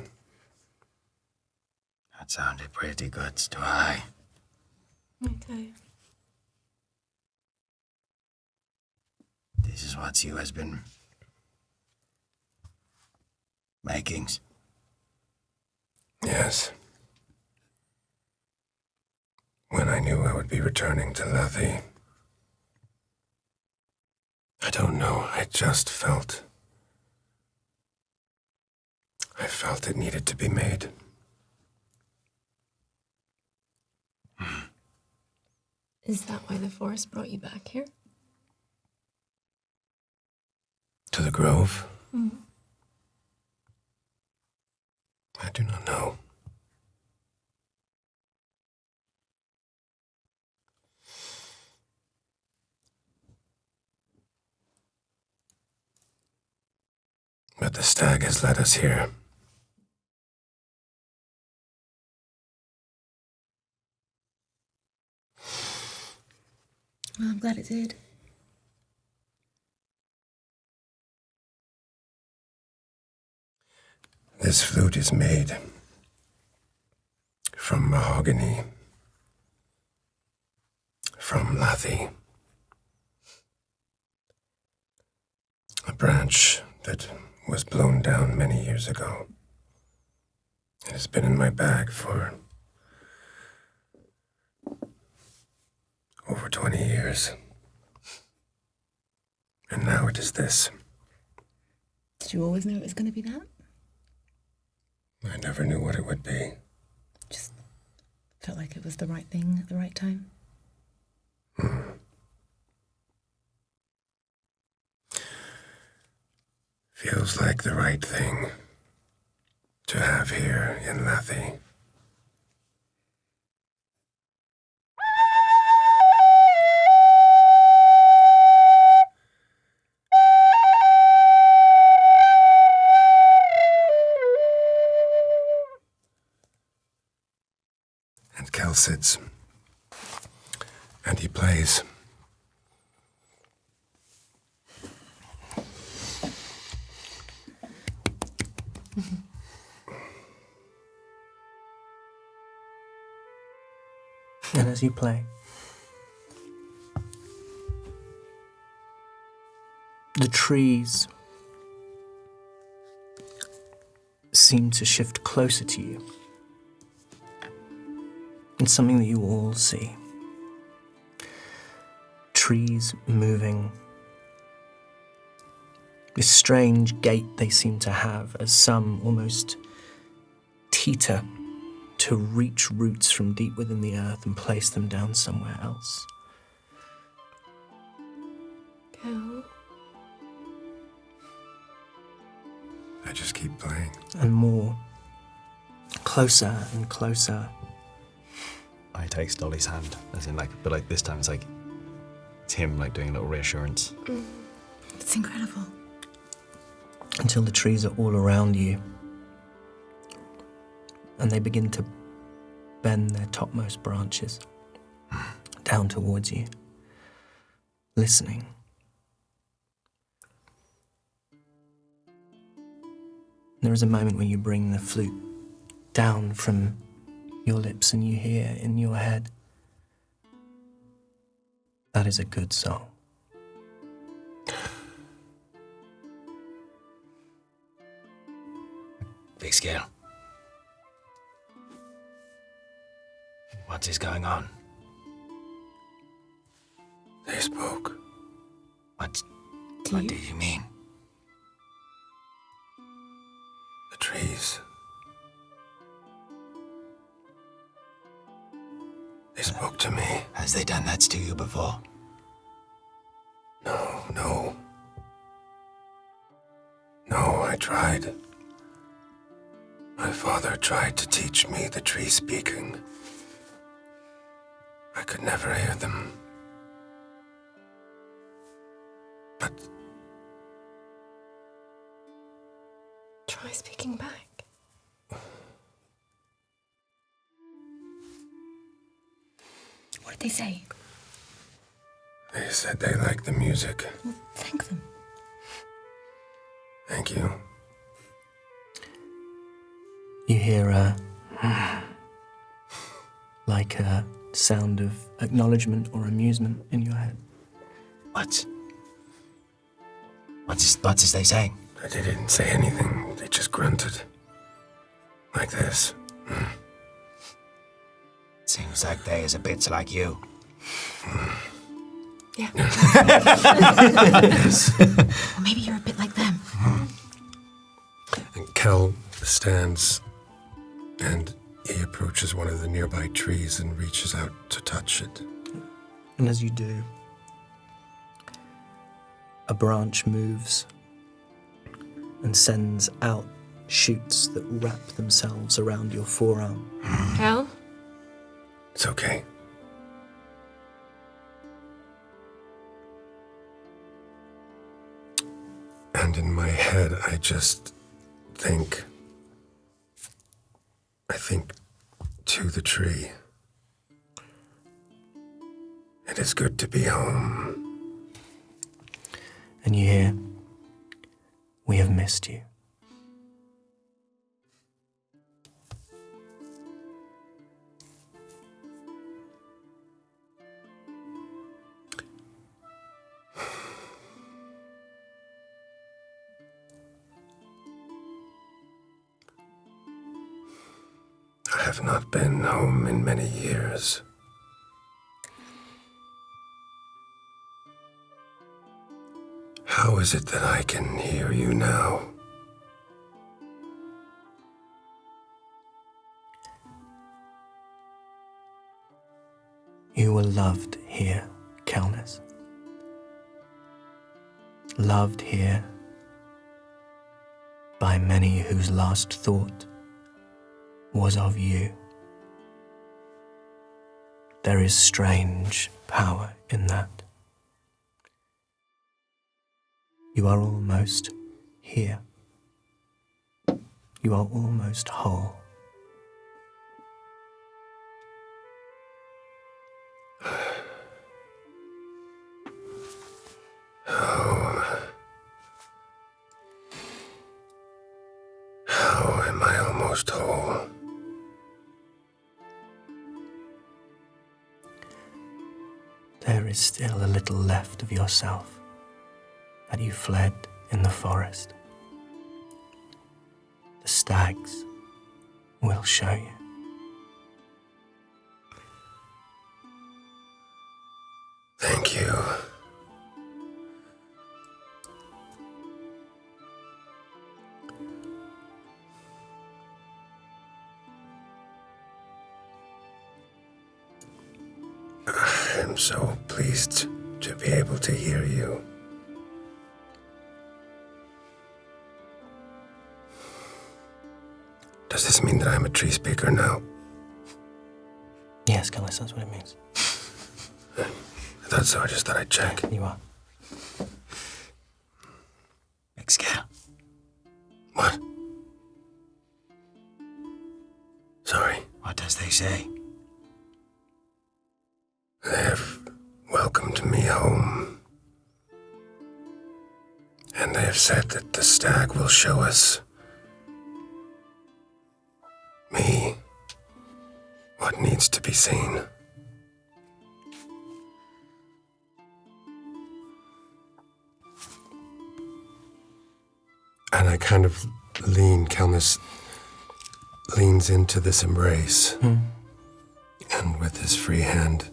That sounded pretty good to I. Okay. This is what you has been makings. Yes. When I knew I would be returning to Lethe. I don't know, I just felt... I felt it needed to be made. Is that why the forest brought you back here? To the grove? Mm. I do not know. But the stag has led us here. Well, I'm glad it did. This flute is made from mahogany, from Lethe, a branch that was blown down many years ago. It has been in my bag for over 20 years. And now it is this. Did you always know it was going to be that? I never knew what it would be. Just felt like it was the right thing at the right time. Feels like the right thing to have here in Lethe. Kel sits and he plays. And as you play, the trees seem to shift closer to you. It's something that you all see. Trees moving. This strange gait they seem to have as some almost teeter to reach roots from deep within the earth and place them down somewhere else. Kel. I just keep playing. And more. Closer and closer. I take Dolly's hand, as in but this time it's him doing a little reassurance. It's incredible. Until the trees are all around you. And they begin to bend their topmost branches down towards you, listening. There is a moment when you bring the flute down from your lips and you hear in your head, that is a good song. Big scale. What is going on? They spoke. What Do do you mean? The trees. They spoke to me. Has they done that to you before? No. No, I tried. My father tried to teach me the tree speaking. I could never hear them. But Try speaking back. What did they say? they said they liked the music. Well, thank them. Thank you. You hear a like a sound of acknowledgement or amusement in your head. What is they saying? They didn't say anything. They just grunted. Like this. Seems like they is a bit like you. Yeah. Or maybe you're a bit like them. And Kel stands and he approaches one of the nearby trees and reaches out to touch it. And as you do, a branch moves and sends out shoots that wrap themselves around your forearm. Kel? It's okay. And in my head, I just think to the tree. It is good to be home. And you hear, we have missed you. I have not been home in many years. How is it that I can hear you now? You were loved here, Kelness. Loved here by many whose last thought was of you. There is strange power in that. You are almost here. You are almost whole. there is still a little left of yourself that you fled in the forest. The stags will show you. Thank you. I'm so pleased to be able to hear you. Does this mean that I'm a Treespeaker now? Yes, Gillis, that's what it means. I thought so, I just thought I'd check. You are. Excel. What? Sorry. What does they say? They have welcomed me home. And they have said that the stag will show us me what needs to be seen. And I kind of Kelnis leans into this embrace. And with his free hand,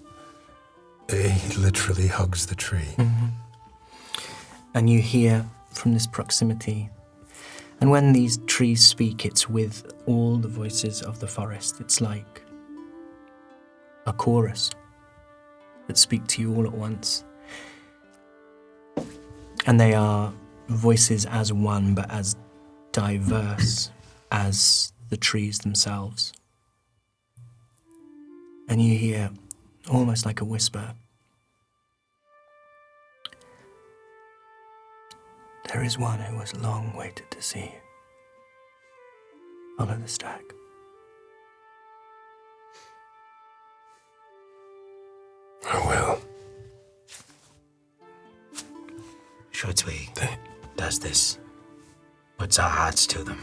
he literally hugs the tree. And you hear from this proximity, and when these trees speak, it's with all the voices of the forest. It's like a chorus that speak to you all at once. And they are voices as one, but as diverse as the trees themselves. And you hear, almost like a whisper, there is one who has long waited to see you. Follow the stag. I will. Should we? Does this puts our hearts to them?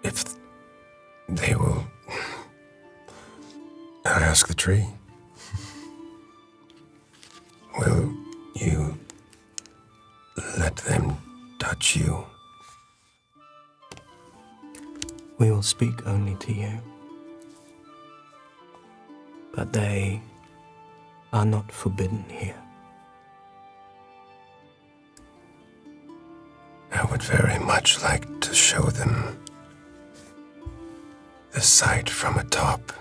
If they will... I ask the tree. Will you let them touch you? We will speak only to you. But they are not forbidden here. I would very much like to show them the sight from atop.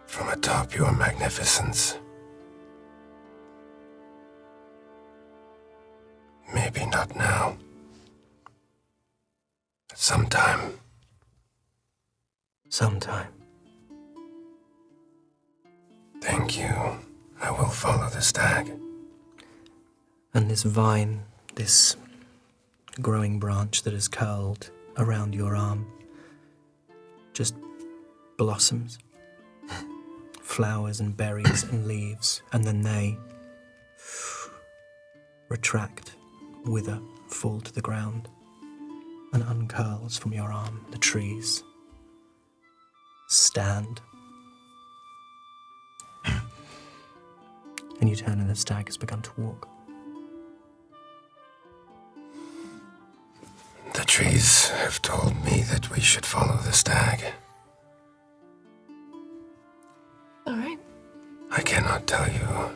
From atop your magnificence. Maybe not now. Sometime. Sometime. Thank you. I will follow the stag. And this vine, this growing branch that is curled around your arm, just blossoms. Flowers and berries and leaves, and then they retract, wither, fall to the ground, and uncurls from your arm. The trees stand. And you turn and the stag has begun to walk. The trees have told me that we should follow the stag. All right. I cannot tell you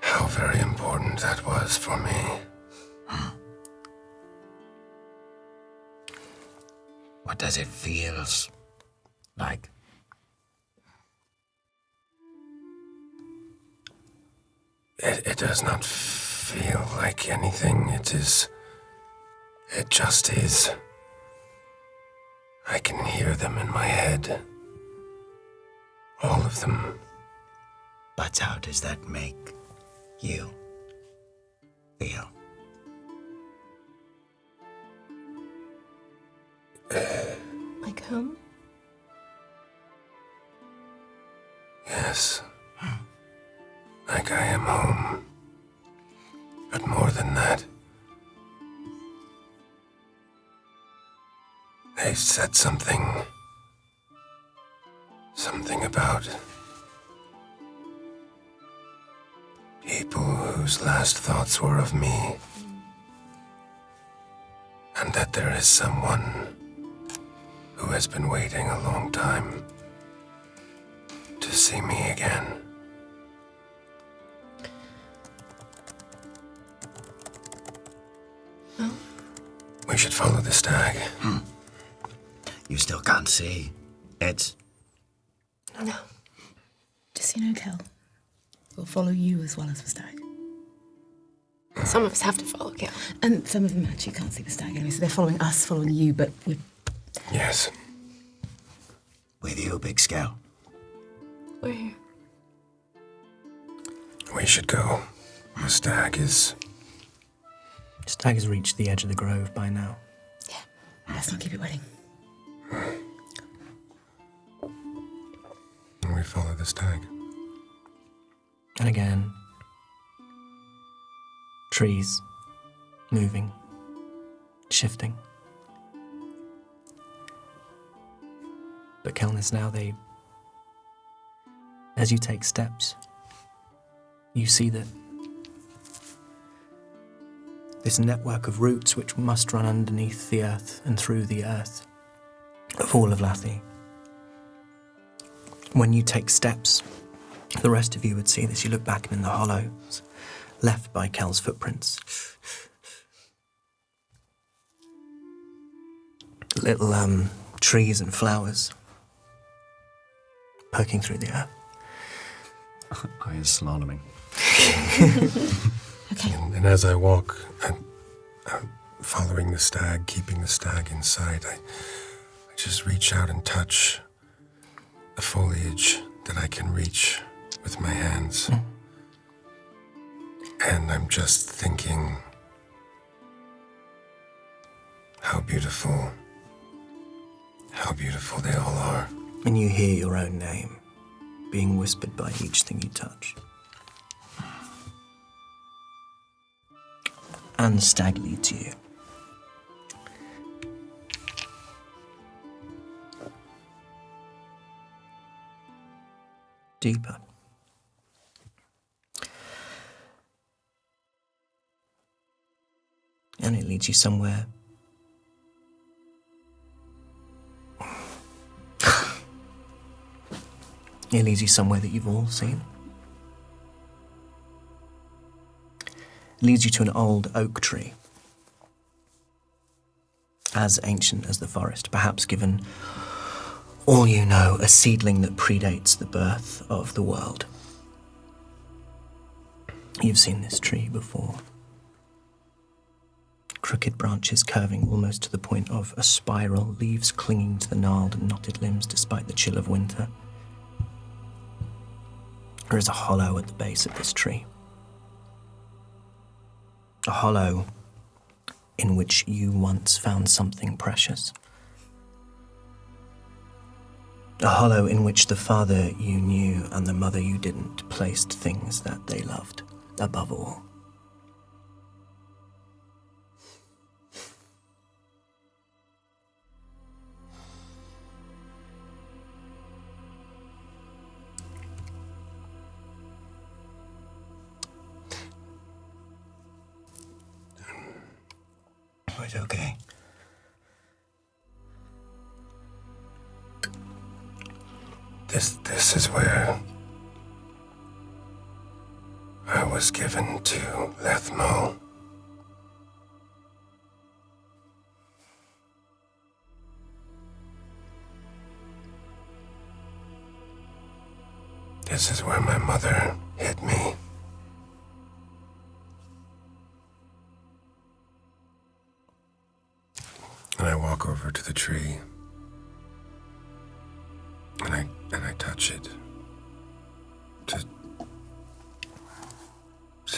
how very important that was for me. What does it feel like? It does not feel like anything. It just is. I can hear them in my head. All of them. But how does that make you feel? Like home? Yes. Like I am home. But more than that, They said something about people whose last thoughts were of me, and that there is someone who has been waiting a long time to see me again. Well, we should follow the stag. You still can't see it? No. Just so you know, Kel, we'll follow you as well as the stag. Some of us have to follow Kel. And some of them actually can't see the stag anyway, so they're following us, following you, but we're... Yes. With you, Big Scale. We're here. We should go. The stag has reached the edge of the grove by now. Yeah, let's not keep it waiting. And we follow the stag. And again, trees moving, shifting. But Kelnis, now as you take steps, you see that this network of roots which must run underneath the earth and through the earth of all of Lathi. When you take steps, the rest of you would see this. You look back and in the hollows left by Kel's footprints, little trees and flowers poking through the earth. I is slaloming. Okay. And as I walk, I'm following the stag, keeping the stag in sight, I just reach out and touch the foliage that I can reach with my hands. And I'm just thinking how beautiful they all are. And you hear your own name being whispered by each thing you touch. And the stag leads you. Deeper. And it leads you somewhere. It leads you somewhere that you've all seen. It leads you to an old oak tree, as ancient as the forest, perhaps given all you know, a seedling that predates the birth of the world. You've seen this tree before. Crooked branches curving almost to the point of a spiral, leaves clinging to the gnarled and knotted limbs despite the chill of winter. There is a hollow at the base of this tree. A hollow in which you once found something precious. A hollow in which the father you knew and the mother you didn't placed things that they loved above all. It's okay. This is where I was given to Lethmo. This is where my mother hid me. And I walk over to the tree, and I touch it to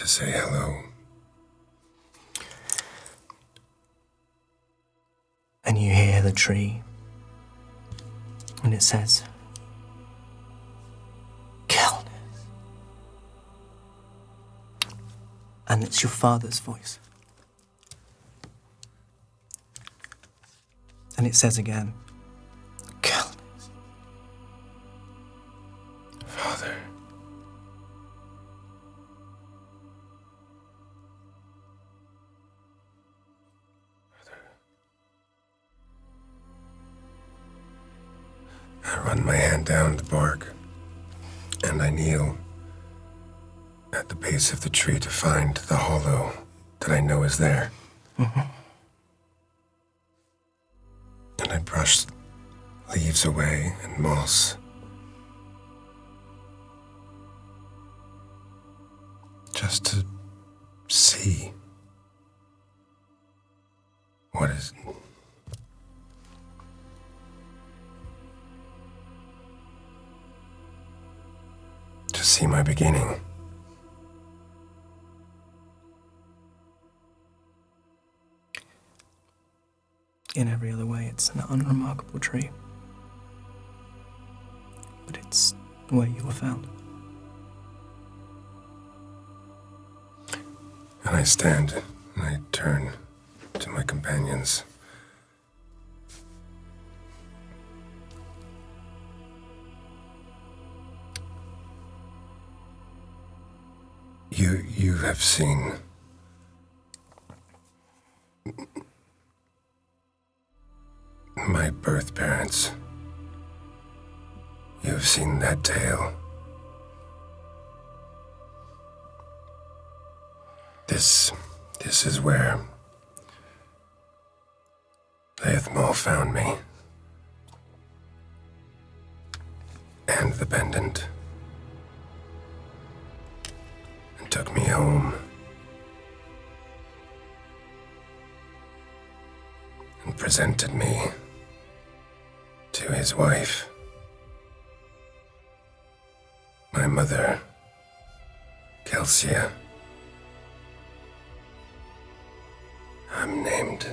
say hello. And you hear the tree, and it says, Kelnis. And it's your father's voice. And it says again, Calnus. Father. I run my hand down the bark, and I kneel at the base of the tree to find the hollow that I know is there. Mm-hmm. And I brush leaves away and moss. Just to see what is... to see my beginning. In every other way, it's an unremarkable tree. But it's where you were found. And I stand and I turn to my companions. You have seen my birth parents. You have seen that tale. This is where Laethmal found me. And the pendant. And took me home. And presented me to his wife. My mother, Kelsia. I'm named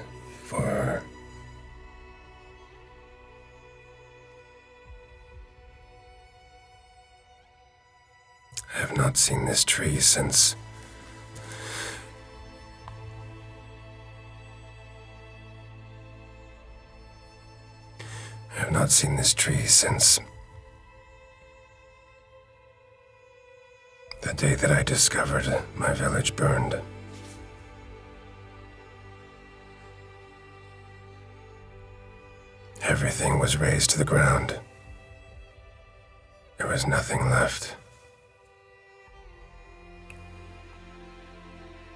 for her. I have not seen this tree since... I have not seen this tree since... the day that I discovered my village burned. Everything was razed to the ground. There was nothing left.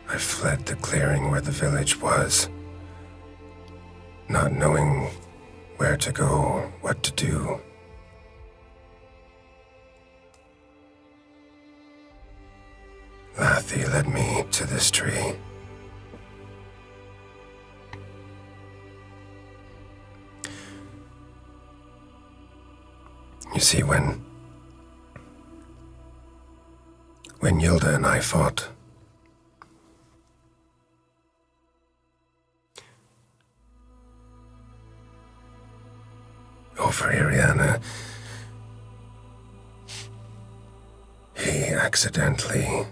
I fled the clearing where the village was, not knowing where to go or what to do. Lathi led me to this tree. You see, when Yilda and I fought, over Iriana, he accidentally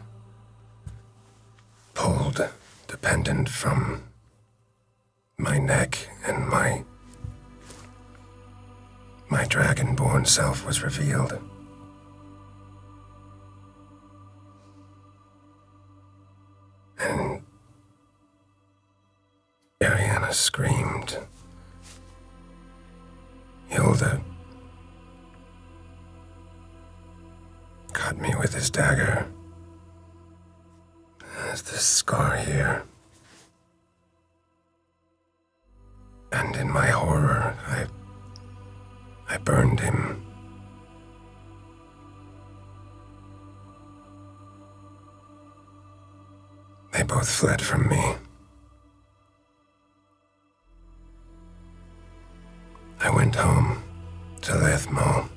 pulled the pendant from my neck, and my dragonborn self was revealed. And Ariana screamed. Hilda cut me with his dagger. There's this scar here. And in my horror, I burned him. They both fled from me. I went home to Laethmal.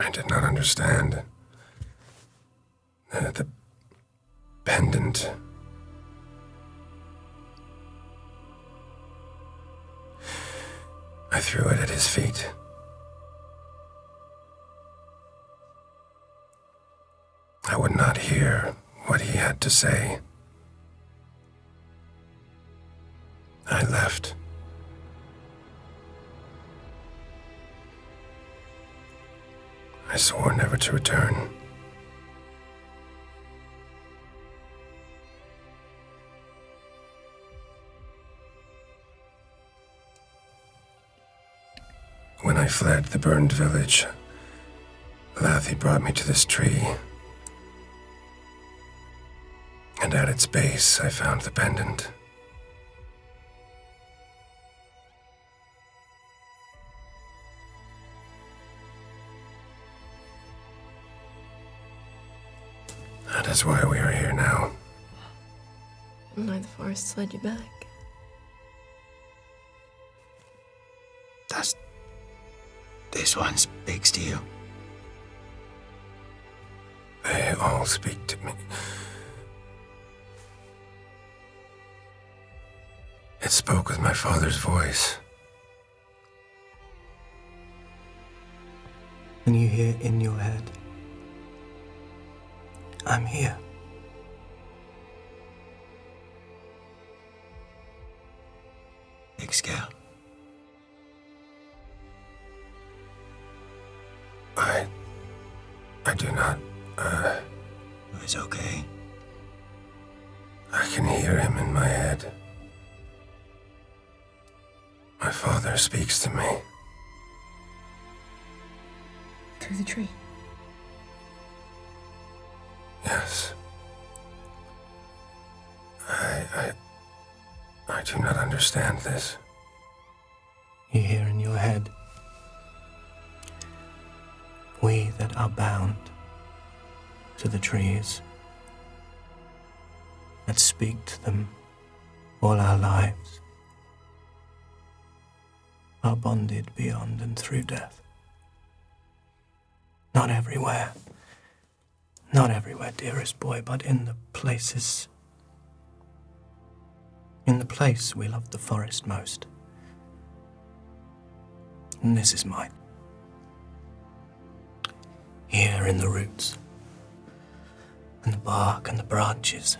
I did not understand. The pendant. I threw it at his feet. I would not hear what he had to say. I left. I swore never to return. When I fled the burned village, Lathy brought me to this tree. And at its base, I found the pendant. That is why we are here now. And why the forest led you back. Does this one speaks to you? They all speak to me. It spoke with my father's voice. And you hear in your head, I'm here. Big scale. I do not, It's okay. I can hear him in my head. My father speaks to me. Through the tree. Yes. I do not understand this. You hear in your head, we that are bound to the trees, that speak to them all our lives, are bonded beyond and through death. Not everywhere, dearest boy, but in the places, in the place we love the forest most. And this is mine. Here in the roots, and the bark and the branches,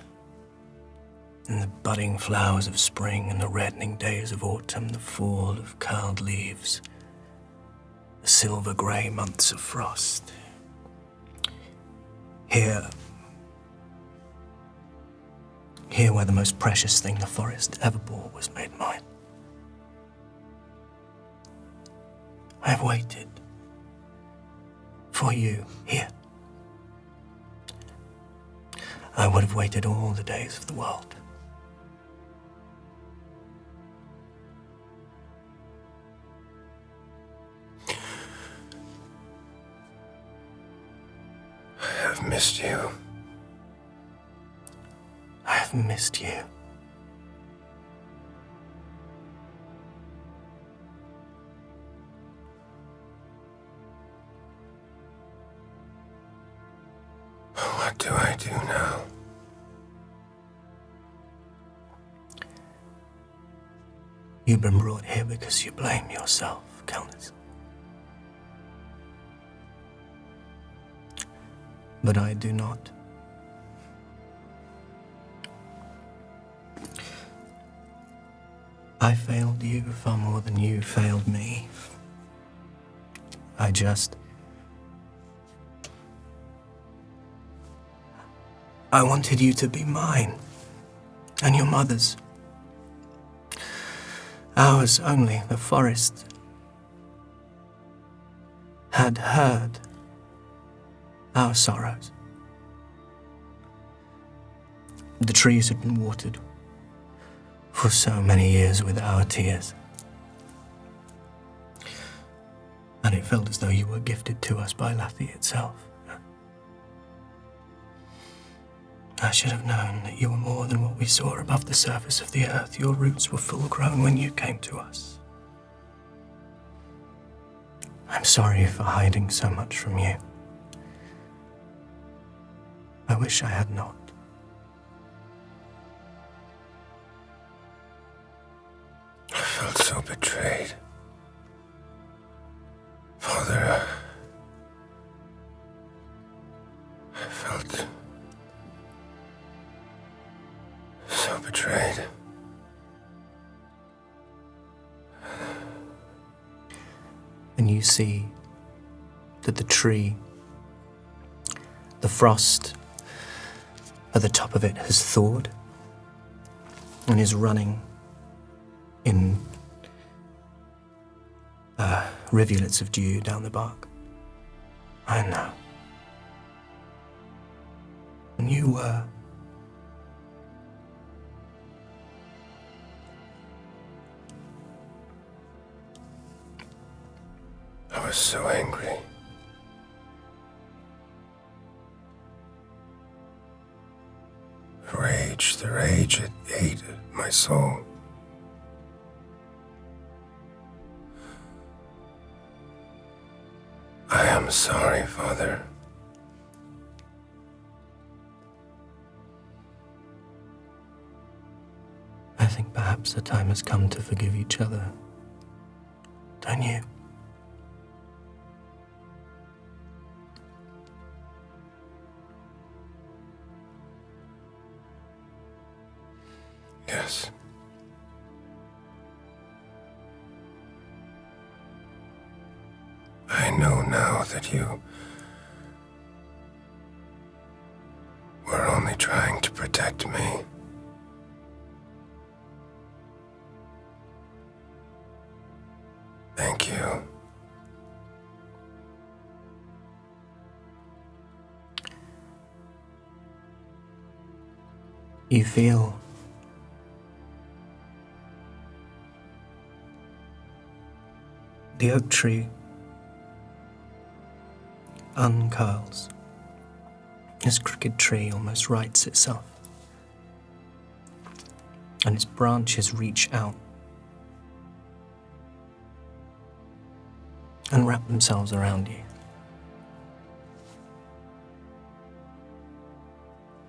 and the budding flowers of spring and the reddening days of autumn, the fall of curled leaves, the silver-grey months of frost. Here where the most precious thing the forest ever bore was made mine. I have waited for you here. I would have waited all the days of the world. I have missed you. I have missed you. What do I do now? You've been brought here because you blame yourself, Countess. But I do not. I failed you far more than you failed me. I wanted you to be mine, and your mother's. Ours only, the forest had heard our sorrows. The trees had been watered for so many years with our tears. And it felt as though you were gifted to us by Lathy itself. I should have known that you were more than what we saw above the surface of the earth. Your roots were full grown when you came to us. I'm sorry for hiding so much from you. I wish I had not. I felt so betrayed. Father, I felt so betrayed. And you see that the tree, the frost at the top of it has thawed and is running in rivulets of dew down the bark. I know. And you were. I was so angry. The rage, it ate my soul. I am sorry, Father. I think perhaps the time has come to forgive each other. Don't you? Yes. I know now that you were only trying to protect me. Thank you. You feel the oak tree uncurls. This crooked tree almost rights itself, and its branches reach out and wrap themselves around you.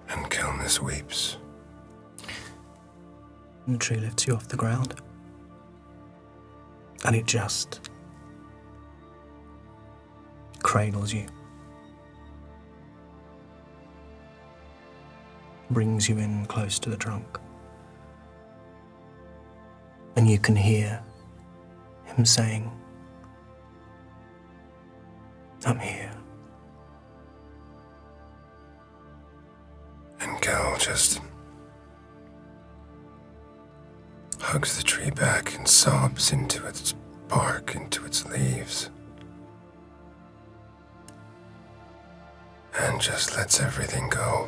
And Kelnis weeps. And the tree lifts you off the ground, and it just cradles you, brings you in close to the trunk, and you can hear him saying, "I'm here." And Kel just hugs the tree back and sobs into its bark, into its leaves. And just lets everything go.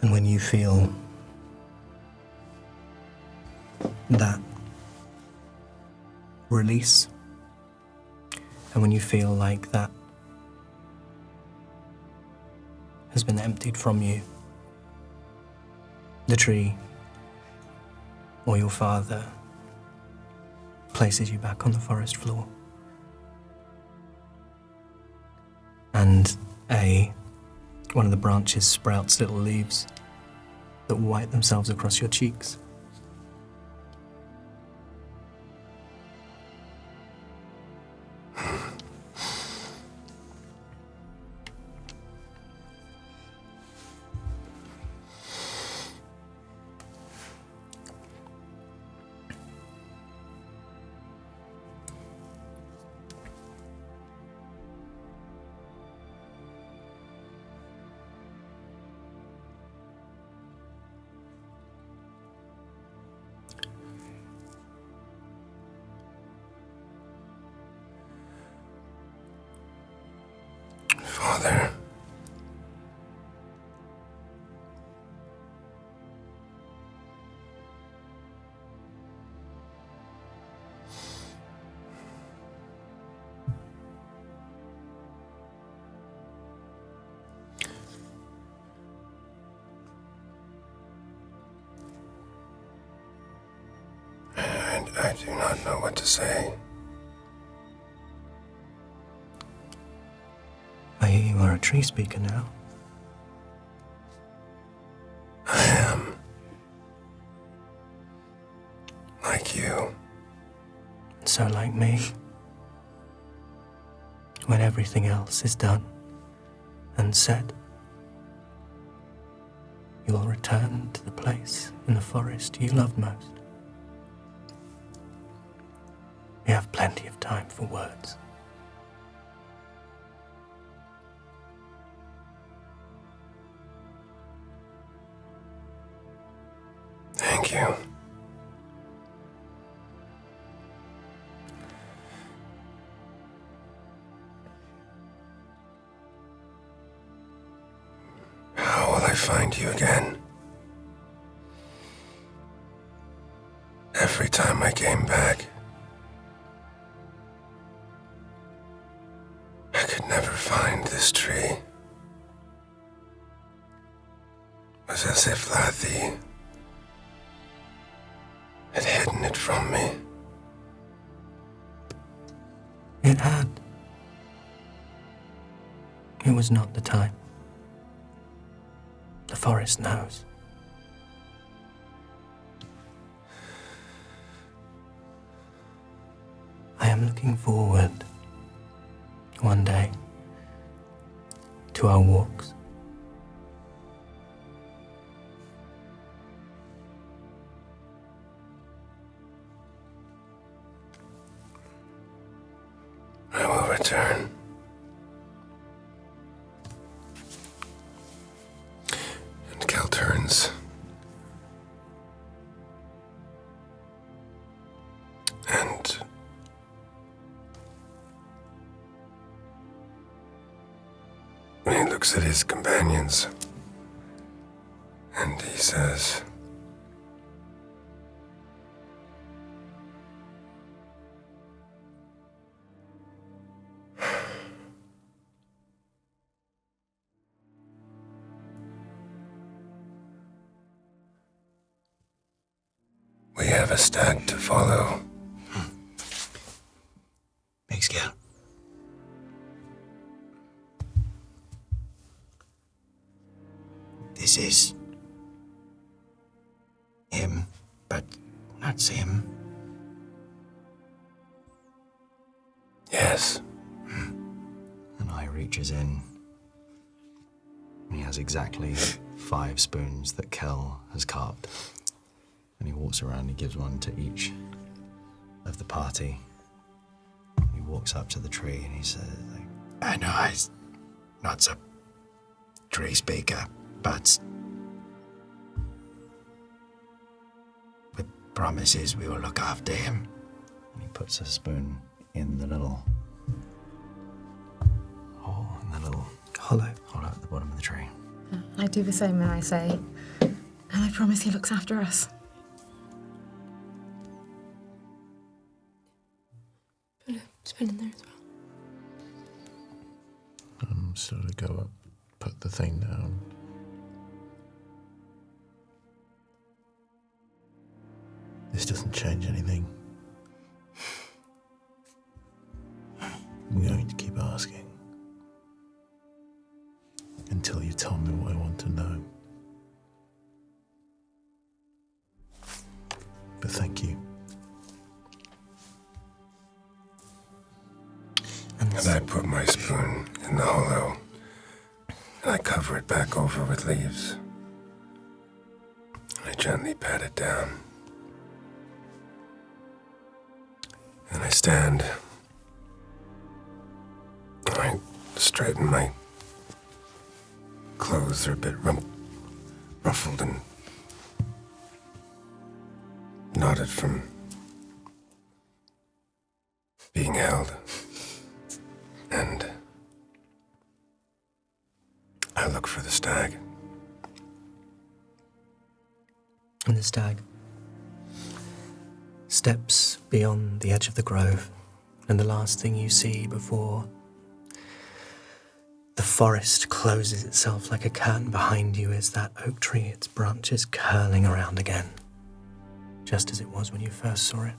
And when you feel that release, and when you feel like that has been emptied from you, the tree or your father places you back on the forest floor. And one of the branches sprouts little leaves that wipe themselves across your cheeks. Father. I do not know what to say. I hear you are a Treespeaker now. I am. Like you. So like me. When everything else is done and said, you will return to the place in the forest you love most. We have plenty of time for words. Thank you. How will I find you again? Every time I came back, I could never find this tree. It was as if Lathy had hidden it from me. It had. It was not the time. The forest knows. I am looking forward, one day, to our walks. I will return. And Cal turns. And he looks at his companions. And he says, we have a stag to follow. Big scale. This is him, but not him. Yes. And I reaches in. He has exactly 5 spoons that Kel has carved. And he walks around, he gives one to each of the party. He walks up to the tree and he says, I know I'm not a Treespeaker, but with promises we will look after him. and he puts a spoon in the little hole, in the little Hollow. hollow at the bottom of the tree. I do the same when I say, and I promise he looks after us. Put a spoon in there as well. Sort of go up, put the thing down. This doesn't change anything. I'm going to keep asking until you tell me what I want to know. But thank you. And I put my spoon in the hollow, and I cover it back over with leaves. And I gently pat it down. And I stand. I straighten my clothes are a bit ruffled and knotted from being held. And I look for the stag. And the stag steps beyond the edge of the grove, and the last thing you see before the forest closes itself like a curtain behind you is that oak tree, its branches curling around again, just as it was when you first saw it.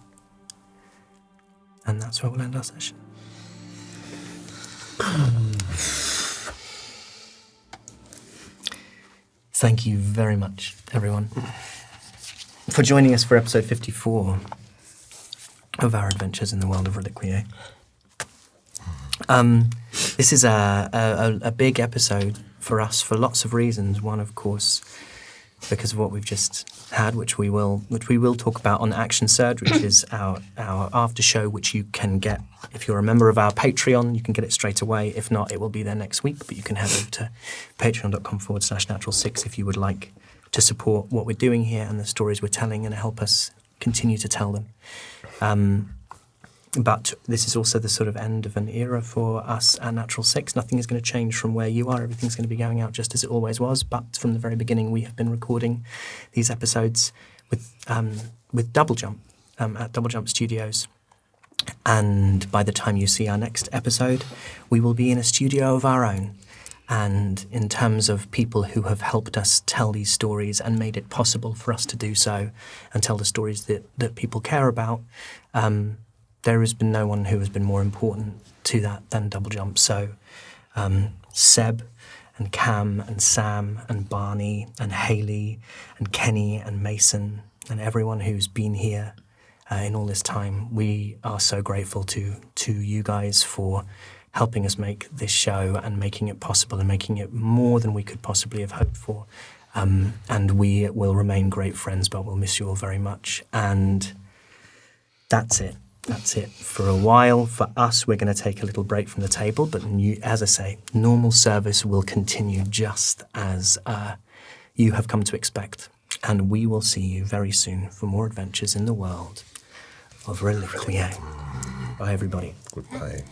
And that's where we'll end our session. Thank you very much, everyone, for joining us for episode 54 of our adventures in the world of Reliquiae. This is a big episode for us for lots of reasons. One, of course, because of what we've just had, which we will talk about on Action Surge, which is our after show, which you can get if you're a member of our Patreon. You can get it straight away. If not, it will be there next week. But you can head over to patreon.com/natural6 if you would like to support what we're doing here and the stories we're telling and help us continue to tell them. But this is also the sort of end of an era for us at Natural 6. Nothing is going to change from where you are. Everything's going to be going out just as it always was. But from the very beginning, we have been recording these episodes with Double Jump at Double Jump Studios. And by the time you see our next episode, we will be in a studio of our own. And in terms of people who have helped us tell these stories and made it possible for us to do so and tell the stories that people care about, there has been no one who has been more important to that than Double Jump. So Seb and Cam and Sam and Barney and Haley and Kenny and Mason and everyone who's been here in all this time, we are so grateful to you guys for helping us make this show and making it possible and making it more than we could possibly have hoped for. And we will remain great friends, but we'll miss you all very much. And that's it. That's it for a while. For us, we're going to take a little break from the table, but as I say, normal service will continue just as you have come to expect. And we will see you very soon for more adventures in the world of Reliquia. Bye, everybody. Goodbye.